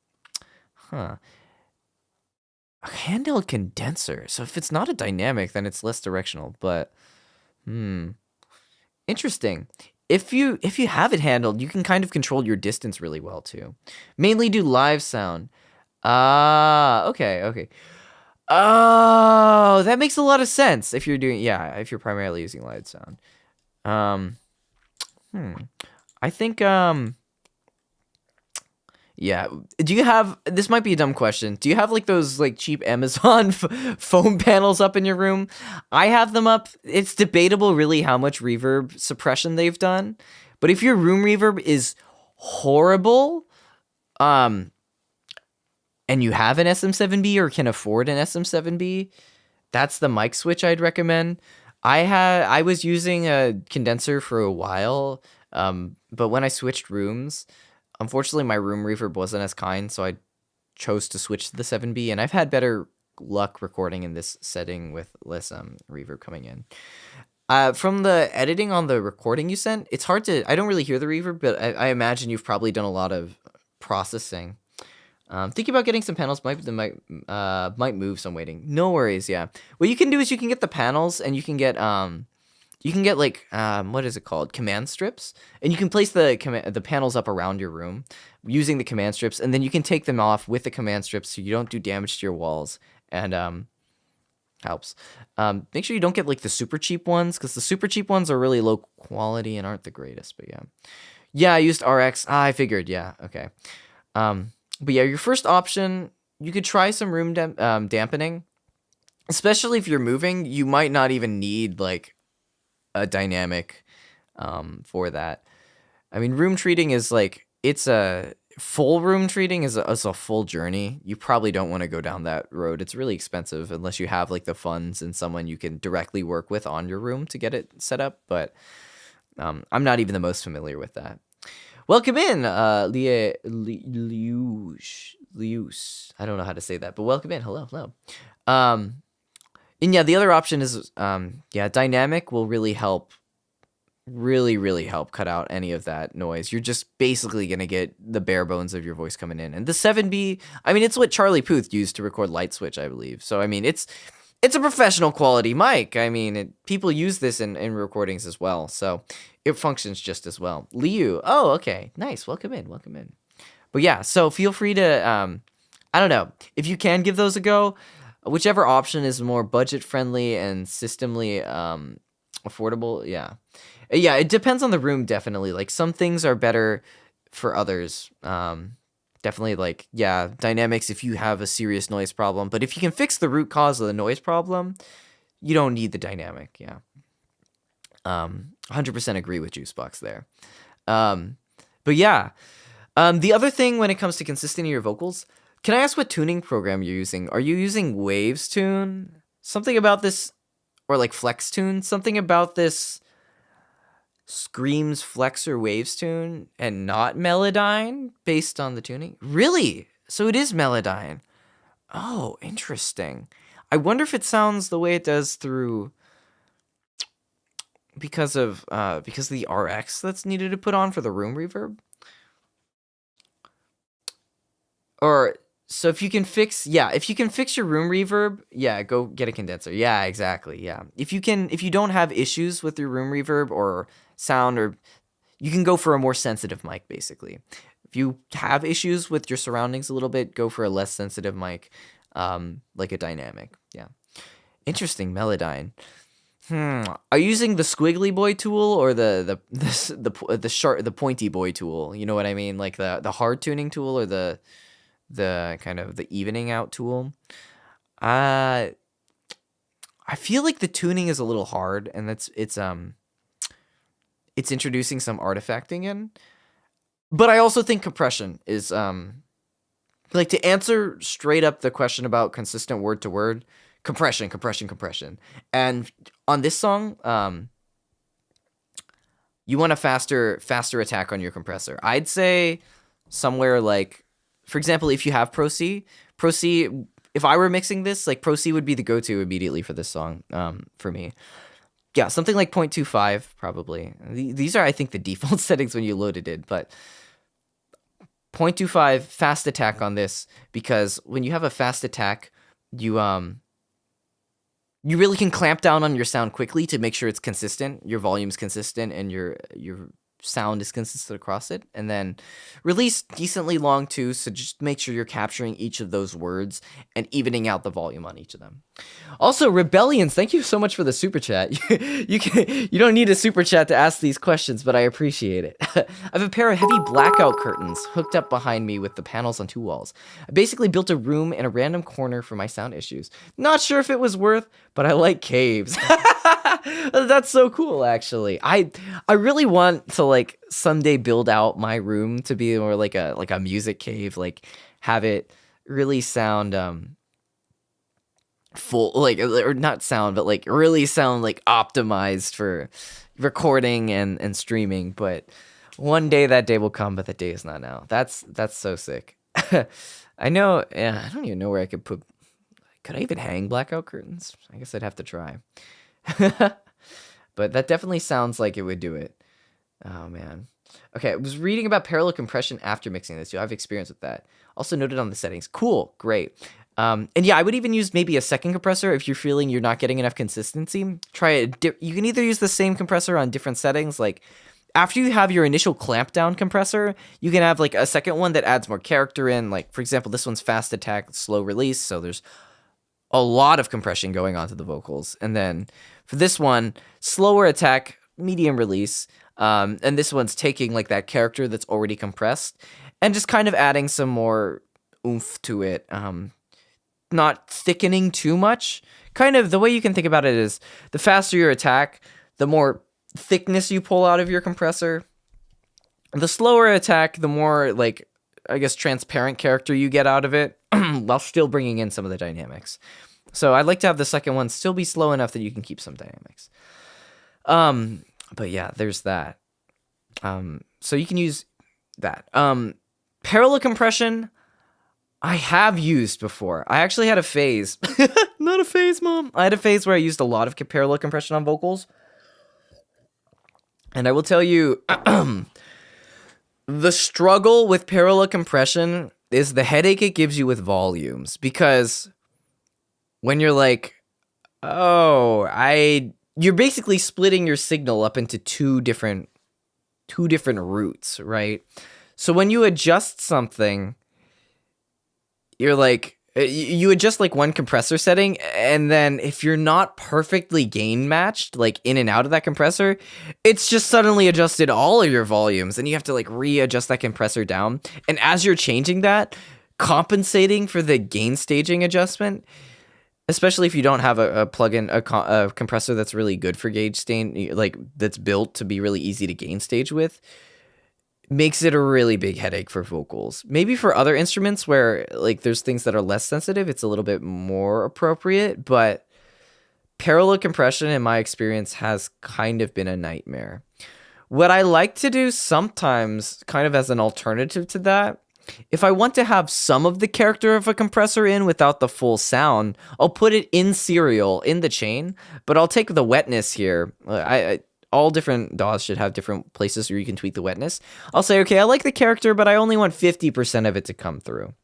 handheld condenser. So if it's not a dynamic, then it's less directional, but interesting. If you have it handled, you can kind of control your distance really well too. Mainly do live sound. Okay. Oh, that makes a lot of sense if you're primarily using live sound. I think yeah. Do you have, this might be a dumb question, do you have like those like cheap Amazon foam panels up in your room? I have them up. It's debatable really how much reverb suppression they've done, but if your room reverb is horrible, and you have an SM7B or can afford an SM7B, that's the mic switch I'd recommend. I was using a condenser for a while, but when I switched rooms, unfortunately my room reverb wasn't as kind, so I chose to switch to the 7B, and I've had better luck recording in this setting with less reverb coming in. From the editing on the recording you sent, it's hard to, I don't really hear the reverb, but I imagine you've probably done a lot of processing. Thinking about getting some panels might move, so I'm waiting. No worries, yeah. What you can do is you can get the panels, and you can get like what is it called? Command strips, and you can place the panels up around your room using the command strips, and then you can take them off with the command strips so you don't do damage to your walls, and helps. Make sure you don't get like the super cheap ones, because the super cheap ones are really low quality and aren't the greatest. But yeah, I used RX. I figured, yeah, okay. But yeah, your first option, you could try some room dampening. Especially if you're moving, you might not even need like a dynamic for that. I mean, room treating is like, it's a full room treating is a full journey. You probably don't want to go down that road. It's really expensive unless you have like the funds and someone you can directly work with on your room to get it set up. But I'm not even the most familiar with that. Welcome in, Lius. I don't know how to say that, but welcome in. Hello. And yeah, the other option is, dynamic will really help, really help cut out any of that noise. You're just basically going to get the bare bones of your voice coming in. And the 7B, I mean, it's what Charlie Puth used to record Light Switch, I believe. So, I mean, it's a professional quality mic. I mean, people use this in recordings as well. So it functions just as well. Liu. Oh, okay. Nice. Welcome in. But yeah, so feel free to, I don't know, if you can give those a go, whichever option is more budget friendly and systemly affordable. Yeah, it depends on the room. Definitely, like some things are better for others. Definitely, like, yeah, dynamics if you have a serious noise problem. But if you can fix the root cause of the noise problem, you don't need the dynamic. Yeah, 100% agree with Juicebox there. But yeah, the other thing when it comes to consistency of your vocals, can I ask what tuning program you're using? Are you using Waves Tune? Something about this, or like Flex Tune? Something about this screams Flex or Waves Tune and not Melodyne based on the tuning? Really? So it is Melodyne. Oh, interesting. I wonder if it sounds the way it does through because of the RX that's needed to put on for the room reverb. Or so if you can fix your room reverb, yeah, go get a condenser. Yeah, exactly. Yeah. If you don't have issues with your room reverb or sound, or you can go for a more sensitive mic basically. If you have issues with your surroundings a little bit, go for a less sensitive mic, like a dynamic. Yeah. Interesting, Melodyne. Are you using the squiggly boy tool or the pointy boy tool? You know what I mean? Like the hard tuning tool or the kind of the evening out tool. I feel like the tuning is a little hard, and it's introducing some artifacting in. But I also think compression is like, to answer straight up the question about consistent word to word, compression. And on this song, you want a faster attack on your compressor. I'd say somewhere like, for example, if you have Pro C, if I were mixing this, like Pro C would be the go-to immediately for this song, for me. Yeah, something like 0.25 probably. These are, I think, the default settings when you loaded it, but 0.25 fast attack on this, because when you have a fast attack, you really can clamp down on your sound quickly to make sure it's consistent, your volume's consistent, and your sound is consistent across it, and then release decently long too, so just make sure you're capturing each of those words and evening out the volume on each of them. Also, Rebellions, thank you so much for the super chat. You don't need a super chat to ask these questions, but I appreciate it. I have a pair of heavy blackout curtains hooked up behind me with the panels on two walls. I basically built a room in a random corner for my sound issues. Not sure if it was worth, but I like caves. That's so cool, actually. I really want to like someday build out my room to be more like a music cave, like have it really sound full, like, or not sound, but like really sound like optimized for recording and streaming. But one day that day will come, but the day is not now. That's so sick. I know. Yeah, I don't even know where I could put. Could I even hang blackout curtains? I guess I'd have to try. But that definitely sounds like it would do it. Oh man. Okay, I was reading about parallel compression after mixing this too. I have experience with that. Also noted on the settings. Cool, great. And yeah, I would even use maybe a second compressor if you're feeling you're not getting enough consistency. Try it. You can either use the same compressor on different settings. Like after you have your initial clamp down compressor, you can have like a second one that adds more character in. Like for example, this one's fast attack, slow release. So there's a lot of compression going on to the vocals. And then for this one, slower attack, medium release. And this one's taking like that character that's already compressed and just kind of adding some more oomph to it. Not thickening too much. Kind of the way you can think about it is the faster your attack, the more thickness you pull out of your compressor. The slower attack, the more like, I guess, transparent character you get out of it while still bringing in some of the dynamics. So I'd like to have the second one still be slow enough that you can keep some dynamics. But yeah, there's that. So you can use that. Parallel compression, I have used before. I actually had a phase. Not a phase, Mom. I had a phase where I used a lot of parallel compression on vocals. And I will tell you, the struggle with parallel compression is the headache it gives you with volumes. Because when you're like, you're basically splitting your signal up into two different routes, right? So when you adjust something, you're like, you adjust like one compressor setting, and then if you're not perfectly gain matched, like in and out of that compressor, it's just suddenly adjusted all of your volumes, and you have to like readjust that compressor down. And as you're changing that, compensating for the gain staging adjustment, especially if you don't have a plugin, a compressor that's really good for gauge stain, like that's built to be really easy to gain stage with, makes it a really big headache for vocals. Maybe for other instruments where like there's things that are less sensitive, it's a little bit more appropriate, but parallel compression in my experience has kind of been a nightmare. What I like to do sometimes, kind of as an alternative to that, if I want to have some of the character of a compressor in without the full sound, I'll put it in serial in the chain, but I'll take the wetness here. All different DAWs should have different places where you can tweak the wetness. I'll say, okay, I like the character, but I only want 50% of it to come through.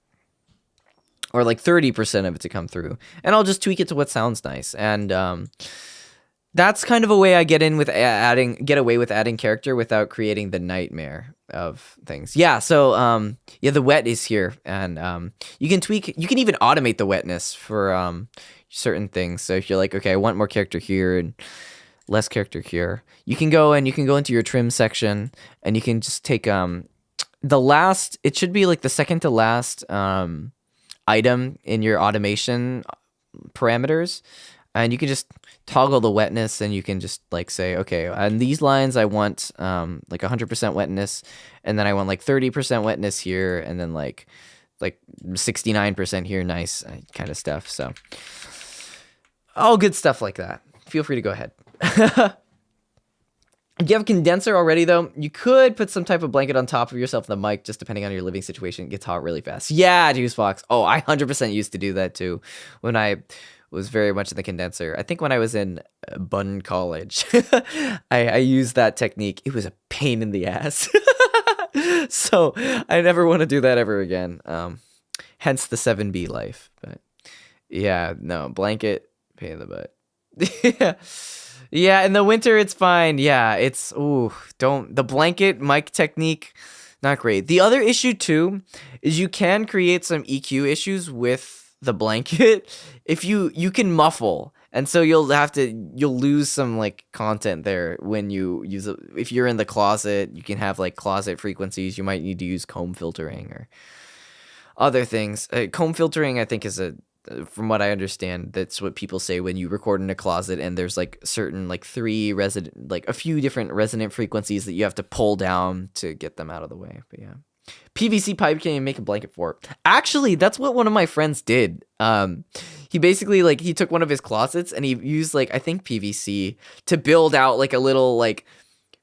Or like 30% of it to come through. And I'll just tweak it to what sounds nice. And that's kind of a way I get away with adding character without creating the nightmare of things. Yeah, so yeah, the wet is here. And you can even automate the wetness for certain things. So if you're like, okay, I want more character here and less character here, you can go into your trim section, and you can just take it should be like the second to last item in your automation parameters, and you can just toggle the wetness, and you can just like say, okay, on these lines I want like 100% wetness, and then I want like 30% wetness here, and then like 69% here, nice kind of stuff. So all good stuff like that. Feel free to go ahead. If you have a condenser already, though, you could put some type of blanket on top of yourself and the mic, just depending on your living situation. It gets hot really fast. Yeah, Juicebox. Oh, I 100% used to do that too when I was very much in the condenser. I think when I was in Bunn College, I used that technique. It was a pain in the ass. So I never want to do that ever again. Hence the 7B life. But yeah, no, blanket, pain in the butt. Yeah. Yeah, in the winter it's fine. Yeah, the blanket mic technique, not great. The other issue too is you can create some EQ issues with the blanket if you can muffle, and so you'll lose some like content there when you use it. If you're in the closet, you can have like closet frequencies. You might need to use comb filtering or other things. Comb filtering, I think, is from what I understand, that's what people say when you record in a closet and there's like certain like a few different resonant frequencies that you have to pull down to get them out of the way. But yeah. PVC pipe, can you make a blanket for it? Actually, that's what one of my friends did. He basically like he took one of his closets and he used like I think PVC to build out like a little like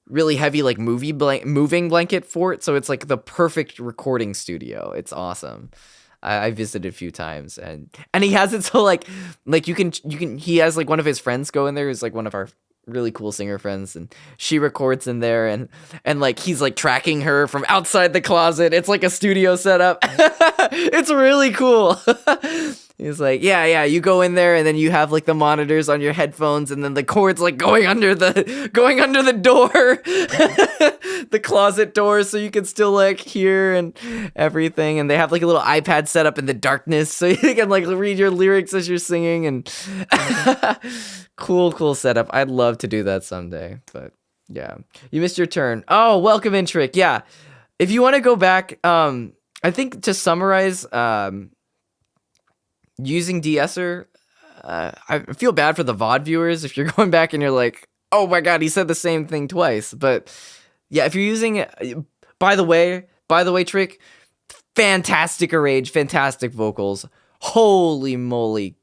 really heavy like moving blanket fort. So it's like the perfect recording studio. It's awesome. I visited a few times and he has it so like you can he has like one of his friends go in there who's like one of our really cool singer friends, and she records in there and like he's like tracking her from outside the closet. It's like a studio setup. It's really cool. He's like, yeah, you go in there and then you have like the monitors on your headphones and then the cords like going under the door, the closet door, so you can still like hear and everything. And they have like a little iPad set up in the darkness so you can like read your lyrics as you're singing, and cool setup. I'd love to do that someday, but yeah. You missed your turn. Oh, welcome in, Trick. Yeah. If you want to go back, I think to summarize, using de-esser, I feel bad for the VOD viewers if you're going back and you're like, oh my god, he said the same thing twice. But yeah, if you're using it, by the way, Trick, fantastic arrange, fantastic vocals. Holy moly,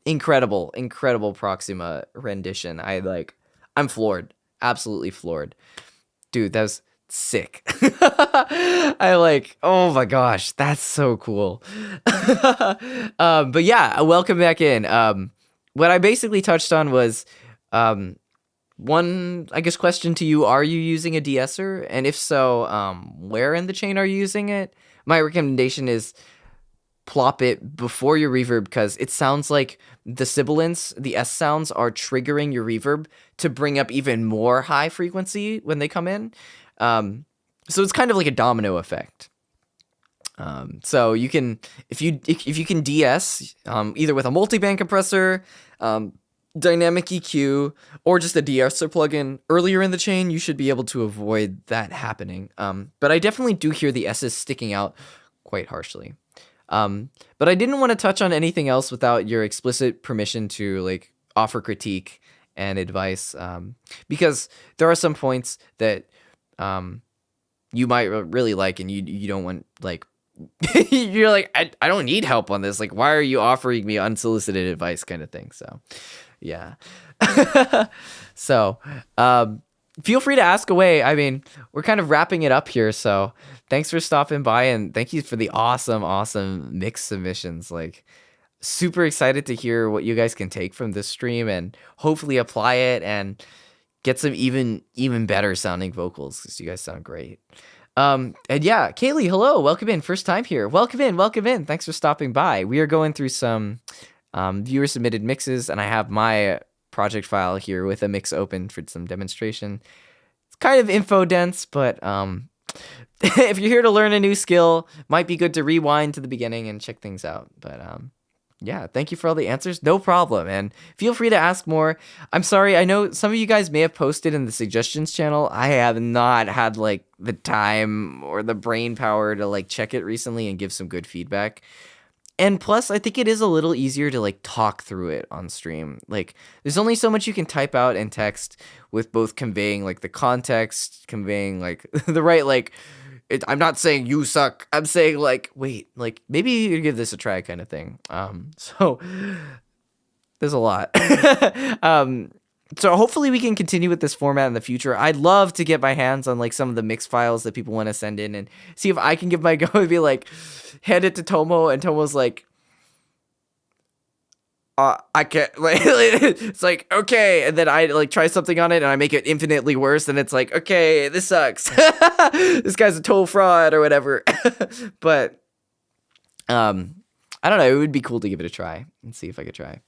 incredible Proxima rendition. I'm floored, absolutely floored. Dude, that was sick. Oh my gosh, that's so cool. But yeah, welcome back in. What I basically touched on was one, I guess, question to you: are you using a de-esser, and if so, where in the chain are you using it? My recommendation is plop it before your reverb, because it sounds like the sibilants, the S sounds, are triggering your reverb to bring up even more high frequency when they come in. So it's kind of like a domino effect. So you can, if you can DS, either with a multiband compressor, dynamic EQ, or just a de-esser plugin earlier in the chain, you should be able to avoid that happening. But I definitely do hear the S's sticking out quite harshly. But I didn't want to touch on anything else without your explicit permission to like offer critique and advice, because there are some points that you might really like, and you don't want, like, you're like, I don't need help on this. Like, why are you offering me unsolicited advice, kind of thing. So, yeah. So, feel free to ask away. I mean, we're kind of wrapping it up here. So thanks for stopping by, and thank you for the awesome mix submissions. Like, super excited to hear what you guys can take from this stream and hopefully apply it and get some even better sounding vocals, because you guys sound great. And yeah, Kaylee, hello, welcome in, first time here. Welcome in. Thanks for stopping by. We are going through some viewer submitted mixes, and I have my project file here with a mix open for some demonstration. It's kind of info dense, but if you're here to learn a new skill, might be good to rewind to the beginning and check things out. But yeah, thank you for all the answers. No problem. And feel free to ask more. I'm sorry, I know some of you guys may have posted in the suggestions channel. I have not had like the time or the brain power to like check it recently and give some good feedback. And plus, I think it is a little easier to like talk through it on stream. Like, there's only so much you can type out in text with both conveying like the context, conveying like the right, like, I'm not saying you suck. I'm saying like, wait, like maybe you could give this a try, kind of thing. So there's a lot. So hopefully we can continue with this format in the future. I'd love to get my hands on like some of the mix files that people want to send in and see if I can give my go and be like, hand it to Tomo, and Tomo's like, I can't, like, it's like, okay, and then I like try something on it and I make it infinitely worse, and it's like, okay, this sucks. This guy's a total fraud or whatever. But I don't know, it would be cool to give it a try and see if I could try.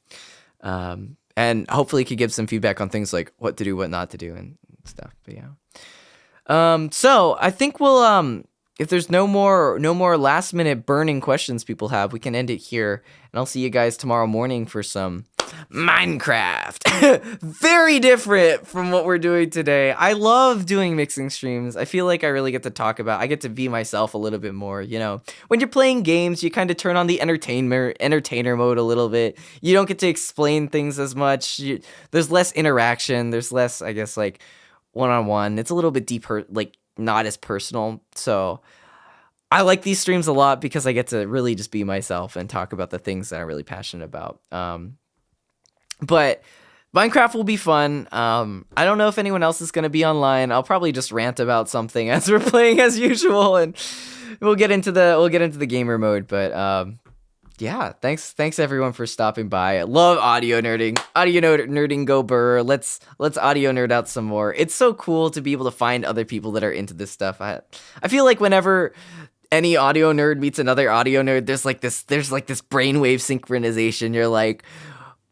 And hopefully could give some feedback on things like what to do, what not to do, and stuff. But yeah. So I think we'll if there's no more last minute burning questions people have, we can end it here. And I'll see you guys tomorrow morning for some Minecraft. Very different from what we're doing today. I love doing mixing streams. I feel like I really get to talk about, I get to be myself a little bit more, you know. When you're playing games, you kind of turn on the entertainer mode a little bit. You don't get to explain things as much. There's less interaction. There's less, I guess, like one-on-one. It's a little bit deeper, like not as personal. So I like these streams a lot because I get to really just be myself and talk about the things that I'm really passionate about. But Minecraft will be fun. I don't know if anyone else is going to be online. I'll probably just rant about something as we're playing as usual, and we'll get into the gamer mode. But yeah, thanks everyone for stopping by. I love audio nerding. Nerding go burr. Let's audio nerd out some more. It's so cool to be able to find other people that are into this stuff. I feel like whenever any audio nerd meets another audio nerd, there's like this brainwave synchronization. You're like,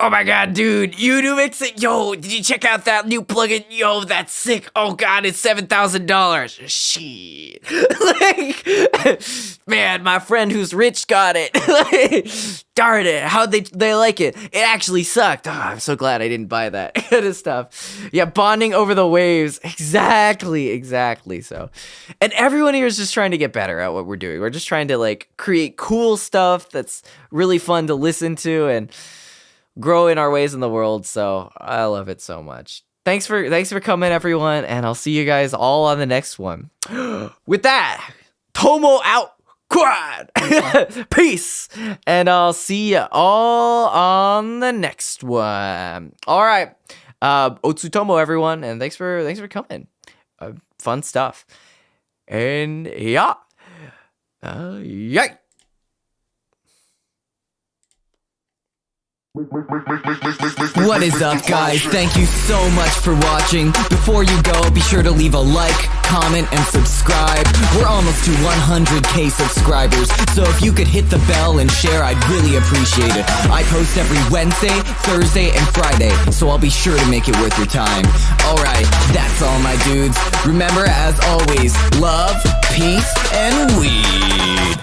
oh my god, dude, you do mixing? Yo, did you check out that new plugin? Yo, that's sick. Oh god, it's $7,000. Shit. Like, man, my friend who's rich got it. Darn it, how'd they like it? It actually sucked. Oh, I'm so glad I didn't buy that kind of stuff. Yeah, bonding over the waves. Exactly. So, and everyone here is just trying to get better at what we're doing. We're just trying to like create cool stuff that's really fun to listen to and grow in our ways in the world. So I love it so much. Thanks for coming, everyone, and I'll see you guys all on the next one. With that, Tomo out. Quad. Peace, and I'll see you all on the next one. All right, Otsutomo, everyone, and thanks for coming. Fun stuff, and yeah, yay. What is up, guys? Thank you so much for watching. Before you go, be sure to leave a like, comment, and subscribe. We're almost to 100k subscribers, so if you could hit the bell and share, I'd really appreciate it. I post every Wednesday, Thursday, and Friday, so I'll be sure to make it worth your time. Alright, that's all, my dudes. Remember, as always, love, peace, and weed.